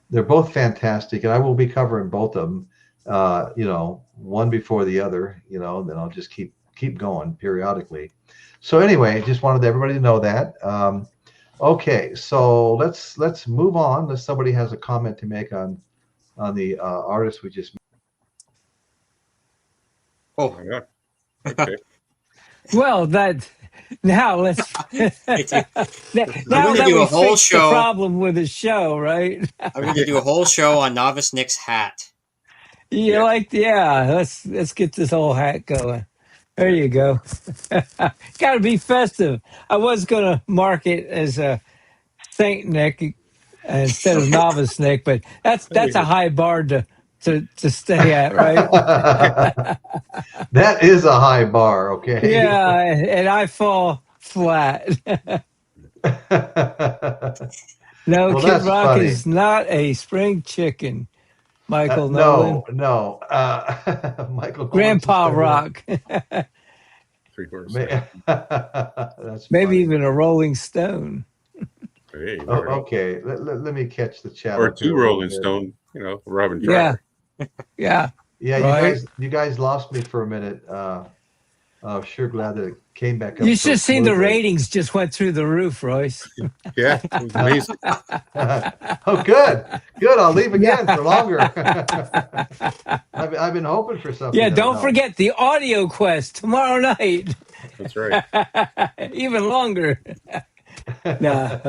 [SPEAKER 2] they're both fantastic, and I will be covering both of them. One before the other. And then I'll just keep going periodically. So anyway, just wanted everybody to know that. Okay, so let's move on. Unless somebody has a comment to make on the artist we just.
[SPEAKER 1] Oh,
[SPEAKER 3] yeah. Okay.
[SPEAKER 4] Well, that Now let's.
[SPEAKER 1] I'm
[SPEAKER 4] Now
[SPEAKER 1] going to
[SPEAKER 4] that
[SPEAKER 1] do
[SPEAKER 4] we
[SPEAKER 1] a whole
[SPEAKER 4] fixed the
[SPEAKER 1] show.
[SPEAKER 4] problem with the show, right?
[SPEAKER 1] I'm going to do a whole show on Novice Nick's hat.
[SPEAKER 4] You
[SPEAKER 3] Yeah,
[SPEAKER 4] like, yeah. Let's get this whole hat going. There
[SPEAKER 3] yeah.
[SPEAKER 4] you go. Got to be festive. I was gonna mark it as a Saint Nick instead of Novice Nick, but that's a
[SPEAKER 3] Anywho,
[SPEAKER 4] high bar to stay at, right?
[SPEAKER 2] That is a high bar, okay?
[SPEAKER 4] Yeah, and I fall flat. No,
[SPEAKER 2] Well,
[SPEAKER 4] Kid
[SPEAKER 2] that's
[SPEAKER 4] Rock
[SPEAKER 2] funny.
[SPEAKER 4] is not a spring chicken, Michael
[SPEAKER 2] No,
[SPEAKER 4] Nolan.
[SPEAKER 2] no. Michael Nolan
[SPEAKER 4] Grandpa
[SPEAKER 2] suspended it.
[SPEAKER 4] Rock,
[SPEAKER 3] 3 horse.
[SPEAKER 2] That's
[SPEAKER 4] maybe
[SPEAKER 2] funny.
[SPEAKER 4] even a Rolling Stone.
[SPEAKER 3] Hey, you
[SPEAKER 2] Oh,
[SPEAKER 3] never know.
[SPEAKER 2] okay. Let me catch the chat
[SPEAKER 3] Or
[SPEAKER 2] up here
[SPEAKER 3] two
[SPEAKER 2] a little
[SPEAKER 3] Rolling
[SPEAKER 2] bit.
[SPEAKER 3] Stone, Robin
[SPEAKER 4] Yeah,
[SPEAKER 3] Trower.
[SPEAKER 4] yeah,
[SPEAKER 2] Yeah,
[SPEAKER 4] right.
[SPEAKER 2] you guys lost me for a minute. I'm sure glad that it came back up
[SPEAKER 4] You
[SPEAKER 2] so
[SPEAKER 4] should see the
[SPEAKER 2] smoothly.
[SPEAKER 4] ratings just went through the roof, Royce.
[SPEAKER 3] Yeah, it was amazing.
[SPEAKER 2] Oh, good, good. I'll leave
[SPEAKER 4] Yeah.
[SPEAKER 2] again for longer. I've been hoping for something
[SPEAKER 4] Yeah,
[SPEAKER 2] that'll
[SPEAKER 4] don't
[SPEAKER 2] help.
[SPEAKER 4] forget the audio quest tomorrow night.
[SPEAKER 3] That's right.
[SPEAKER 4] Even longer. Nah.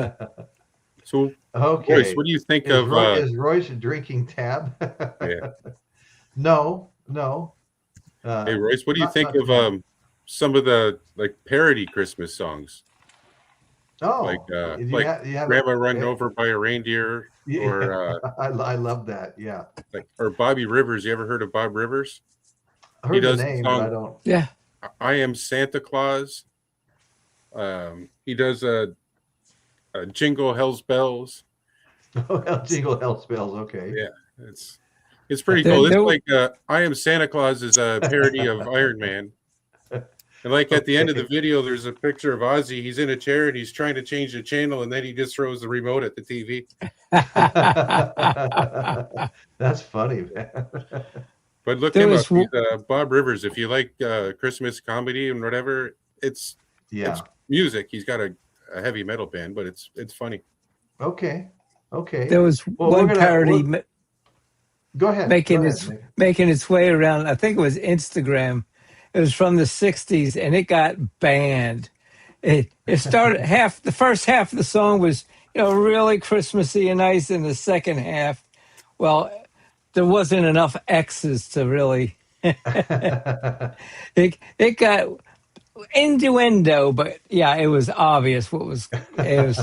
[SPEAKER 3] So, Royce,
[SPEAKER 2] Okay.
[SPEAKER 3] what do you think of?
[SPEAKER 2] Is Royce drinking tab?
[SPEAKER 3] Yeah.
[SPEAKER 2] No, no.
[SPEAKER 3] Hey, Royce, what do you think
[SPEAKER 2] Not
[SPEAKER 3] of
[SPEAKER 2] tonight.
[SPEAKER 3] some of the parody Christmas songs, like
[SPEAKER 2] Oh, you have
[SPEAKER 3] "Grandma Run Over by a Reindeer"
[SPEAKER 2] yeah,
[SPEAKER 3] or
[SPEAKER 2] I love that. Yeah,
[SPEAKER 3] or Bobby Rivers? You ever heard of Bob Rivers?
[SPEAKER 2] I
[SPEAKER 3] He
[SPEAKER 2] heard the
[SPEAKER 3] does the
[SPEAKER 2] name, but I
[SPEAKER 3] song
[SPEAKER 2] don't.
[SPEAKER 4] Yeah.
[SPEAKER 3] "I Am Santa Claus." He does a "Jingle Hell's Bells."
[SPEAKER 2] Jingle Hell Spells. Okay.
[SPEAKER 3] Yeah, it's pretty
[SPEAKER 4] There,
[SPEAKER 3] cool. It's
[SPEAKER 4] there,
[SPEAKER 3] like "I Am Santa Claus" is a parody of Iron Man. And at the end of the
[SPEAKER 2] Okay.
[SPEAKER 3] video, there's a picture of Ozzy. He's in a chair and he's trying to change the channel, and then he just throws the remote at the TV.
[SPEAKER 2] That's funny, man.
[SPEAKER 3] But look
[SPEAKER 4] there
[SPEAKER 3] him up.
[SPEAKER 4] was,
[SPEAKER 3] He's Bob Rivers. If you like Christmas comedy and whatever, it's
[SPEAKER 2] Yeah.
[SPEAKER 3] music. He's got a heavy metal band, but it's funny.
[SPEAKER 2] Okay. Okay.
[SPEAKER 4] there was
[SPEAKER 2] Well,
[SPEAKER 4] one parody
[SPEAKER 2] go ahead. Go ahead, Nick.
[SPEAKER 4] making its way around. I think it was Instagram. It was from the '60s, and it got banned. It started the first half of the song was really Christmassy and nice, and the second half, well, there wasn't enough X's to really. It got innuendo, but yeah, it was obvious what was it was.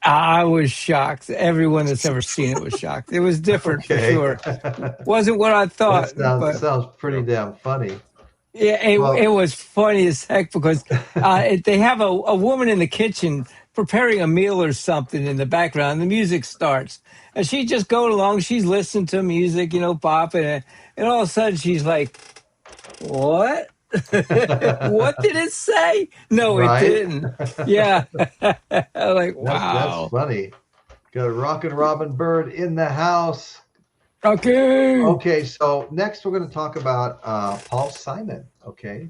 [SPEAKER 4] I was shocked. Everyone that's ever seen it was shocked. It was different for
[SPEAKER 2] Okay.
[SPEAKER 4] sure. Wasn't what I
[SPEAKER 2] That
[SPEAKER 4] thought, but
[SPEAKER 2] sounds pretty
[SPEAKER 3] So,
[SPEAKER 2] damn funny.
[SPEAKER 4] yeah, it
[SPEAKER 2] Well,
[SPEAKER 4] was funny as heck because they have a woman in the kitchen preparing a meal or something in the background. The music starts, and she just going along. She's listening to music, popping, and all of a sudden she's like, "What? What did it say? No, it
[SPEAKER 2] right?
[SPEAKER 4] didn't." Yeah, I'm like,
[SPEAKER 2] That's
[SPEAKER 4] wow.
[SPEAKER 2] funny. Got a Rockin' Robin Bird in the house.
[SPEAKER 4] Okay.
[SPEAKER 2] Okay, so next we're going to talk about Paul Simon. Okay,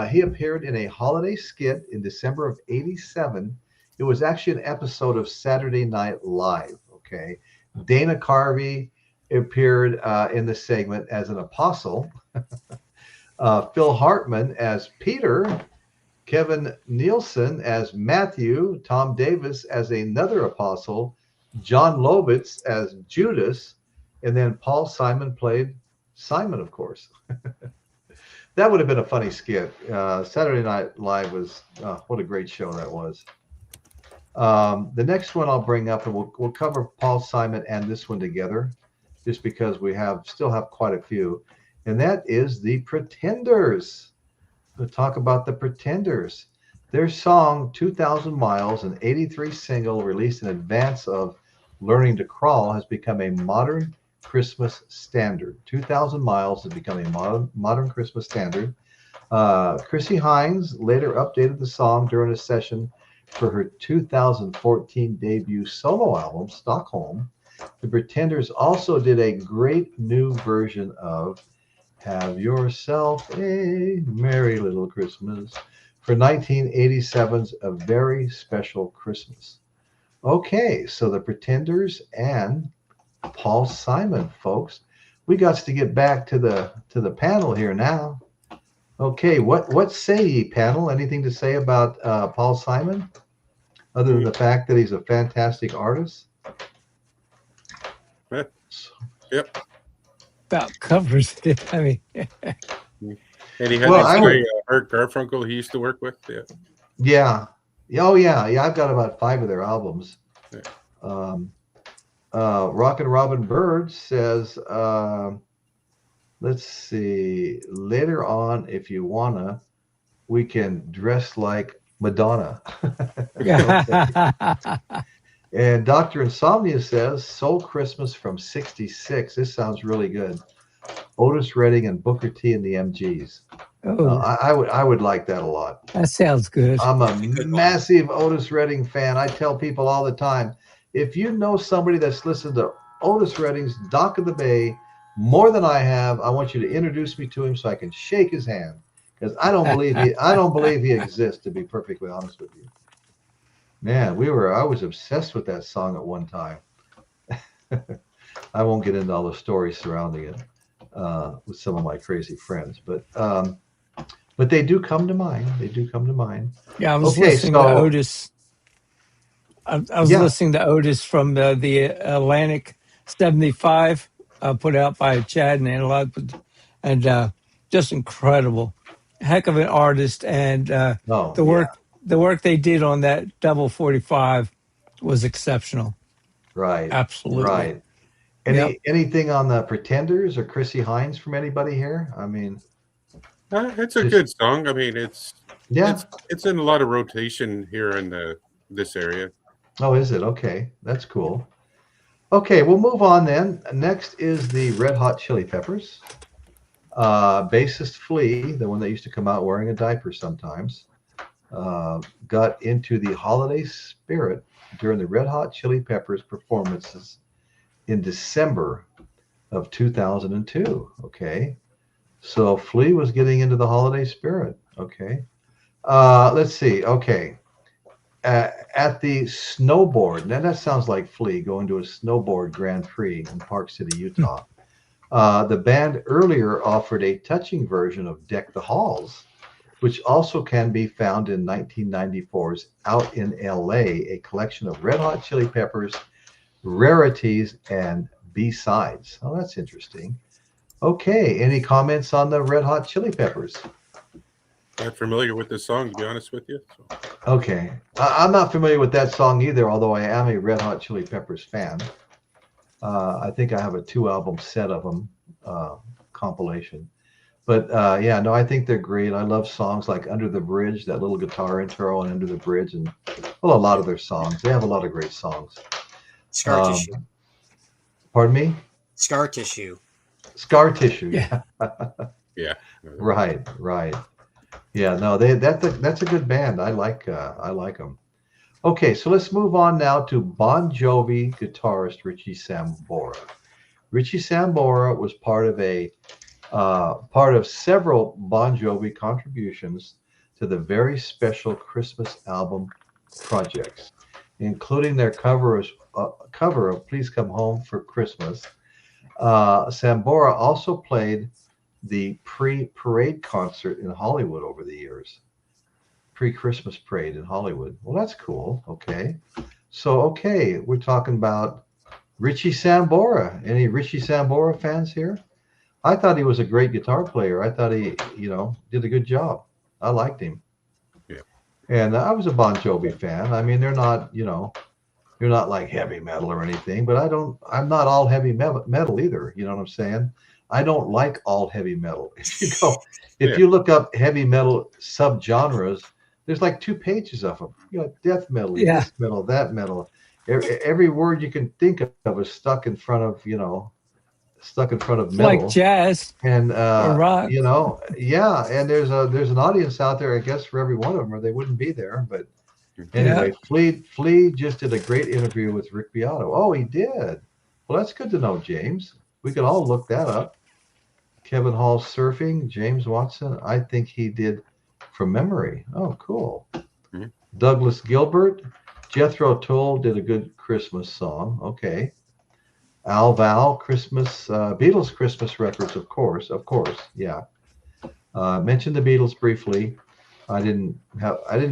[SPEAKER 2] he appeared in a holiday skit in December of '87. It was actually an episode of Saturday Night Live. Okay, Dana Carvey appeared in the segment as an apostle. Phil Hartman as Peter, Kevin Nielsen as Matthew, Tom Davis as another apostle, John Lovitz as Judas, and then Paul Simon played Simon, of course. That would have been a funny skit. Saturday Night Live was, what a great show that was. The next one I'll bring up, and we'll cover Paul Simon and this one together, just because we still have quite a few, and that is the Pretenders. We'll talk about the Pretenders. Their song 2,000 Miles, an '83 single released in advance of Learning to Crawl, has become a modern Christmas standard. 2,000 Miles has become a modern Christmas standard. Chrissy Hines later updated the song during a session for her 2014 debut solo album, Stockholm. The Pretenders also did a great new version of Have Yourself a Merry Little Christmas for 1987's A Very Special Christmas. Okay, so the Pretenders and Paul Simon, folks. We got to get back to the panel here now. Okay, what say ye, panel? Anything to say about Paul Simon, other than
[SPEAKER 3] Mm,
[SPEAKER 2] the fact that he's a fantastic artist?
[SPEAKER 3] eh, Yep.
[SPEAKER 4] About covers it. I mean,
[SPEAKER 3] Mm. And he had
[SPEAKER 2] Well,
[SPEAKER 3] this
[SPEAKER 2] I
[SPEAKER 3] guy,
[SPEAKER 2] would,
[SPEAKER 3] Art Garfunkel, he used to work with. Yeah.
[SPEAKER 2] yeah, oh yeah. I've got about 5 of their albums.
[SPEAKER 3] Yeah.
[SPEAKER 2] Um, Rockin' Robin Bird says, let's see, later on, if you wanna, we can dress like Madonna. Okay. And Dr. Insomnia says, Soul Christmas from '66. This sounds really good. Otis Redding and Booker T and the MGs.
[SPEAKER 4] oh,
[SPEAKER 2] I would like that a lot.
[SPEAKER 4] that sounds good.
[SPEAKER 2] I'm a
[SPEAKER 1] That's a good one.
[SPEAKER 2] massive Otis Redding fan. I tell people all the time, if you know somebody that's listened to Otis Redding's Dock of the Bay more than I have, I want you to introduce me to him so I can shake his hand. Because I don't believe he exists, to be perfectly honest with you. Man, I was obsessed with that song at one time. I won't get into all the stories surrounding it with some of my crazy friends, but they do come to mind. They do come to mind.
[SPEAKER 4] Yeah, I was
[SPEAKER 2] Okay,
[SPEAKER 4] listening to
[SPEAKER 2] so
[SPEAKER 4] Otis. I was
[SPEAKER 2] yeah,
[SPEAKER 4] listening to Otis from the Atlantic 75, put out by Chad and Analog, and just incredible. Heck of an artist. And
[SPEAKER 2] oh
[SPEAKER 4] the
[SPEAKER 2] yeah,
[SPEAKER 4] work the work they did on that double 45 was exceptional.
[SPEAKER 2] right,
[SPEAKER 4] Absolutely.
[SPEAKER 2] right.
[SPEAKER 4] Yep.
[SPEAKER 2] Anything on the Pretenders or Chrissy Hines from anybody here? I mean,
[SPEAKER 3] It's a
[SPEAKER 2] just
[SPEAKER 3] good song. I mean,
[SPEAKER 2] yeah.
[SPEAKER 3] it's in a lot of rotation here in this area.
[SPEAKER 2] Oh, is it? Okay, that's cool. Okay, we'll move on then. Next is the Red Hot Chili Peppers. Bassist Flea, the one that used to come out wearing a diaper sometimes, got into the holiday spirit during the Red Hot Chili Peppers performances in December of 2002. Okay, so Flea was getting into the holiday spirit. Okay, let's see. Okay, at the snowboard. Now that sounds like Flea going to a snowboard Grand Prix in Park City, Utah. The band earlier offered a touching version of Deck the Halls, which also can be found in 1994's Out in LA, a collection of Red Hot Chili Peppers rarities and B-sides. Oh, that's interesting. Okay, any comments on the Red Hot Chili Peppers?
[SPEAKER 3] Not familiar with this song, to be honest with you. So.
[SPEAKER 2] Okay, I'm not familiar with that song either, although I am a Red Hot Chili Peppers fan. I think I have a 2 album set of them compilation. But yeah, no, I think they're great. I love songs like Under the Bridge, that little guitar intro and Under the Bridge, and well, a lot of their songs. They have a lot of great songs.
[SPEAKER 1] Scar
[SPEAKER 2] Um,
[SPEAKER 1] tissue.
[SPEAKER 2] pardon me?
[SPEAKER 1] Scar tissue.
[SPEAKER 2] Scar Tissue.
[SPEAKER 4] Yeah.
[SPEAKER 2] Yeah.
[SPEAKER 3] Yeah.
[SPEAKER 2] Right, right. Yeah, no, that's a good band. I like them. Okay, so let's move on now to Bon Jovi guitarist Richie Sambora. Richie Sambora was part of several Bon Jovi contributions to the very special Christmas album projects, including their cover of "Please Come Home for Christmas." Sambora also played the pre-parade concert in Hollywood over the years. Pre-Christmas parade in Hollywood. Well, that's cool. Okay. So, okay, we're talking about Richie Sambora. Any Richie Sambora fans here? I thought he was a great guitar player. I thought he, did a good job. I liked him.
[SPEAKER 3] Yeah.
[SPEAKER 2] And I was a Bon Jovi fan. I mean, they're not like heavy metal or anything, but I'm not all heavy metal either. You know what I'm saying? I don't like all heavy metal. If
[SPEAKER 3] Yeah.
[SPEAKER 2] you look up heavy metal subgenres, there's like 2 pages of them. You got death metal,
[SPEAKER 4] Yeah.
[SPEAKER 2] this metal, that metal. Every word you can think of is stuck in front of
[SPEAKER 4] It's like
[SPEAKER 2] metal.
[SPEAKER 4] jazz
[SPEAKER 2] And
[SPEAKER 4] or rock.
[SPEAKER 2] yeah, and there's an audience out there, I guess, for every one of them, or they wouldn't be there. But
[SPEAKER 4] Yeah.
[SPEAKER 2] anyway, Flea just did a great interview with Rick Beato. Oh, he did. Well, that's good to know, James. We could all look that up. Kevin Hall surfing, James Watson. I think he did from memory. Oh, cool.
[SPEAKER 3] Mm-hmm.
[SPEAKER 2] Douglas Gilbert, Jethro Tull did a good Christmas song. Okay. Al Val, Christmas, Beatles Christmas records, of course, yeah. Mentioned the Beatles briefly. I didn't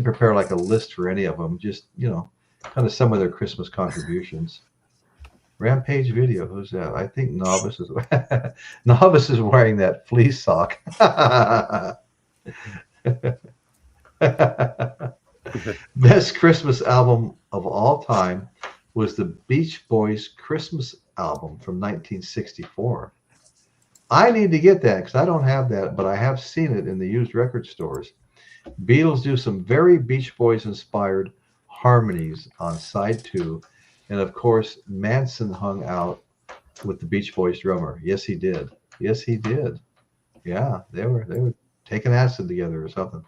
[SPEAKER 2] prepare like a list for any of them. Just kind of some of their Christmas contributions. Rampage Video. Who's that? I think Novice is Novice is wearing that fleece sock. Best Christmas album of all time was the Beach Boys Christmas album from 1964. I need to get that because I don't have that, but I have seen it in the used record stores. Beatles do some very Beach Boys inspired harmonies on side two. And of course, Manson hung out with the Beach Boys drummer. Yes, he did. Yes, he did. Yeah, they were taking acid together or something.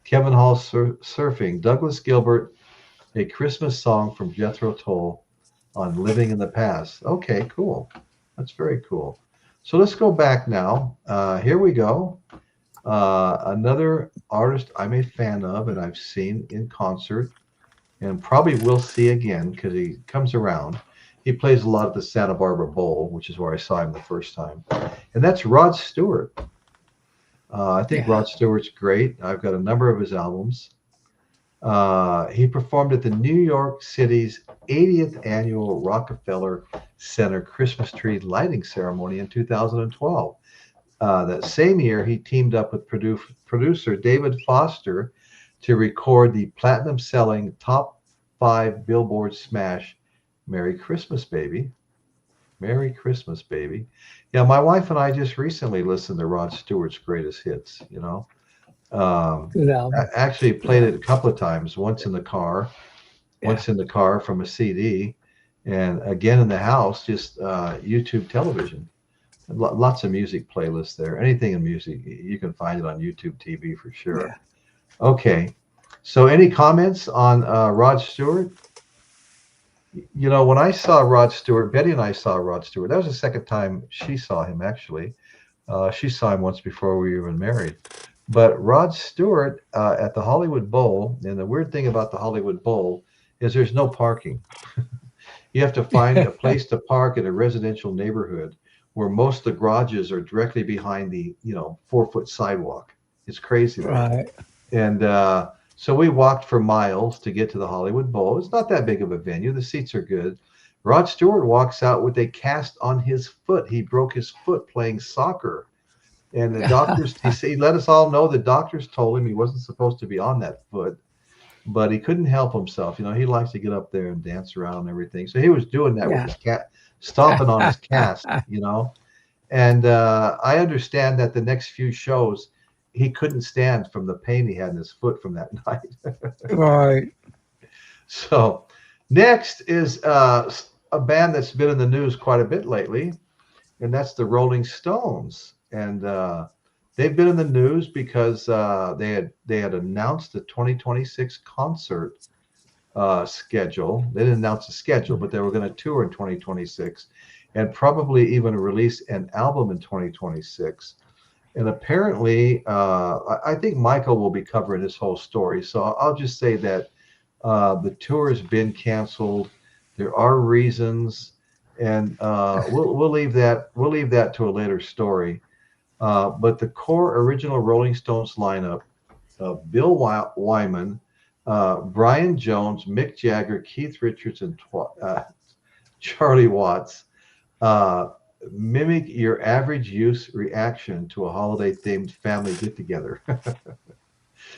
[SPEAKER 2] Kevin Hall surfing. Douglas Gilbert, a Christmas song from Jethro Tull on Living in the Past. Okay, cool. That's very cool. So let's go back now. Here we go. Another artist I'm a fan of and I've seen in concert and probably will see again because he comes around. He plays a lot at the Santa Barbara Bowl, which is where I saw him the first time. And that's Rod Stewart. I think
[SPEAKER 4] Yeah.
[SPEAKER 2] Rod Stewart's great. I've got a number of his albums. He performed at the New York City's 80th annual Rockefeller Center Christmas tree lighting ceremony in 2012. That same year, he teamed up with producer David Foster to record the platinum selling top 5 Billboard smash, Merry Christmas, Baby. Merry Christmas, Baby. Yeah, my wife and I just recently listened to Rod Stewart's greatest hits,
[SPEAKER 4] Good album.
[SPEAKER 2] Actually played it a couple of times, once in the car,
[SPEAKER 4] Yeah.
[SPEAKER 2] once in the car from a CD, and again in the house, just YouTube television. Lots of music playlists there. Anything in music, you can find it on YouTube TV for sure.
[SPEAKER 4] Yeah.
[SPEAKER 2] Okay. So any comments on Rod Stewart? When I saw Rod Stewart, Betty and I saw Rod Stewart. That was the second time she saw him, actually. She saw him once before we were even married. But Rod Stewart at the Hollywood Bowl, and the weird thing about the Hollywood Bowl is there's no parking. You have to find a place to park in a residential neighborhood where most of the garages are directly behind the 4-foot sidewalk. It's crazy there.
[SPEAKER 4] Right.
[SPEAKER 2] And so we walked for miles to get to the Hollywood Bowl. It's not that big of a venue. The seats are good. Rod Stewart walks out with a cast on his foot. He broke his foot playing soccer. And the doctors, he let us all know the doctors told him he wasn't supposed to be on that foot, but he couldn't help himself. He likes to get up there and dance around and everything. So he was doing that with his cat, stomping on his cast, And I understand that the next few shows, he couldn't stand from the pain he had in his foot from that night.
[SPEAKER 4] Right.
[SPEAKER 2] So next is a band that's been in the news quite a bit lately, and that's the Rolling Stones. And they've been in the news because they had announced the 2026 concert schedule. They didn't announce the schedule, but they were going to tour in 2026 and probably even release an album in 2026. And apparently, I think Michael will be covering this whole story. So I'll just say that the tour has been canceled. There are reasons, and we'll leave that to a later story. But the core original Rolling Stones lineup of Bill Wyman, Brian Jones, Mick Jagger, Keith Richards, and Charlie Watts mimic your average youth's reaction to a holiday-themed family get-together.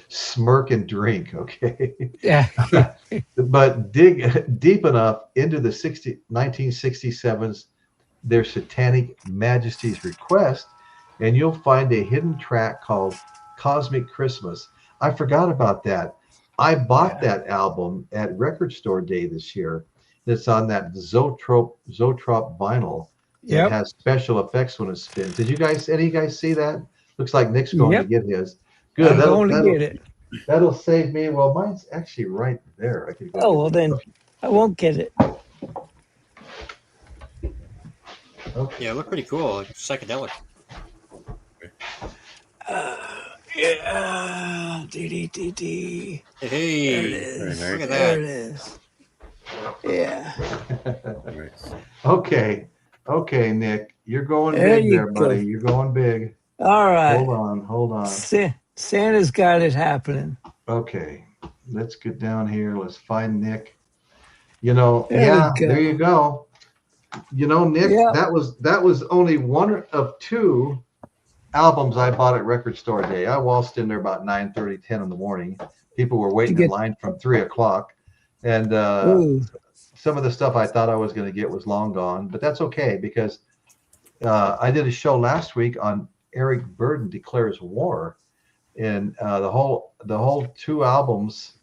[SPEAKER 2] Smirk and drink, okay?
[SPEAKER 4] Yeah.
[SPEAKER 2] But dig deep enough into the 1967's Their Satanic Majesty's Request, and you'll find a hidden track called Cosmic Christmas. I forgot about that. I bought that album at Record Store Day this year. It's on that Zoetrope vinyl.
[SPEAKER 4] Yep.
[SPEAKER 2] It has special effects when it spins. Any of you guys see that? Looks like Nick's going to get his. Good.
[SPEAKER 4] I'm going to get it.
[SPEAKER 2] That'll save me. Well, mine's actually right there. I could go.
[SPEAKER 4] Oh, well, then I won't get it.
[SPEAKER 2] Okay.
[SPEAKER 1] Yeah, it looked pretty cool. Like psychedelic.
[SPEAKER 4] Yeah. D.
[SPEAKER 1] Hey,
[SPEAKER 4] There it is.
[SPEAKER 3] Very
[SPEAKER 1] look at
[SPEAKER 3] nice.
[SPEAKER 4] There it
[SPEAKER 1] that.
[SPEAKER 4] is. Yeah.
[SPEAKER 3] Nice.
[SPEAKER 2] Okay, Nick, you're going
[SPEAKER 4] There
[SPEAKER 2] big
[SPEAKER 4] you
[SPEAKER 2] there,
[SPEAKER 4] go.
[SPEAKER 2] buddy. You're going big.
[SPEAKER 4] All right.
[SPEAKER 2] Hold on.
[SPEAKER 4] Santa's got it happening.
[SPEAKER 2] Okay, let's get down here. Let's find Nick. You know,
[SPEAKER 4] There we
[SPEAKER 2] yeah, there you
[SPEAKER 4] go.
[SPEAKER 2] go. You know, Nick,
[SPEAKER 4] Yep.
[SPEAKER 2] that was only one of two albums I bought at Record Store Day. I waltzed in there about 9:30, 10 in the morning. People were
[SPEAKER 4] To
[SPEAKER 2] waiting in
[SPEAKER 4] get.
[SPEAKER 2] line from 3 o'clock, and
[SPEAKER 4] Ooh.
[SPEAKER 2] some of the stuff I thought I was going to get was long gone. But that's okay because I did a show last week on Eric Burden Declares War, and the whole two albums,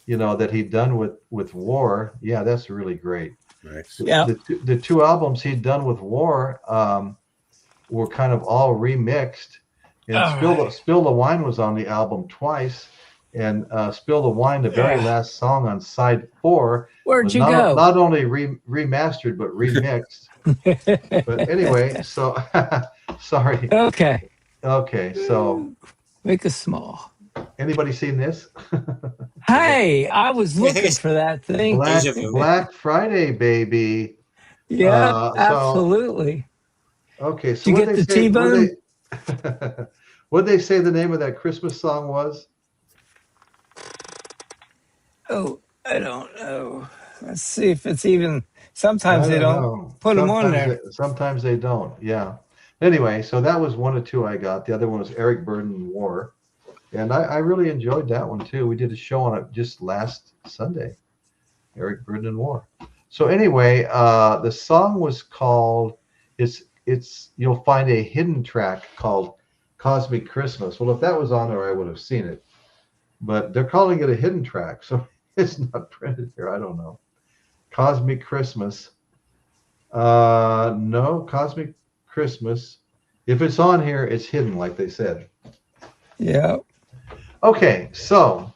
[SPEAKER 2] that he'd done with War. Yeah, that's really great.
[SPEAKER 3] Nice.
[SPEAKER 4] Yeah.
[SPEAKER 2] The two albums he'd done with War were kind of all remixed, and
[SPEAKER 4] All right.
[SPEAKER 2] Spill the Wine was on the album twice, and Spill the Wine, the very
[SPEAKER 4] Yeah.
[SPEAKER 2] last song on side 4,
[SPEAKER 4] Where'd
[SPEAKER 2] was
[SPEAKER 4] you
[SPEAKER 2] not
[SPEAKER 4] go?
[SPEAKER 2] only remastered but remixed. But anyway, so sorry.
[SPEAKER 4] Okay.
[SPEAKER 2] Okay, so
[SPEAKER 4] Make it small.
[SPEAKER 2] anybody seen this?
[SPEAKER 4] Hey, I was looking
[SPEAKER 1] It's
[SPEAKER 4] for that thing.
[SPEAKER 2] Black
[SPEAKER 1] deja vu.
[SPEAKER 2] Black Friday, baby.
[SPEAKER 4] Yeah,
[SPEAKER 2] So
[SPEAKER 4] absolutely.
[SPEAKER 2] okay,
[SPEAKER 4] Did
[SPEAKER 2] so
[SPEAKER 4] you
[SPEAKER 2] what
[SPEAKER 4] get
[SPEAKER 2] they
[SPEAKER 4] the
[SPEAKER 2] say?
[SPEAKER 4] T-bone?
[SPEAKER 2] What they say the name of that Christmas song was?
[SPEAKER 4] Oh, I don't know. Let's see if it's even. Sometimes
[SPEAKER 2] I
[SPEAKER 4] they
[SPEAKER 2] don't
[SPEAKER 4] don't
[SPEAKER 2] know.
[SPEAKER 4] put them on there.
[SPEAKER 2] Sometimes they don't. Yeah. Anyway, so that was one of two I got. The other one was Eric Burden War, and I really enjoyed that one too. We did a show on it just last Sunday. Eric Burden War. So anyway, the song was called. It's you'll find a hidden track called Cosmic Christmas. Well, if that was on there, I would have seen it. But they're calling it a hidden track, so it's not printed here. I don't know. Cosmic Christmas. No, Cosmic Christmas. If it's on here, it's hidden, like they said.
[SPEAKER 4] Yeah.
[SPEAKER 2] Okay, so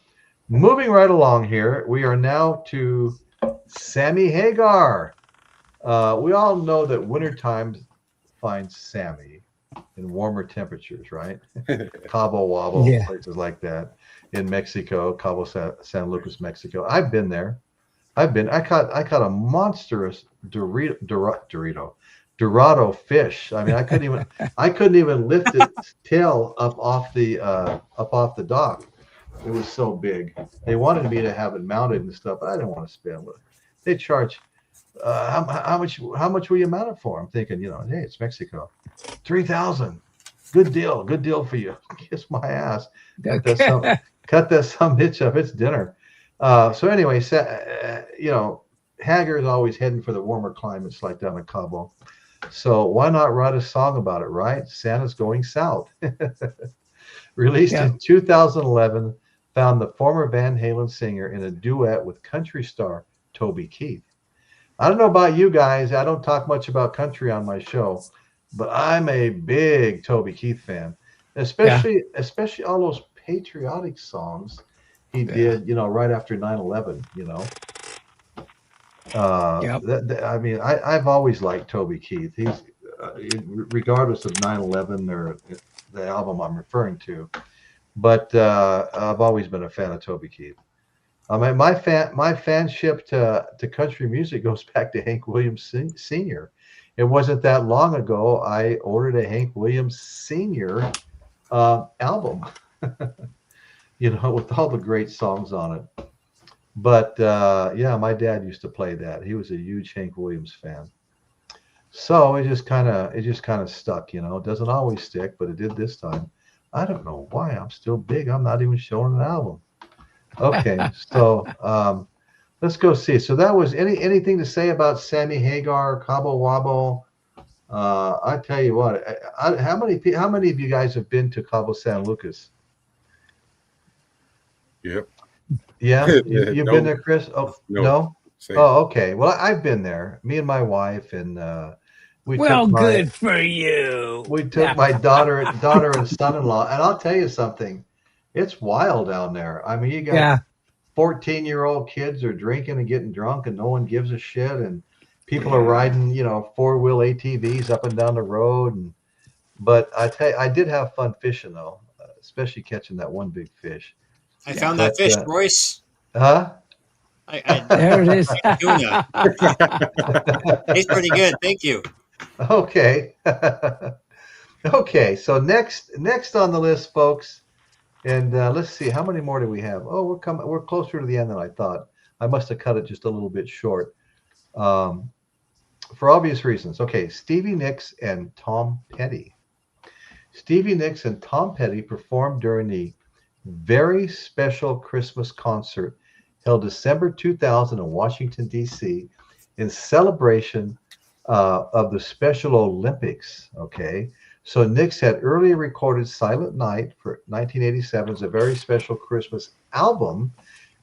[SPEAKER 2] moving right along here, we are now to Sammy Hagar. We all know that wintertime finds Sammy in warmer temperatures, right? Cabo Wabo,
[SPEAKER 4] Yeah.
[SPEAKER 2] places like that. In Mexico, Cabo San Lucas, Mexico. I've been there. I caught a monstrous Dorado fish. I mean, I couldn't even lift its tail up off the dock. It was so big. They wanted me to have it mounted and stuff, but I didn't want to spend it. They charge how much will you mount it for? I'm thinking, hey, it's Mexico. 3,000. Good deal for you. Kiss my ass. Cut that some bitch up. It's dinner. So anyway, Hagar is always heading for the warmer climates like down in Cabo. So why not write a song about it, right? Santa's going south. Released in 2011, found the former Van Halen singer in a duet with country star Toby Keith. I don't know about you guys. I don't talk much about country on my show, but I'm a big Toby Keith fan, especially all those patriotic songs he did, right after 9/11, I mean, I've always liked Toby Keith. He's regardless of 9/11 or the album I'm referring to, but I've always been a fan of Toby Keith. I mean, my fanship to country music goes back to Hank Williams Sr. It wasn't that long ago I ordered a Hank Williams Sr. Album, with all the great songs on it. But my dad used to play that. He was a huge Hank Williams fan. So it just kind of stuck. It doesn't always stick, but it did this time. I don't know why I'm still big. I'm not even showing an album. Okay, so let's go see. So that was anything to say about Sammy Hagar, Cabo Wabo? I tell you what, how many of you guys have been to Cabo San Lucas?
[SPEAKER 3] Yep.
[SPEAKER 2] Yeah, you've been there, Chris? Oh, no?
[SPEAKER 3] Same.
[SPEAKER 2] Oh, okay. Well, I've been there. Me and my wife, and
[SPEAKER 4] Good for you.
[SPEAKER 2] We took my daughter and son-in-law, and I'll tell you something. It's wild down there. I mean, you got 14-year-old kids are drinking and getting drunk, and no one gives a shit. And people are riding, four-wheel ATVs up and down the road. But I tell you, I did have fun fishing though, especially catching that one big fish.
[SPEAKER 1] I found that fish, Royce.
[SPEAKER 2] Huh?
[SPEAKER 4] There it is.
[SPEAKER 1] Tuna. It's pretty good. Thank you.
[SPEAKER 2] Okay. Okay, so next on the list, folks, and let's see, how many more do we have? Oh, we're closer to the end than I thought. I must have cut it just a little bit short, um, for obvious reasons. Okay, Stevie Nicks and Tom Petty. Stevie Nicks and Tom Petty performed during the very special Christmas concert held December 2000 in Washington, D.C., in celebration of the Special Olympics. Okay. So Nicks had earlier recorded Silent Night for 1987's A Very Special Christmas album,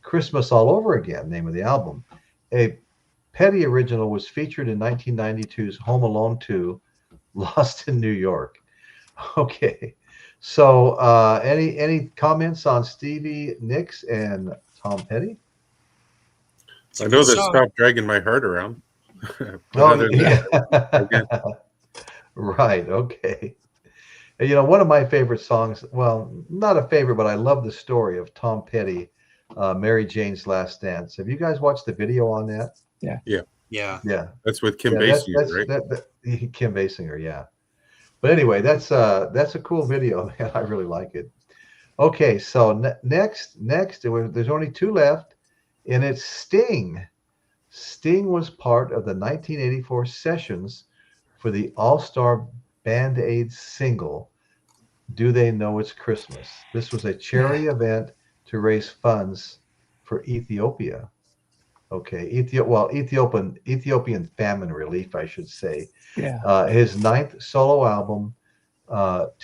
[SPEAKER 2] Christmas All Over Again, name of the album. A Petty original was featured in 1992's Home Alone 2, Lost in New York. Okay. So, any comments on Stevie Nicks and Tom Petty?
[SPEAKER 1] It's a
[SPEAKER 3] I know
[SPEAKER 1] good
[SPEAKER 3] that
[SPEAKER 1] song.
[SPEAKER 3] Stop Dragging My Heart Around. But
[SPEAKER 2] Oh,
[SPEAKER 3] other than
[SPEAKER 2] yeah.
[SPEAKER 3] that, again,
[SPEAKER 2] Right. Okay. And, you know, one of my favorite songs, well, not a favorite, but I love the story of Tom Petty, Mary Jane's Last Dance. Have you guys watched the video on that?
[SPEAKER 4] Yeah.
[SPEAKER 3] yeah,
[SPEAKER 1] Yeah.
[SPEAKER 2] Yeah.
[SPEAKER 3] that's with Kim
[SPEAKER 2] Yeah. That's
[SPEAKER 3] Basinger,
[SPEAKER 2] that's
[SPEAKER 3] right?
[SPEAKER 2] that Kim Basinger. Yeah. But anyway, that's a cool video, man. I really like it. Okay. So next, there's only two left, and it's Sting. Sting was part of the 1984 sessions for the All-Star Band-Aid single, Do They Know It's Christmas? This was a charity event to raise funds for Ethiopia. Okay, Ethiopian famine relief, I should say.
[SPEAKER 4] Yeah.
[SPEAKER 2] His ninth solo album,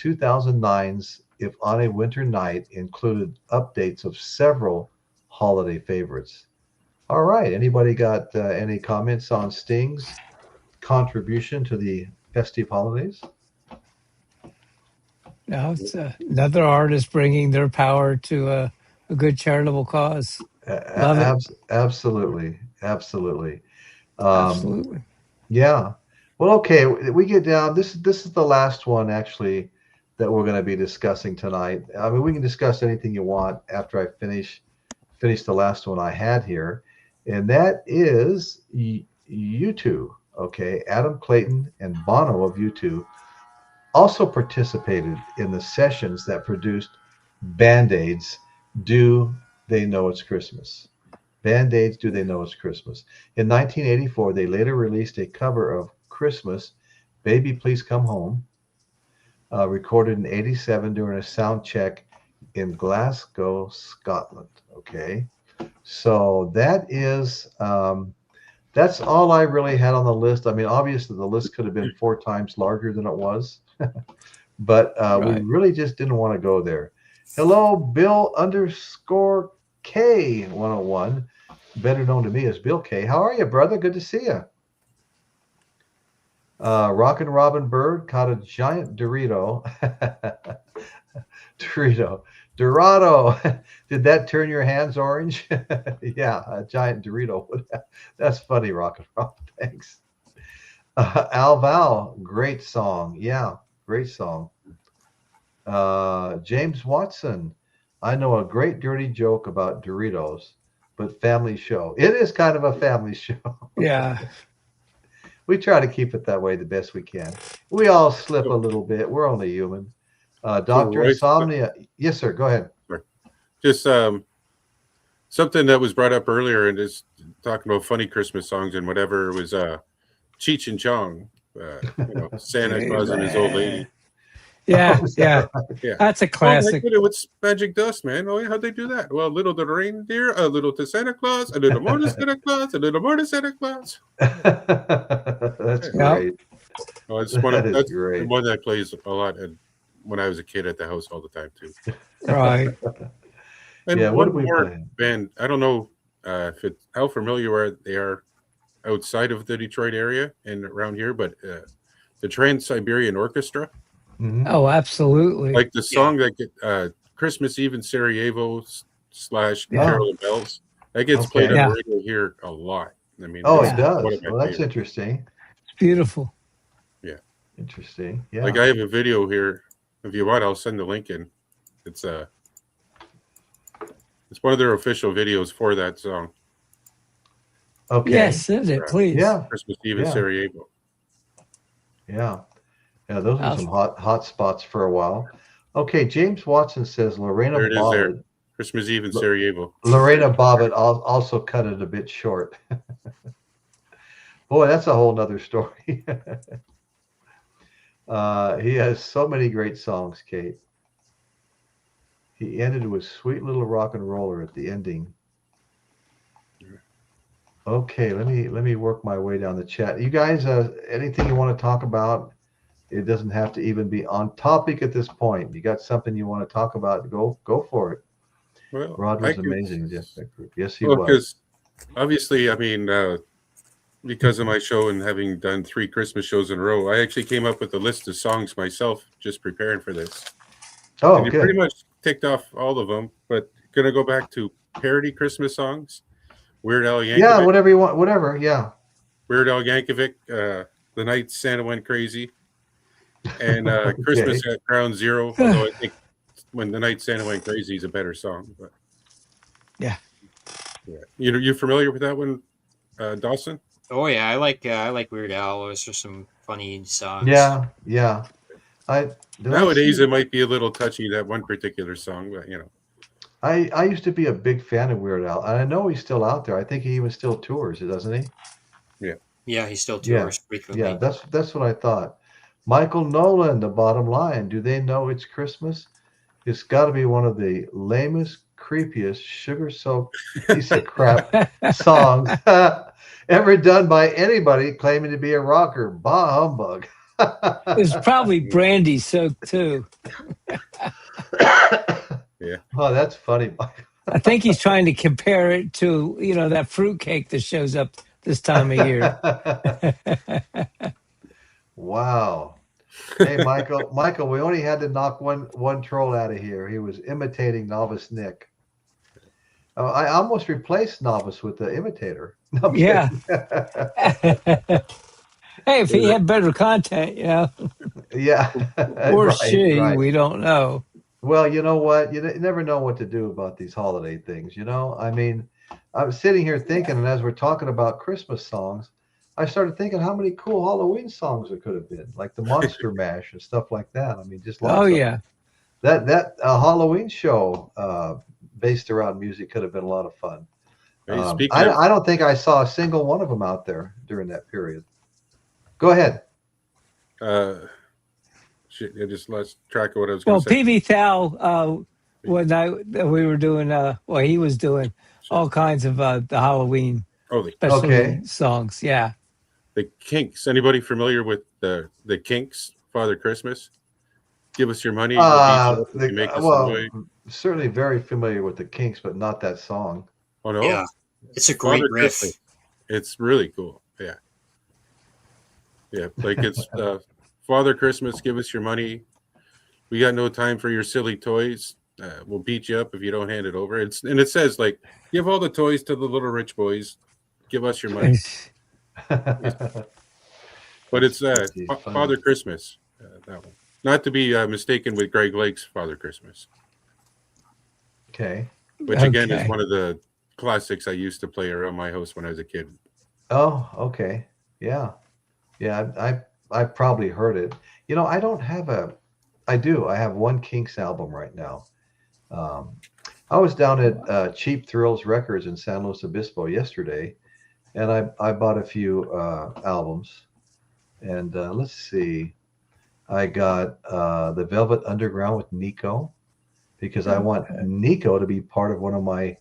[SPEAKER 2] 2009's If on a Winter Night, included updates of several holiday favorites. All right. Anybody got any comments on Sting's contribution to the festive holidays?
[SPEAKER 4] Now it's another artist bringing their power to a good charitable cause. Love it.
[SPEAKER 2] Absolutely, absolutely. Um,
[SPEAKER 4] Absolutely.
[SPEAKER 2] yeah. Well, okay. We get down. This is the last one actually that we're going to be discussing tonight. I mean, we can discuss anything you want after I finish the last one I had here, and that is U2. Okay, Adam Clayton and Bono of U2 also participated in the sessions that produced Band-Aids. Do They Know It's Christmas? Band-Aids, Do They Know It's Christmas? In 1984, they later released a cover of Christmas, Baby Please Come Home, recorded in 87 during a sound check in Glasgow, Scotland. Okay. So that's all I really had on the list. I mean, obviously the list could have been 4 times larger than it was, but we
[SPEAKER 4] Right.
[SPEAKER 2] really just didn't want to go there. Hello, Bill underscore K101, better known to me as Bill K. How are you, brother? Good to see you. Rockin' Robin Bird caught a giant Dorito. Dorito. Dorado. Did that turn your hands orange? Yeah, a giant Dorito would have. That's funny, Rockin' Robin. Thanks. Al Val, great song. Yeah, great song. James Watson, I know a great dirty joke about Doritos, but family show. It is kind of a family show.
[SPEAKER 4] Yeah.
[SPEAKER 2] We try to keep it that way the best we can. We all slip a
[SPEAKER 3] So,
[SPEAKER 2] little bit. We're only human.
[SPEAKER 3] so
[SPEAKER 2] Dr.
[SPEAKER 3] Royce,
[SPEAKER 2] Insomnia. Yes, sir. Go ahead.
[SPEAKER 3] just something that was brought up earlier, and just talking about funny Christmas songs and whatever was Cheech and Chong, Santa Claus and his old lady.
[SPEAKER 4] Yeah.
[SPEAKER 2] Oh,
[SPEAKER 4] Yeah.
[SPEAKER 3] Yeah.
[SPEAKER 4] That's a
[SPEAKER 3] Oh, they
[SPEAKER 4] classic.
[SPEAKER 3] did it with magic dust, man. Oh, yeah, how'd they do that? Well, a little to the reindeer, a little to Santa Claus, a little more to Santa Claus, a little more to Santa Claus.
[SPEAKER 2] That's
[SPEAKER 4] Yep.
[SPEAKER 2] great.
[SPEAKER 3] Oh, it's
[SPEAKER 2] That is
[SPEAKER 3] that's the
[SPEAKER 2] great.
[SPEAKER 3] one that plays a lot when I was a kid at the house all the time too.
[SPEAKER 4] Right.
[SPEAKER 3] And
[SPEAKER 2] Yeah, what
[SPEAKER 3] one
[SPEAKER 2] did we
[SPEAKER 3] more
[SPEAKER 2] play?
[SPEAKER 3] band, I don't know how familiar they are outside of the Detroit area and around here, but the Trans-Siberian Orchestra,
[SPEAKER 2] Mhm.
[SPEAKER 4] Oh, absolutely.
[SPEAKER 3] like the
[SPEAKER 1] Yeah.
[SPEAKER 3] song that Christmas Eve in Sarajevo /
[SPEAKER 2] Yeah.
[SPEAKER 3] Carol of Bells, that gets
[SPEAKER 2] Okay.
[SPEAKER 3] played on
[SPEAKER 4] Yeah.
[SPEAKER 3] the radio here a lot. I mean,
[SPEAKER 2] Oh,
[SPEAKER 3] it's
[SPEAKER 2] it
[SPEAKER 4] Yeah.
[SPEAKER 3] one
[SPEAKER 2] does.
[SPEAKER 3] of my
[SPEAKER 2] Well, that's
[SPEAKER 3] favorites.
[SPEAKER 2] interesting.
[SPEAKER 4] It's beautiful.
[SPEAKER 2] Interesting.
[SPEAKER 3] Like
[SPEAKER 2] Yeah.
[SPEAKER 3] I have a video here. If you want, I'll send the link in. It's one of their official videos for that song,
[SPEAKER 2] Okay.
[SPEAKER 4] Yes, send it, please.
[SPEAKER 2] Yeah.
[SPEAKER 3] Christmas Eve in
[SPEAKER 2] Yeah.
[SPEAKER 3] Sarajevo.
[SPEAKER 2] Yeah. Yeah, those were
[SPEAKER 4] I'll,
[SPEAKER 2] some hot spots for a while. Okay, James Watson says
[SPEAKER 3] There it is there. Christmas Eve in Sarajevo.
[SPEAKER 2] Lorena Bobbitt also cut it a bit short. Boy, that's a whole nother story. He has so many great songs, Kate. He ended with "Sweet Little Rock and Roller" at the ending. Okay, let me work my way down the chat. You guys, anything you want to talk about? It doesn't have to even be on topic at this point. You got something you want to talk about? Go for it.
[SPEAKER 3] Well,
[SPEAKER 2] Rod
[SPEAKER 3] I
[SPEAKER 2] was
[SPEAKER 3] can.
[SPEAKER 2] amazing in that group. Yes, he
[SPEAKER 3] Well,
[SPEAKER 2] was.
[SPEAKER 3] because obviously, I mean, because of my show and having done 3 Christmas shows in a row, I actually came up with a list of songs myself just preparing for this.
[SPEAKER 2] Oh,
[SPEAKER 3] And you pretty
[SPEAKER 2] good.
[SPEAKER 3] much ticked off all of them, but gonna go back to parody Christmas songs. Weird Al
[SPEAKER 2] Yeah,
[SPEAKER 3] Yankovic,
[SPEAKER 2] whatever you want. Whatever. Yeah.
[SPEAKER 3] The Night Santa Went Crazy, and Christmas
[SPEAKER 2] Okay.
[SPEAKER 3] at Ground Zero. Although I think When the Night Santa Went Crazy is a better song, but
[SPEAKER 4] yeah.
[SPEAKER 3] yeah, you familiar with that one, Dawson?
[SPEAKER 1] Oh yeah, I like Weird Al. Those are some funny songs.
[SPEAKER 2] Yeah. Yeah. I did I
[SPEAKER 3] Nowadays,
[SPEAKER 2] see.
[SPEAKER 3] it might be a little touchy, that one particular song, but
[SPEAKER 2] I used to be a big fan of Weird Al, and I know he's still out there. I think he even still tours, doesn't he?
[SPEAKER 3] yeah.
[SPEAKER 1] Yeah, he still
[SPEAKER 2] Yeah.
[SPEAKER 1] tours
[SPEAKER 2] Yeah.
[SPEAKER 1] frequently.
[SPEAKER 2] That's what I thought. Michael Nolan, the bottom line. Do they know it's Christmas? It's got to be one of the lamest, creepiest, sugar-soaked piece of crap songs ever done by anybody claiming to be a rocker. Bah humbug.
[SPEAKER 4] It's probably brandy soaked too.
[SPEAKER 3] Yeah.
[SPEAKER 2] Oh, that's funny.
[SPEAKER 4] I think he's trying to compare it to, that fruit cake that shows up this time of year.
[SPEAKER 2] Wow. Hey, Michael, we only had to knock one troll out of here. He was imitating Novice Nick. I almost replaced Novice with the imitator. No, I'm
[SPEAKER 4] Yeah.
[SPEAKER 2] kidding.
[SPEAKER 4] Hey, if he had better content,
[SPEAKER 2] Yeah,
[SPEAKER 4] or
[SPEAKER 2] right,
[SPEAKER 4] she,
[SPEAKER 2] right.
[SPEAKER 4] we don't know.
[SPEAKER 2] Well, you know what? You never know what to do about these holiday things. I mean, I was sitting here thinking, and as we're talking about Christmas songs, I started thinking how many cool Halloween songs there could have been, like the Monster Mash and stuff like that. I mean, just
[SPEAKER 4] Oh
[SPEAKER 2] lots of them.
[SPEAKER 4] yeah.
[SPEAKER 2] That Halloween show based around music could have been a lot of fun.
[SPEAKER 3] Hey,
[SPEAKER 2] I,
[SPEAKER 3] speaking of,
[SPEAKER 2] I don't think I saw a single one of them out there during that period. Go ahead.
[SPEAKER 3] shit, I just lost track of what I was going
[SPEAKER 4] Well,
[SPEAKER 3] to say.
[SPEAKER 4] PV Thal, one night that we were doing, he was doing
[SPEAKER 3] Shit.
[SPEAKER 4] all kinds of the Halloween
[SPEAKER 3] Oh,
[SPEAKER 2] Okay.
[SPEAKER 4] specialty songs. Yeah.
[SPEAKER 3] the Kinks. Anybody familiar with the Kinks? Father Christmas. Give us your money. We'll beat you up if you make us annoy.
[SPEAKER 2] Certainly very familiar with the Kinks, but not that song.
[SPEAKER 3] Oh no,
[SPEAKER 1] Yeah, it's a great
[SPEAKER 3] Father
[SPEAKER 1] riff.
[SPEAKER 3] Christmas. It's really cool. Yeah, yeah. Like it's Father Christmas. Give us your money. We got no time for your silly toys. We'll beat you up if you don't hand it over. It says like, give all the toys to the little rich boys. Give us your money. But it's
[SPEAKER 2] Geez, funny.
[SPEAKER 3] Father Christmas. That one, not to be mistaken with Greg Lake's Father Christmas,
[SPEAKER 2] Okay.
[SPEAKER 3] which again is
[SPEAKER 4] Okay.
[SPEAKER 3] one of the classics I used to play around my house when I was a kid.
[SPEAKER 2] Oh, okay. Yeah. Yeah. I probably heard it. I don't have I do. I have one Kinks album right now. Um, I was down at Cheap Thrills Records in San Luis Obispo yesterday, and I bought a few albums. And let's see. I got the Velvet Underground with Nico because I want Nico to be part of one of my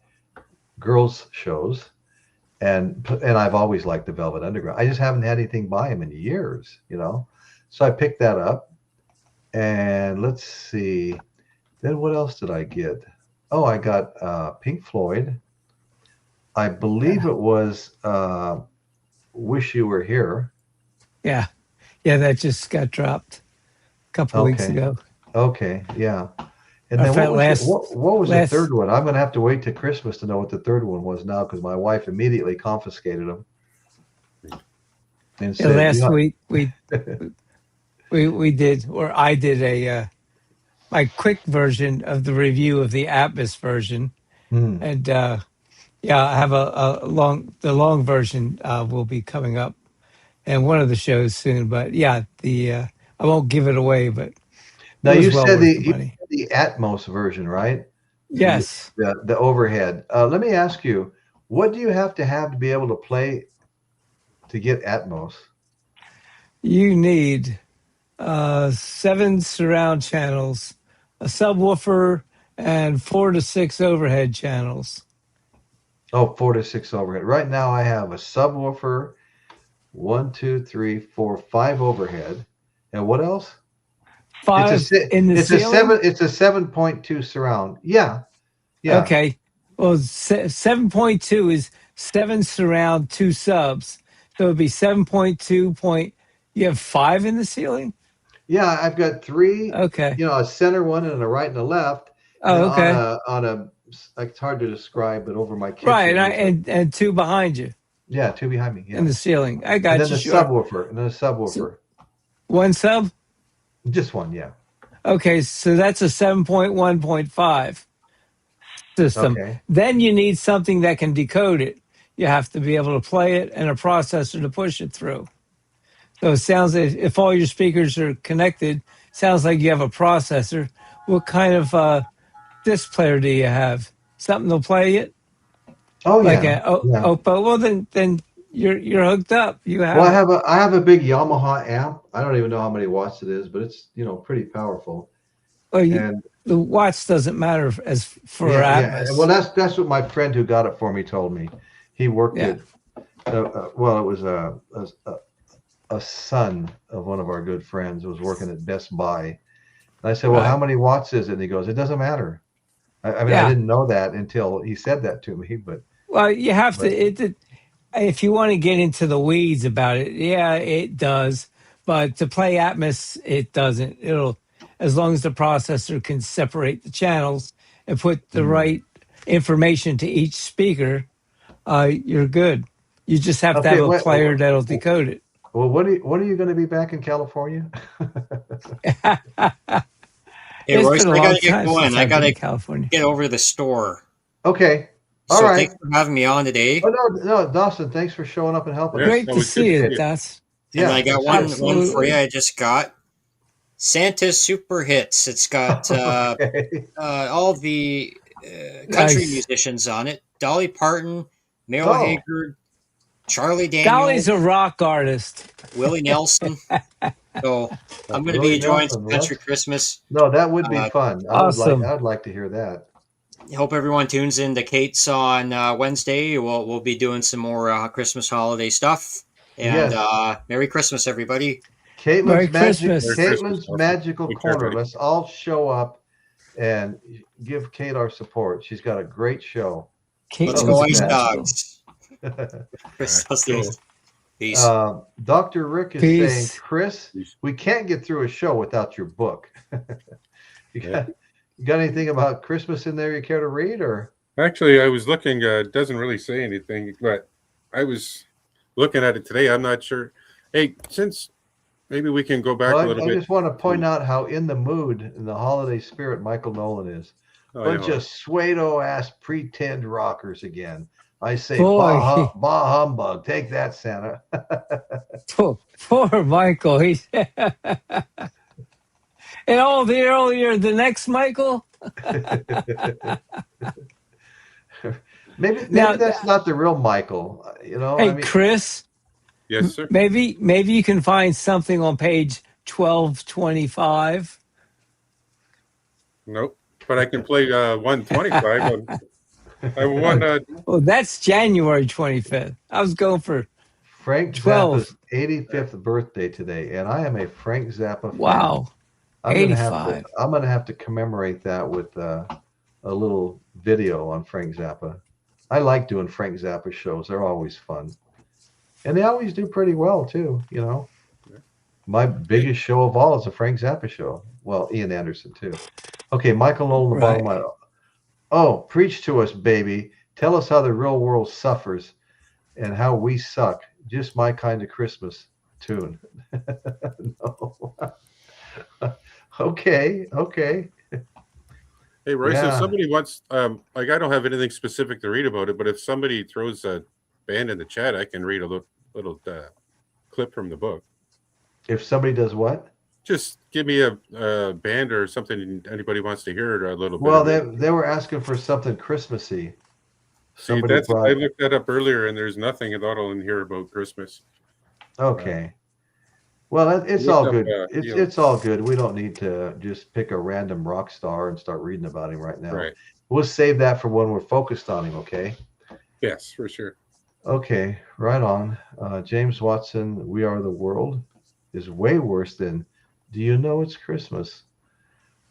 [SPEAKER 2] girls' shows. And I've always liked the Velvet Underground. I just haven't had anything by him in years. So I picked that up. And let's see. Then what else did I get? Oh, I got Pink Floyd. I believe it was Wish You Were Here.
[SPEAKER 4] Yeah. Yeah. That just got dropped a couple weeks
[SPEAKER 2] Okay.
[SPEAKER 4] ago.
[SPEAKER 2] Okay. Yeah. And
[SPEAKER 4] Or
[SPEAKER 2] then what
[SPEAKER 4] fact,
[SPEAKER 2] was what was the
[SPEAKER 4] last,
[SPEAKER 2] third one? I'm gonna have to wait till Christmas to know what the third one was now because my wife immediately confiscated them and said,
[SPEAKER 4] last week we did, or I did my quick version of the review of the Atmos version.
[SPEAKER 2] hmm.
[SPEAKER 4] And, yeah, I have the long version will be coming up and one of the shows soon. But yeah, I won't give it away, but it
[SPEAKER 2] Now
[SPEAKER 4] was
[SPEAKER 2] you
[SPEAKER 4] well
[SPEAKER 2] said
[SPEAKER 4] worth the money.
[SPEAKER 2] the Atmos version, right?
[SPEAKER 4] Yes,
[SPEAKER 2] The overhead. Let me ask you, what do you have to be able to play to get Atmos?
[SPEAKER 4] you need 7 surround channels, a subwoofer, and 4 to 6 overhead channels.
[SPEAKER 2] Oh, 4 to 6 overhead. Right now I have a subwoofer, one, two, three, four, five overhead. And what else? It's a
[SPEAKER 4] 5 in the ceiling.
[SPEAKER 2] it's a 7.2 surround. Yeah. Yeah.
[SPEAKER 4] Okay. Well, 7.2 is 7 surround, 2 subs. So it'd be 7.2 point. You have 5 in the ceiling?
[SPEAKER 2] Yeah, I've got three,
[SPEAKER 4] Okay.
[SPEAKER 2] a center one and a right and a left. And then
[SPEAKER 4] Oh, okay.
[SPEAKER 2] like, it's hard to describe, but over my
[SPEAKER 4] Right.
[SPEAKER 2] kitchen there's a,
[SPEAKER 4] And 2 behind you
[SPEAKER 2] yeah, two behind me.
[SPEAKER 4] in
[SPEAKER 2] Yeah.
[SPEAKER 4] the ceiling. I
[SPEAKER 2] And
[SPEAKER 4] got
[SPEAKER 2] then
[SPEAKER 4] you. Sure.
[SPEAKER 2] the
[SPEAKER 4] So
[SPEAKER 2] subwoofer.
[SPEAKER 4] 1 sub?
[SPEAKER 2] Just one. Yeah.
[SPEAKER 4] Okay. So that's a 7.1.5 system.
[SPEAKER 2] Okay.
[SPEAKER 4] Then you need something that can decode it. You have to be able to play it and a processor to push it through. So it sounds like if all your speakers are connected, sounds like you have a processor. What kind of disc player do you have? Something to play it,
[SPEAKER 2] Oh
[SPEAKER 4] like
[SPEAKER 2] yeah.
[SPEAKER 4] a
[SPEAKER 2] Yeah.
[SPEAKER 4] Oppo. Well, then you're hooked up. You
[SPEAKER 2] Well,
[SPEAKER 4] have it.
[SPEAKER 2] I have a big Yamaha amp. I don't even know how many watts it is, but it's, pretty powerful.
[SPEAKER 4] Well,
[SPEAKER 2] And
[SPEAKER 4] the watts doesn't matter as for
[SPEAKER 2] yeah, yeah. Well,
[SPEAKER 4] Atmos.
[SPEAKER 2] that's what my friend who got it for me told me. He worked
[SPEAKER 4] Yeah,
[SPEAKER 2] at well, it was a son of one of our good friends who was working at Best Buy. And I said, "Well, how
[SPEAKER 4] right.
[SPEAKER 2] many watts is it?" And he goes, "It doesn't matter." I mean, I
[SPEAKER 4] Yeah.
[SPEAKER 2] didn't know that until he said that to me,
[SPEAKER 4] Well, you have to.
[SPEAKER 2] but
[SPEAKER 4] If you want to get into the weeds about it, yeah, it does. But to play Atmos, it doesn't. It'll, as long as the processor can separate the channels and put the
[SPEAKER 2] hmm.
[SPEAKER 4] right information to each speaker, you're good. You just have to have
[SPEAKER 2] Okay.
[SPEAKER 4] a player that'll decode it.
[SPEAKER 2] Well, when are you going to be back in California?
[SPEAKER 1] Hey,
[SPEAKER 4] It's
[SPEAKER 1] Royce,
[SPEAKER 4] been a
[SPEAKER 1] I
[SPEAKER 4] long
[SPEAKER 1] gotta get
[SPEAKER 4] time
[SPEAKER 1] going.
[SPEAKER 4] since
[SPEAKER 1] I
[SPEAKER 4] I've been
[SPEAKER 1] gotta
[SPEAKER 4] to California.
[SPEAKER 1] get over to the store.
[SPEAKER 2] Okay. All
[SPEAKER 1] So
[SPEAKER 2] right.
[SPEAKER 1] thanks for having me on
[SPEAKER 2] Oh
[SPEAKER 1] today.
[SPEAKER 2] no, no, Dawson, thanks for showing up and helping
[SPEAKER 3] Yeah,
[SPEAKER 2] us.
[SPEAKER 4] Great to
[SPEAKER 3] always good
[SPEAKER 4] see
[SPEAKER 3] to
[SPEAKER 4] you.
[SPEAKER 3] see you.
[SPEAKER 4] That's
[SPEAKER 1] And I
[SPEAKER 2] Yeah,
[SPEAKER 1] got
[SPEAKER 2] absolutely.
[SPEAKER 1] one for you.
[SPEAKER 4] absolutely.
[SPEAKER 1] I just got Santa's Super Hits. It's got
[SPEAKER 2] Okay.
[SPEAKER 1] all the country
[SPEAKER 4] Nice.
[SPEAKER 1] musicians on it: Dolly Parton, Merle
[SPEAKER 2] Oh,
[SPEAKER 1] Haggard, Charlie
[SPEAKER 4] Dolly's
[SPEAKER 1] Daniels,
[SPEAKER 4] a rock artist.
[SPEAKER 1] Willie Nelson. So I'm going to be
[SPEAKER 2] Willie
[SPEAKER 1] enjoying some
[SPEAKER 2] Nelson. Well,
[SPEAKER 1] country Christmas.
[SPEAKER 2] no, that would be
[SPEAKER 1] Uh,
[SPEAKER 2] fun.
[SPEAKER 4] Awesome.
[SPEAKER 2] I'd like to hear that.
[SPEAKER 1] hope everyone tunes in to Kate's on Wednesday. We'll be doing some more Christmas holiday stuff. And
[SPEAKER 2] Yes.
[SPEAKER 1] Merry Christmas, everybody.
[SPEAKER 4] Merry Christmas.
[SPEAKER 3] Merry Christmas,
[SPEAKER 2] Caitlin's
[SPEAKER 3] Dawson.
[SPEAKER 2] magical
[SPEAKER 3] Take care,
[SPEAKER 2] corner.
[SPEAKER 3] buddy.
[SPEAKER 2] Let's all show up and give Kate our support. She's got a great show.
[SPEAKER 1] Let's
[SPEAKER 2] Oh, who's
[SPEAKER 1] go,
[SPEAKER 4] Caitlin's
[SPEAKER 1] Ice
[SPEAKER 2] that?
[SPEAKER 4] magical.
[SPEAKER 1] Dogs. Let's do
[SPEAKER 3] Cool.
[SPEAKER 1] it. Peace.
[SPEAKER 2] Dr. Rick is saying,
[SPEAKER 4] Peace.
[SPEAKER 2] Chris, we can't get through a show without your book. you
[SPEAKER 3] Yeah.
[SPEAKER 2] got anything about Christmas in there you care to read, or?
[SPEAKER 3] Actually, I was looking. It doesn't really say anything, but I was looking at it today. I'm not sure. Hey, since maybe we can go back a
[SPEAKER 2] Well,
[SPEAKER 3] little
[SPEAKER 2] I
[SPEAKER 3] bit.
[SPEAKER 2] just want to point out how in the mood, in the holiday spirit, Michael Nolan is.
[SPEAKER 3] Oh,
[SPEAKER 2] Bunch
[SPEAKER 3] yeah.
[SPEAKER 2] of Suedo ass pretend rockers again. I say,
[SPEAKER 4] Boy,
[SPEAKER 2] bah humbug. Take that, Santa.
[SPEAKER 4] poor Michael. He's and the earlier the next Michael.
[SPEAKER 2] maybe
[SPEAKER 4] Now,
[SPEAKER 2] that's not the real Michael. I
[SPEAKER 4] hey
[SPEAKER 2] mean,
[SPEAKER 4] Chris,
[SPEAKER 3] Yes, sir.
[SPEAKER 4] maybe you can find something on page 1225.
[SPEAKER 3] Nope. But I can play 125. I won.
[SPEAKER 4] Oh, that's January 25th. I was going for
[SPEAKER 2] Frank Zappa's
[SPEAKER 4] 12.
[SPEAKER 2] 85th birthday today, and I am a Frank Zappa fan.
[SPEAKER 4] Wow, 85.
[SPEAKER 2] I'm gonna have to commemorate that with a little video on Frank Zappa. I like doing Frank Zappa shows. They're always fun. And they always do pretty well too, My biggest show of all is a Frank Zappa show. Well, Ian Anderson too. Okay, Michael Nolan, the bottom
[SPEAKER 4] Right.
[SPEAKER 2] line. Oh, preach to us, baby. Tell us how the real world suffers and how we suck. Just my kind of Christmas tune. No. Okay.
[SPEAKER 3] Hey, Royce, if
[SPEAKER 2] Yeah.
[SPEAKER 3] somebody wants, like, I don't have anything specific to read about it, but if somebody throws a band in the chat, I can read a little clip from the book.
[SPEAKER 2] If somebody does what?
[SPEAKER 3] Just give me a band or something anybody wants to hear a little bit
[SPEAKER 2] Well,
[SPEAKER 3] of
[SPEAKER 2] they
[SPEAKER 3] it.
[SPEAKER 2] they were asking for something Christmassy.
[SPEAKER 3] See,
[SPEAKER 2] Somebody
[SPEAKER 3] I
[SPEAKER 2] brought.
[SPEAKER 3] looked that up earlier, and there's nothing at all in here about Christmas. Uh,
[SPEAKER 2] Okay. Well, it's
[SPEAKER 3] look
[SPEAKER 2] all
[SPEAKER 3] up,
[SPEAKER 2] good.
[SPEAKER 3] you know,
[SPEAKER 2] It's all good. We don't need to just pick a random rock star and start reading about him right now.
[SPEAKER 3] right?
[SPEAKER 2] We'll save that for when we're focused on him. Okay.
[SPEAKER 3] Yes, for sure.
[SPEAKER 2] Okay. Right on. James Watson, "We Are the World" is way worse than "Do You Know It's Christmas."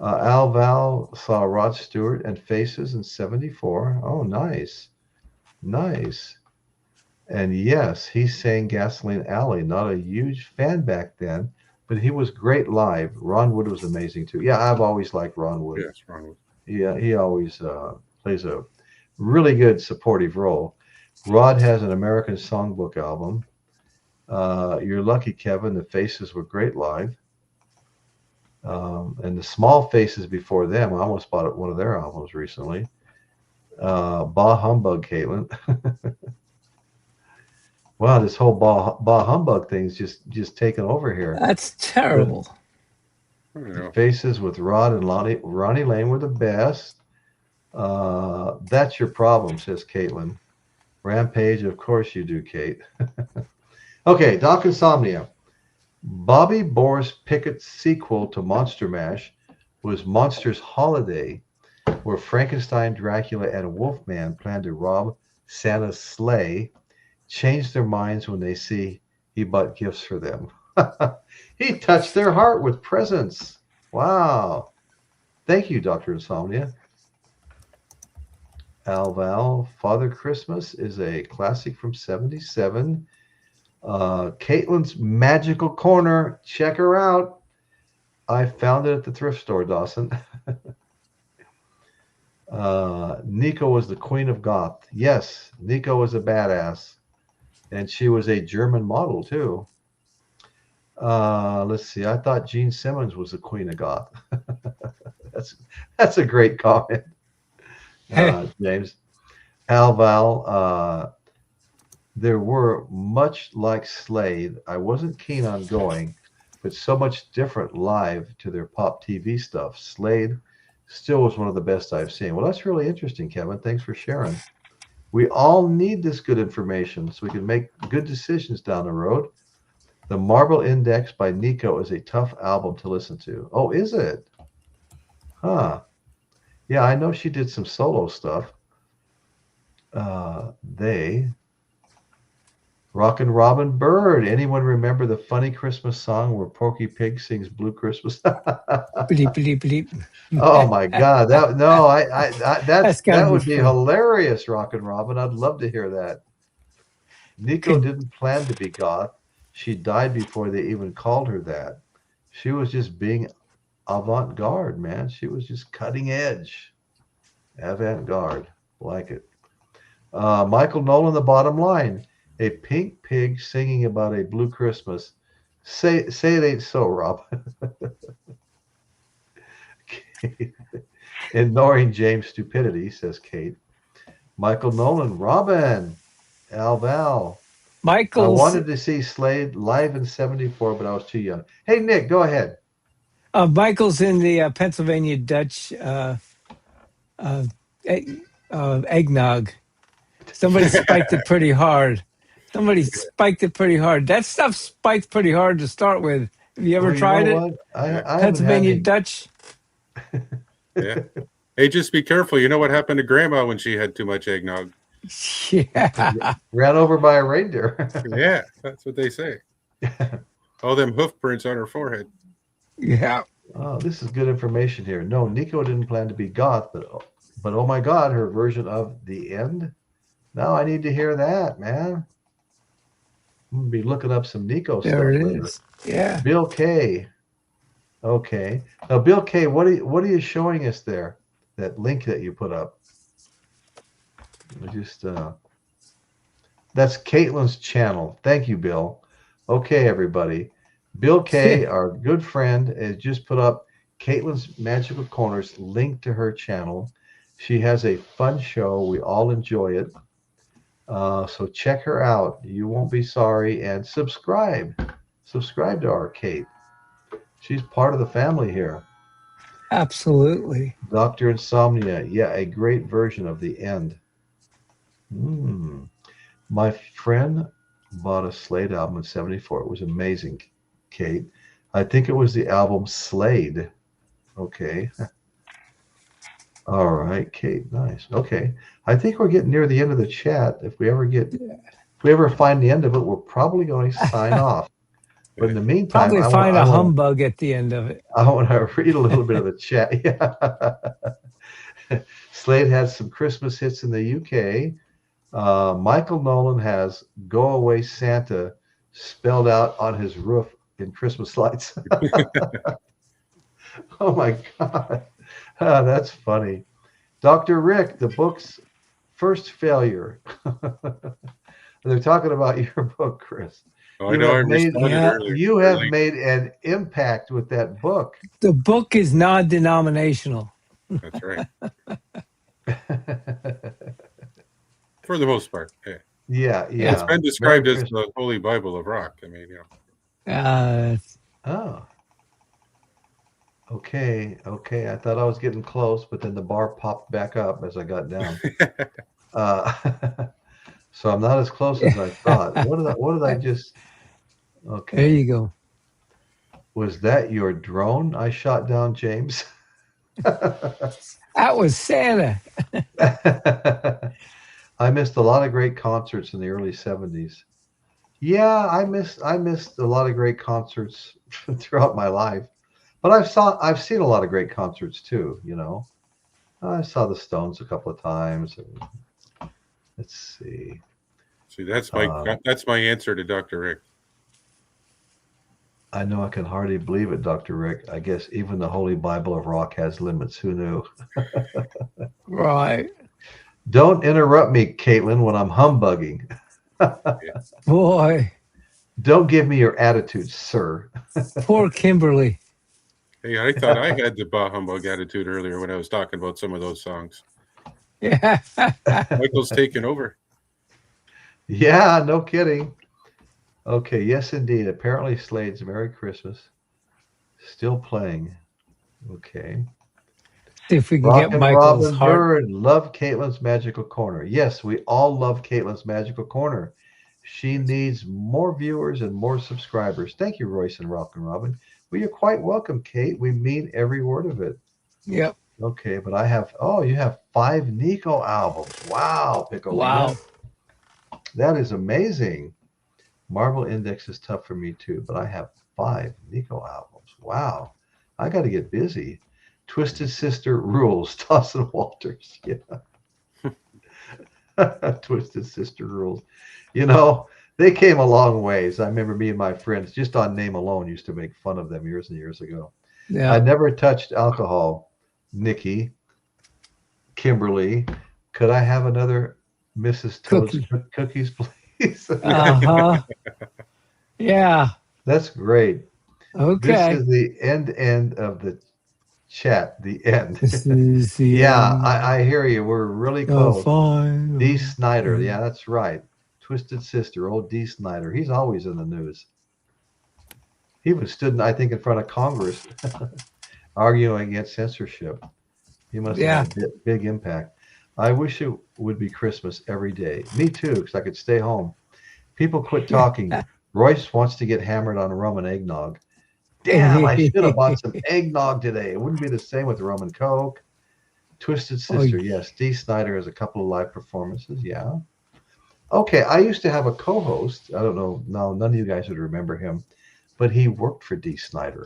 [SPEAKER 2] Al Val saw Rod Stewart and Faces in '74. Oh, nice, nice. And yes, he sang Gasoline Alley. Not a huge fan back then, but he was great live. Ron Wood was amazing too. Yeah, I've always liked Ron Wood.
[SPEAKER 3] Yes, wrong.
[SPEAKER 2] Yeah, he always plays a really good supportive role. Rod has an American Songbook album. You're lucky, Kevin. The Faces were great live. And the Small Faces before them, I almost bought one of their albums recently. Bah Humbug, Caitlin. Wow, this whole bah humbug thing's just taken over here.
[SPEAKER 4] That's
[SPEAKER 2] The,
[SPEAKER 4] terrible.
[SPEAKER 3] I don't
[SPEAKER 2] the
[SPEAKER 3] know.
[SPEAKER 2] Faces with Rod and Ronnie Lane were the best. That's your problem, says Caitlin. Rampage, of course you do, Kate. Okay, Doc Insomnia. Bobby Boris Pickett's sequel to Monster Mash was Monsters Holiday, where Frankenstein, Dracula, and Wolfman plan to rob Santa's sleigh, change their minds when they see he bought gifts for them. He touched their heart with presents. Wow. Thank you, Dr. Insomnia. Alval, Father Christmas is a classic from '77. Caitlin's Magical Corner. Check her out. I found it at the thrift store, Dawson. Nico was the queen of goth. Yes, Nico was a badass. And she was a German model, too. Let's see. I thought Gene Simmons was the queen of goth. that's that's a great comment, James. Alval, there were much like Slade. I wasn't keen on going, but so much different live to their pop TV stuff. Slade still was one of the best I've seen. Well, that's really interesting, Kevin. Thanks for sharing. We all need this good information so we can make good decisions down the road. The Marble Index by Nico is a tough album to listen to. Oh, is it? Huh. Yeah, I know she did some solo stuff. They Rockin' Robin Bird. Anyone remember the funny Christmas song where Porky Pig sings Blue Christmas?
[SPEAKER 4] Bleep, bleep,
[SPEAKER 2] Oh
[SPEAKER 4] bleep.
[SPEAKER 2] my God! That no,
[SPEAKER 4] That's gotta
[SPEAKER 2] that
[SPEAKER 4] be
[SPEAKER 2] would be
[SPEAKER 4] fun.
[SPEAKER 2] hilarious, Rockin' Robin. I'd love to hear that. Nico
[SPEAKER 4] Could
[SPEAKER 2] didn't plan to be goth. She died before they even called her that. She was just being avant-garde, man. She was just cutting edge, avant-garde. Like it. Michael Nolan, The Bottom Line. A pink pig singing about a blue Christmas. Say it ain't so, Rob. Ignoring James' stupidity, says Kate. Michael Nolan, Robin, Al Val. I
[SPEAKER 4] Michael's
[SPEAKER 2] wanted to see Slade live in '74, but I was too young. Hey, Nick, go ahead.
[SPEAKER 4] Michael's in the Pennsylvania Dutch uh, egg, eggnog. Somebody spiked it pretty hard. Somebody spiked it pretty hard. That stuff spiked pretty hard to start with. Have you ever
[SPEAKER 2] Well, you know
[SPEAKER 4] tried it?
[SPEAKER 2] what?
[SPEAKER 3] Yeah,
[SPEAKER 2] I haven't had
[SPEAKER 4] Pennsylvania
[SPEAKER 2] any.
[SPEAKER 4] Dutch?
[SPEAKER 3] yeah. Hey, just be careful. You know what happened to Grandma when she had too much eggnog?
[SPEAKER 4] Yeah.
[SPEAKER 2] Ran over by a reindeer.
[SPEAKER 3] Yeah, that's what they say. All them hoof prints on her forehead.
[SPEAKER 4] Yeah.
[SPEAKER 2] Oh, this is good information here. No, Nico didn't plan to be goth, but oh my God, her version of The End. Now I need to hear that, man. I'm gonna be looking up some Nico
[SPEAKER 4] There
[SPEAKER 2] stuff
[SPEAKER 4] it
[SPEAKER 2] later.
[SPEAKER 4] is. Yeah.
[SPEAKER 2] Bill K. Okay. Now, Bill K, what are you showing us there? That link that you put up. Just that's Caitlin's channel. Thank you, Bill. Okay, everybody. Bill K, our good friend, has just put up Caitlin's Magical Corners link to her channel. She has a fun show. We all enjoy it. So check her out. You won't be sorry. And subscribe. Subscribe to our Kate. She's part of the family here.
[SPEAKER 4] Absolutely.
[SPEAKER 2] Dr. Insomnia. Yeah, a great version of The End. Mm. My friend bought a Slade album in '74. It was amazing, Kate. I think it was the album Slade. Okay. All right, Kate. Nice. Okay. I think we're getting near the end of the chat. If we ever find the end of it, we're probably going to sign off. But in the meantime,
[SPEAKER 4] Probably find a humbug at the end of it.
[SPEAKER 2] I want to read a little bit of the chat. Yeah. Slade has some Christmas hits in the UK. Michael Nolan has "Go Away Santa" spelled out on his roof in Christmas lights. Oh my God. That's funny. Dr. Rick, the book's first failure. They're talking about your book, Chris.
[SPEAKER 3] Oh, I know. I responded earlier.
[SPEAKER 2] You have made an impact with that book.
[SPEAKER 4] The book is non-denominational.
[SPEAKER 3] That's right. For the most part. Yeah.
[SPEAKER 2] Yeah.
[SPEAKER 3] It's been described as the Holy Bible of rock. I mean,
[SPEAKER 2] Oh. Okay. I thought I was getting close, but then the bar popped back up as I got down. So I'm not as close as I thought. What did I just? Okay.
[SPEAKER 4] There you go.
[SPEAKER 2] Was that your drone I shot down, James?
[SPEAKER 4] That was Santa.
[SPEAKER 2] I missed a lot of great concerts in the early '70s. Yeah, I missed a lot of great concerts throughout my life. But I've seen a lot of great concerts too, you know. I saw the Stones a couple of times. Let's see.
[SPEAKER 3] See, that's my answer to Dr. Rick.
[SPEAKER 2] I know I can hardly believe it, Dr. Rick. I guess even the Holy Bible of rock has limits. Who knew?
[SPEAKER 4] Right.
[SPEAKER 2] Don't interrupt me, Caitlin, when I'm humbugging.
[SPEAKER 4] Boy.
[SPEAKER 2] Don't give me your attitude, sir.
[SPEAKER 4] Poor Kimberly.
[SPEAKER 3] Hey, I thought I had the bah humbug attitude earlier when I was talking about some of those songs.
[SPEAKER 4] Yeah.
[SPEAKER 3] Michael's taking over.
[SPEAKER 2] Yeah, no kidding. Okay, yes, indeed. Apparently, Slade's "Merry Christmas" still playing. Okay.
[SPEAKER 4] See if we can get Michael's
[SPEAKER 2] Robin
[SPEAKER 4] heart.
[SPEAKER 2] Bird, love Caitlin's Magical Corner. Yes, we all love Caitlin's Magical Corner. She needs more viewers and more subscribers. Thank you, Royce and Rock and Robin. Well, you're quite welcome, Kate. We mean every word of it.
[SPEAKER 4] Yep.
[SPEAKER 2] Okay, but you have 5 Nico albums. Wow, Piccolina.
[SPEAKER 4] Wow.
[SPEAKER 2] That is amazing. Marvel Index is tough for me too, but I have 5 Nico albums. Wow. I got to get busy. Twisted Sister rules. Dawson Walters. Yeah. Twisted Sister rules. You know, they came a long ways. I remember me and my friends, just on name alone, used to make fun of them years and years ago.
[SPEAKER 4] Yeah.
[SPEAKER 2] I never touched alcohol. Nikki, Kimberly, could I have another Mrs. Toad's cookies, please?
[SPEAKER 4] Yeah.
[SPEAKER 2] That's great.
[SPEAKER 4] Okay.
[SPEAKER 2] This is the end of the chat. The end.
[SPEAKER 4] This is the
[SPEAKER 2] yeah,
[SPEAKER 4] end.
[SPEAKER 2] I hear you. We're really close.
[SPEAKER 4] Fine.
[SPEAKER 2] Dee Snider. Yeah, that's right. Twisted Sister, old Dee Snider. He's always in the news. He was stood, I think, in front of Congress arguing against censorship. He must have had a big impact. I wish it would be Christmas every day. Me too, because I could stay home. People quit talking. Royce wants to get hammered on rum and eggnog. Damn, I should have bought some eggnog today. It wouldn't be the same with rum and Coke. Twisted Sister, yes. Dee Snider has a couple of live performances, yeah. Okay, I used to have a co-host. I don't know, no, none of you guys would remember him, but he worked for Dee Snider.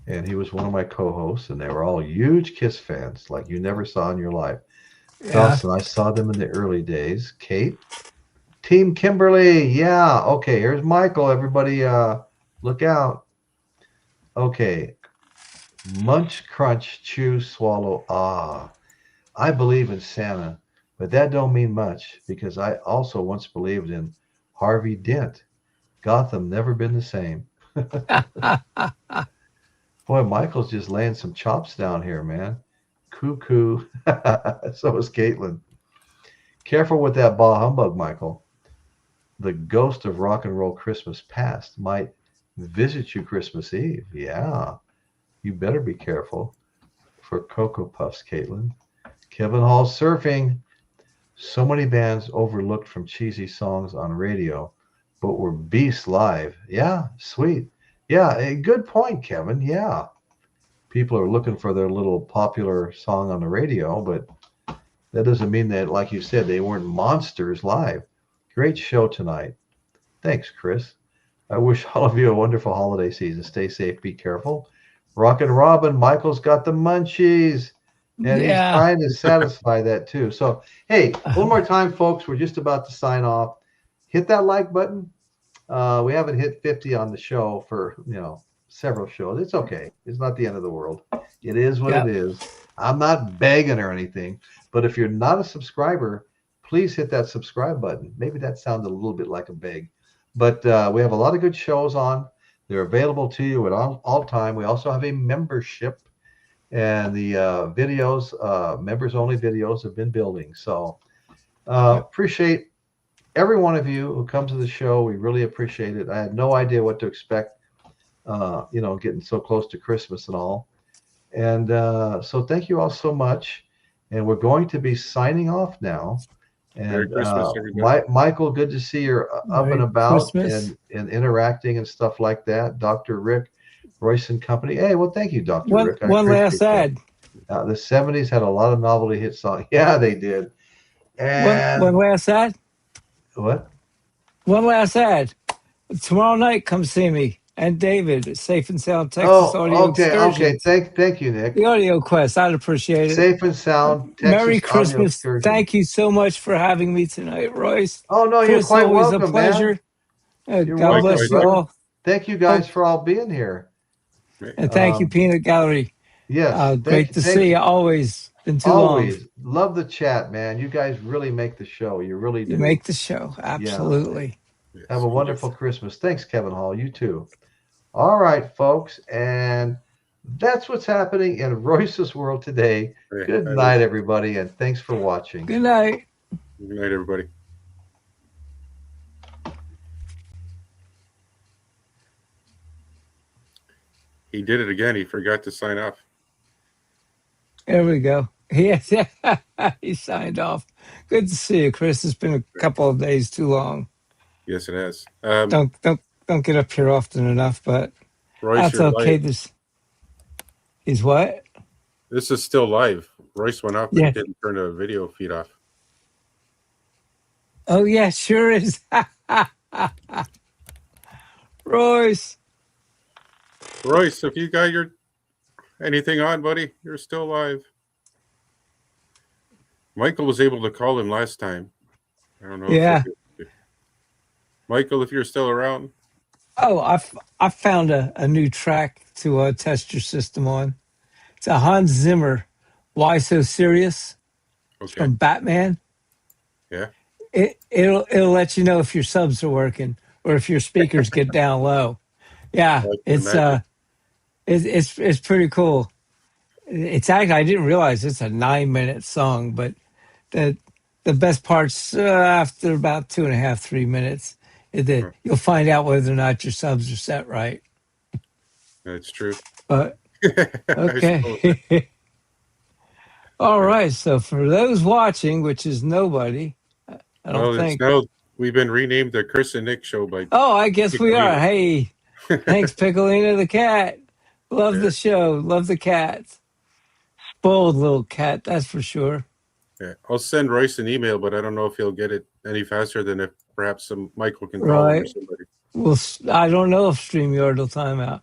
[SPEAKER 2] And he was one of my co-hosts, and they were all huge Kiss fans, like you never saw in your life. Yeah. Dawson, I saw them in the early days. Kate, Team Kimberly, yeah. Okay, here's Michael. Everybody, look out. Okay, munch, crunch, chew, swallow. Ah, I believe in Santa, but that don't mean much because I also once believed in Harvey Dent. Gotham never been the same. Boy, Michael's just laying some chops down here, man. Cuckoo. So is Caitlin. Careful with that bah humbug, Michael. The ghost of rock and roll Christmas past might visit you Christmas Eve. Yeah, you better be careful for Cocoa Puffs, Caitlin. Kevin Hall surfing. So many bands overlooked from cheesy songs on radio, but were beasts live. Yeah, sweet. Yeah, a good point, Kevin. Yeah. People are looking for their little popular song on the radio, but that doesn't mean that, like you said, they weren't monsters live. Great show tonight. Thanks, Chris. I wish all of you a wonderful holiday season. Stay safe, be careful. Rockin' Robin, Michael's got the munchies, and he's
[SPEAKER 4] Yeah.
[SPEAKER 2] trying to satisfy that too. So, hey, one more time, folks. We're just about to sign off. Hit that like button. We haven't hit 50 on the show for several shows. It's okay. It's not the end of the world. It is what it
[SPEAKER 4] Yep.
[SPEAKER 2] is. I'm not begging or anything, but if you're not a subscriber, please hit that subscribe button. Maybe that sounded a little bit like a beg, but we have a lot of good shows on. They're available to you at all time. We also have a membership, and the videos, members only videos, have been building. So appreciate every one of you who comes to the show. We really appreciate it. I had no idea what to expect, getting so close to Christmas and all. And so thank you all so much. And we're going to be signing off now.
[SPEAKER 3] Merry
[SPEAKER 2] And
[SPEAKER 3] Christmas, everybody.
[SPEAKER 2] Michael, good to see you're up and
[SPEAKER 4] Merry
[SPEAKER 2] about
[SPEAKER 4] Christmas.
[SPEAKER 2] and interacting and stuff like that. Dr. Rick, Royce and Company. Hey, well, thank you, Dr.
[SPEAKER 4] One
[SPEAKER 2] Rick. I
[SPEAKER 4] one last
[SPEAKER 2] appreciate that.
[SPEAKER 4] ad.
[SPEAKER 2] The 70s had a lot of novelty hit songs. Yeah, they did.
[SPEAKER 4] One
[SPEAKER 2] And
[SPEAKER 4] last ad.
[SPEAKER 2] what?
[SPEAKER 4] One last ad. Tomorrow night, come see me and David at Safe and Sound Texas
[SPEAKER 2] Oh,
[SPEAKER 4] Audio
[SPEAKER 2] okay.
[SPEAKER 4] Excursions.
[SPEAKER 2] Thank you, Nick.
[SPEAKER 4] The Audio Quest. I'd appreciate it.
[SPEAKER 2] Safe and Sound
[SPEAKER 4] Merry
[SPEAKER 2] Texas Audio
[SPEAKER 4] Christmas.
[SPEAKER 2] Excursion.
[SPEAKER 4] Thank you so much for having me tonight, Royce.
[SPEAKER 2] Oh, no, you're
[SPEAKER 4] Chris,
[SPEAKER 2] quite
[SPEAKER 4] always
[SPEAKER 2] welcome,
[SPEAKER 4] a pleasure.
[SPEAKER 2] You're
[SPEAKER 4] God
[SPEAKER 2] welcome,
[SPEAKER 4] bless you
[SPEAKER 2] brother.
[SPEAKER 4] all.
[SPEAKER 2] Thank you guys for all being here.
[SPEAKER 4] And thank you, Peanut Gallery.
[SPEAKER 2] Yes,
[SPEAKER 4] Great to see you. Always. Been too
[SPEAKER 2] always.
[SPEAKER 4] long.
[SPEAKER 2] Love the chat, man. You guys really make the show. You really do.
[SPEAKER 4] You make the show. Absolutely.
[SPEAKER 3] Yes,
[SPEAKER 2] Have a wonderful Christmas. Thanks, Kevin Hall. You too. All right, folks. And that's what's happening in Royce's world today. Good night, everybody, and thanks for watching.
[SPEAKER 4] Good night.
[SPEAKER 3] Good night, everybody. He did it again. He forgot to sign off.
[SPEAKER 4] There we go. Yes, he signed off. Good to see you, Chris. It's been a couple of days too long.
[SPEAKER 3] Yes, it has.
[SPEAKER 4] Don't get up here often enough, but
[SPEAKER 3] Royce,
[SPEAKER 4] that's
[SPEAKER 3] you're
[SPEAKER 4] okay.
[SPEAKER 3] live.
[SPEAKER 4] He's what?
[SPEAKER 3] This is still live. Royce went off, but
[SPEAKER 4] Yeah.
[SPEAKER 3] he didn't turn the video feed off.
[SPEAKER 4] Oh yeah, sure is. Royce.
[SPEAKER 3] Royce, if you got your anything on, buddy, you're still live. Michael was able to call him last time. I don't know.
[SPEAKER 4] Yeah.
[SPEAKER 3] Michael, if you're still around.
[SPEAKER 4] Oh, I found a new track to test your system on. It's a Hans Zimmer. Why So Serious? It's
[SPEAKER 3] Okay.
[SPEAKER 4] from Batman.
[SPEAKER 3] Yeah.
[SPEAKER 4] It'll let you know if your subs are working or if your speakers get down low. Yeah, it's pretty cool. It's actually, I didn't realize it's a 9-minute song, but the best parts after about 2.5, 3 minutes, you'll find out whether or not your subs are set right.
[SPEAKER 3] That's true.
[SPEAKER 4] But okay. All right. So for those watching, which is nobody, I don't think.
[SPEAKER 3] We've been renamed the Chris and Nick Show by.
[SPEAKER 4] Oh, I guess we are. Hey, thanks, Piccolina the cat. Love the show. Love the cats. Spoiled little cat, that's for sure.
[SPEAKER 3] Yeah, I'll send Royce an email, but I don't know if he'll get it any faster than if perhaps Michael can call him or somebody.
[SPEAKER 4] Well, I don't know if StreamYard will time out.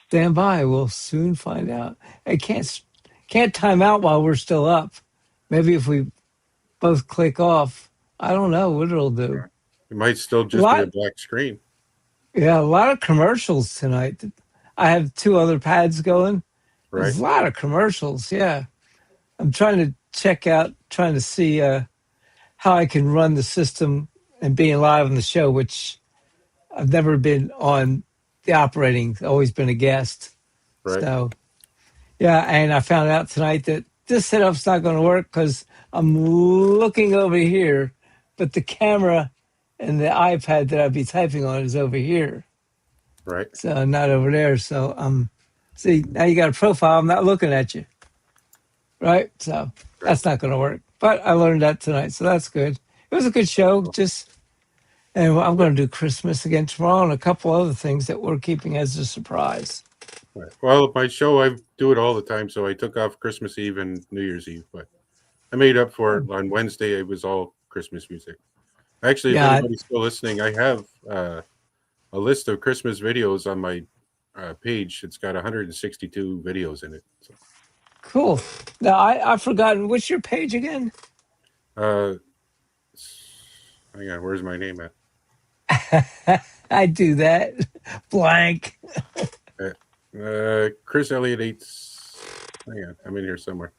[SPEAKER 4] Stand by. We'll soon find out. It can't time out while we're still up. Maybe if we both click off, I don't know what it'll do.
[SPEAKER 3] It might still just be a black screen.
[SPEAKER 4] Yeah, a lot of commercials tonight. I have 2 other pads going.
[SPEAKER 3] Right.
[SPEAKER 4] There's a lot of commercials, yeah. I'm trying to see how I can run the system and being live on the show, which I've never been on the operating, always been a guest.
[SPEAKER 3] Right.
[SPEAKER 4] So, yeah, and I found out tonight that this setup's not going to work because I'm looking over here, but the camera and the iPad that I'd be typing on is over here.
[SPEAKER 3] Right.
[SPEAKER 4] So not over there. So see, now you got a profile. I'm not looking at you. Right. So
[SPEAKER 3] Right.
[SPEAKER 4] that's not going to work. But I learned that tonight. So that's good. It was a good show. Just, and I'm
[SPEAKER 3] Yeah.
[SPEAKER 4] going to do Christmas again tomorrow and a couple other things that we're keeping as a surprise.
[SPEAKER 3] Right. Well, my show, I do it all the time. So I took off Christmas Eve and New Year's Eve, but I made up for it on Wednesday. It was all Christmas music. Actually, if
[SPEAKER 4] Yeah.
[SPEAKER 3] anybody's still listening, I have a list of Christmas videos on my page. It's got 162 videos in it. So,
[SPEAKER 4] Cool. Now I've forgotten. What's your page again?
[SPEAKER 3] uh, hang on, where's my name at?
[SPEAKER 4] I do that. Blank.
[SPEAKER 3] Chris Elliott 8. Hang on, I'm in here somewhere.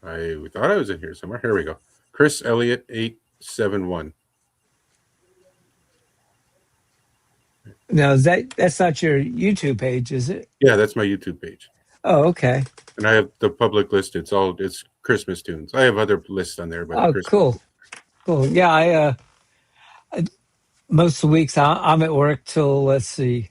[SPEAKER 3] I thought I was in here somewhere. Here we go. Chris Elliott 871.
[SPEAKER 4] Now that's not your YouTube page, is it?
[SPEAKER 3] Yeah, that's my YouTube page.
[SPEAKER 4] Oh, okay.
[SPEAKER 3] And I have the public list. It's Christmas tunes. I have other lists on there, but
[SPEAKER 4] Oh,
[SPEAKER 3] Christmas.
[SPEAKER 4] cool. Cool. Yeah, most of the weeks I'm at work till, let's see,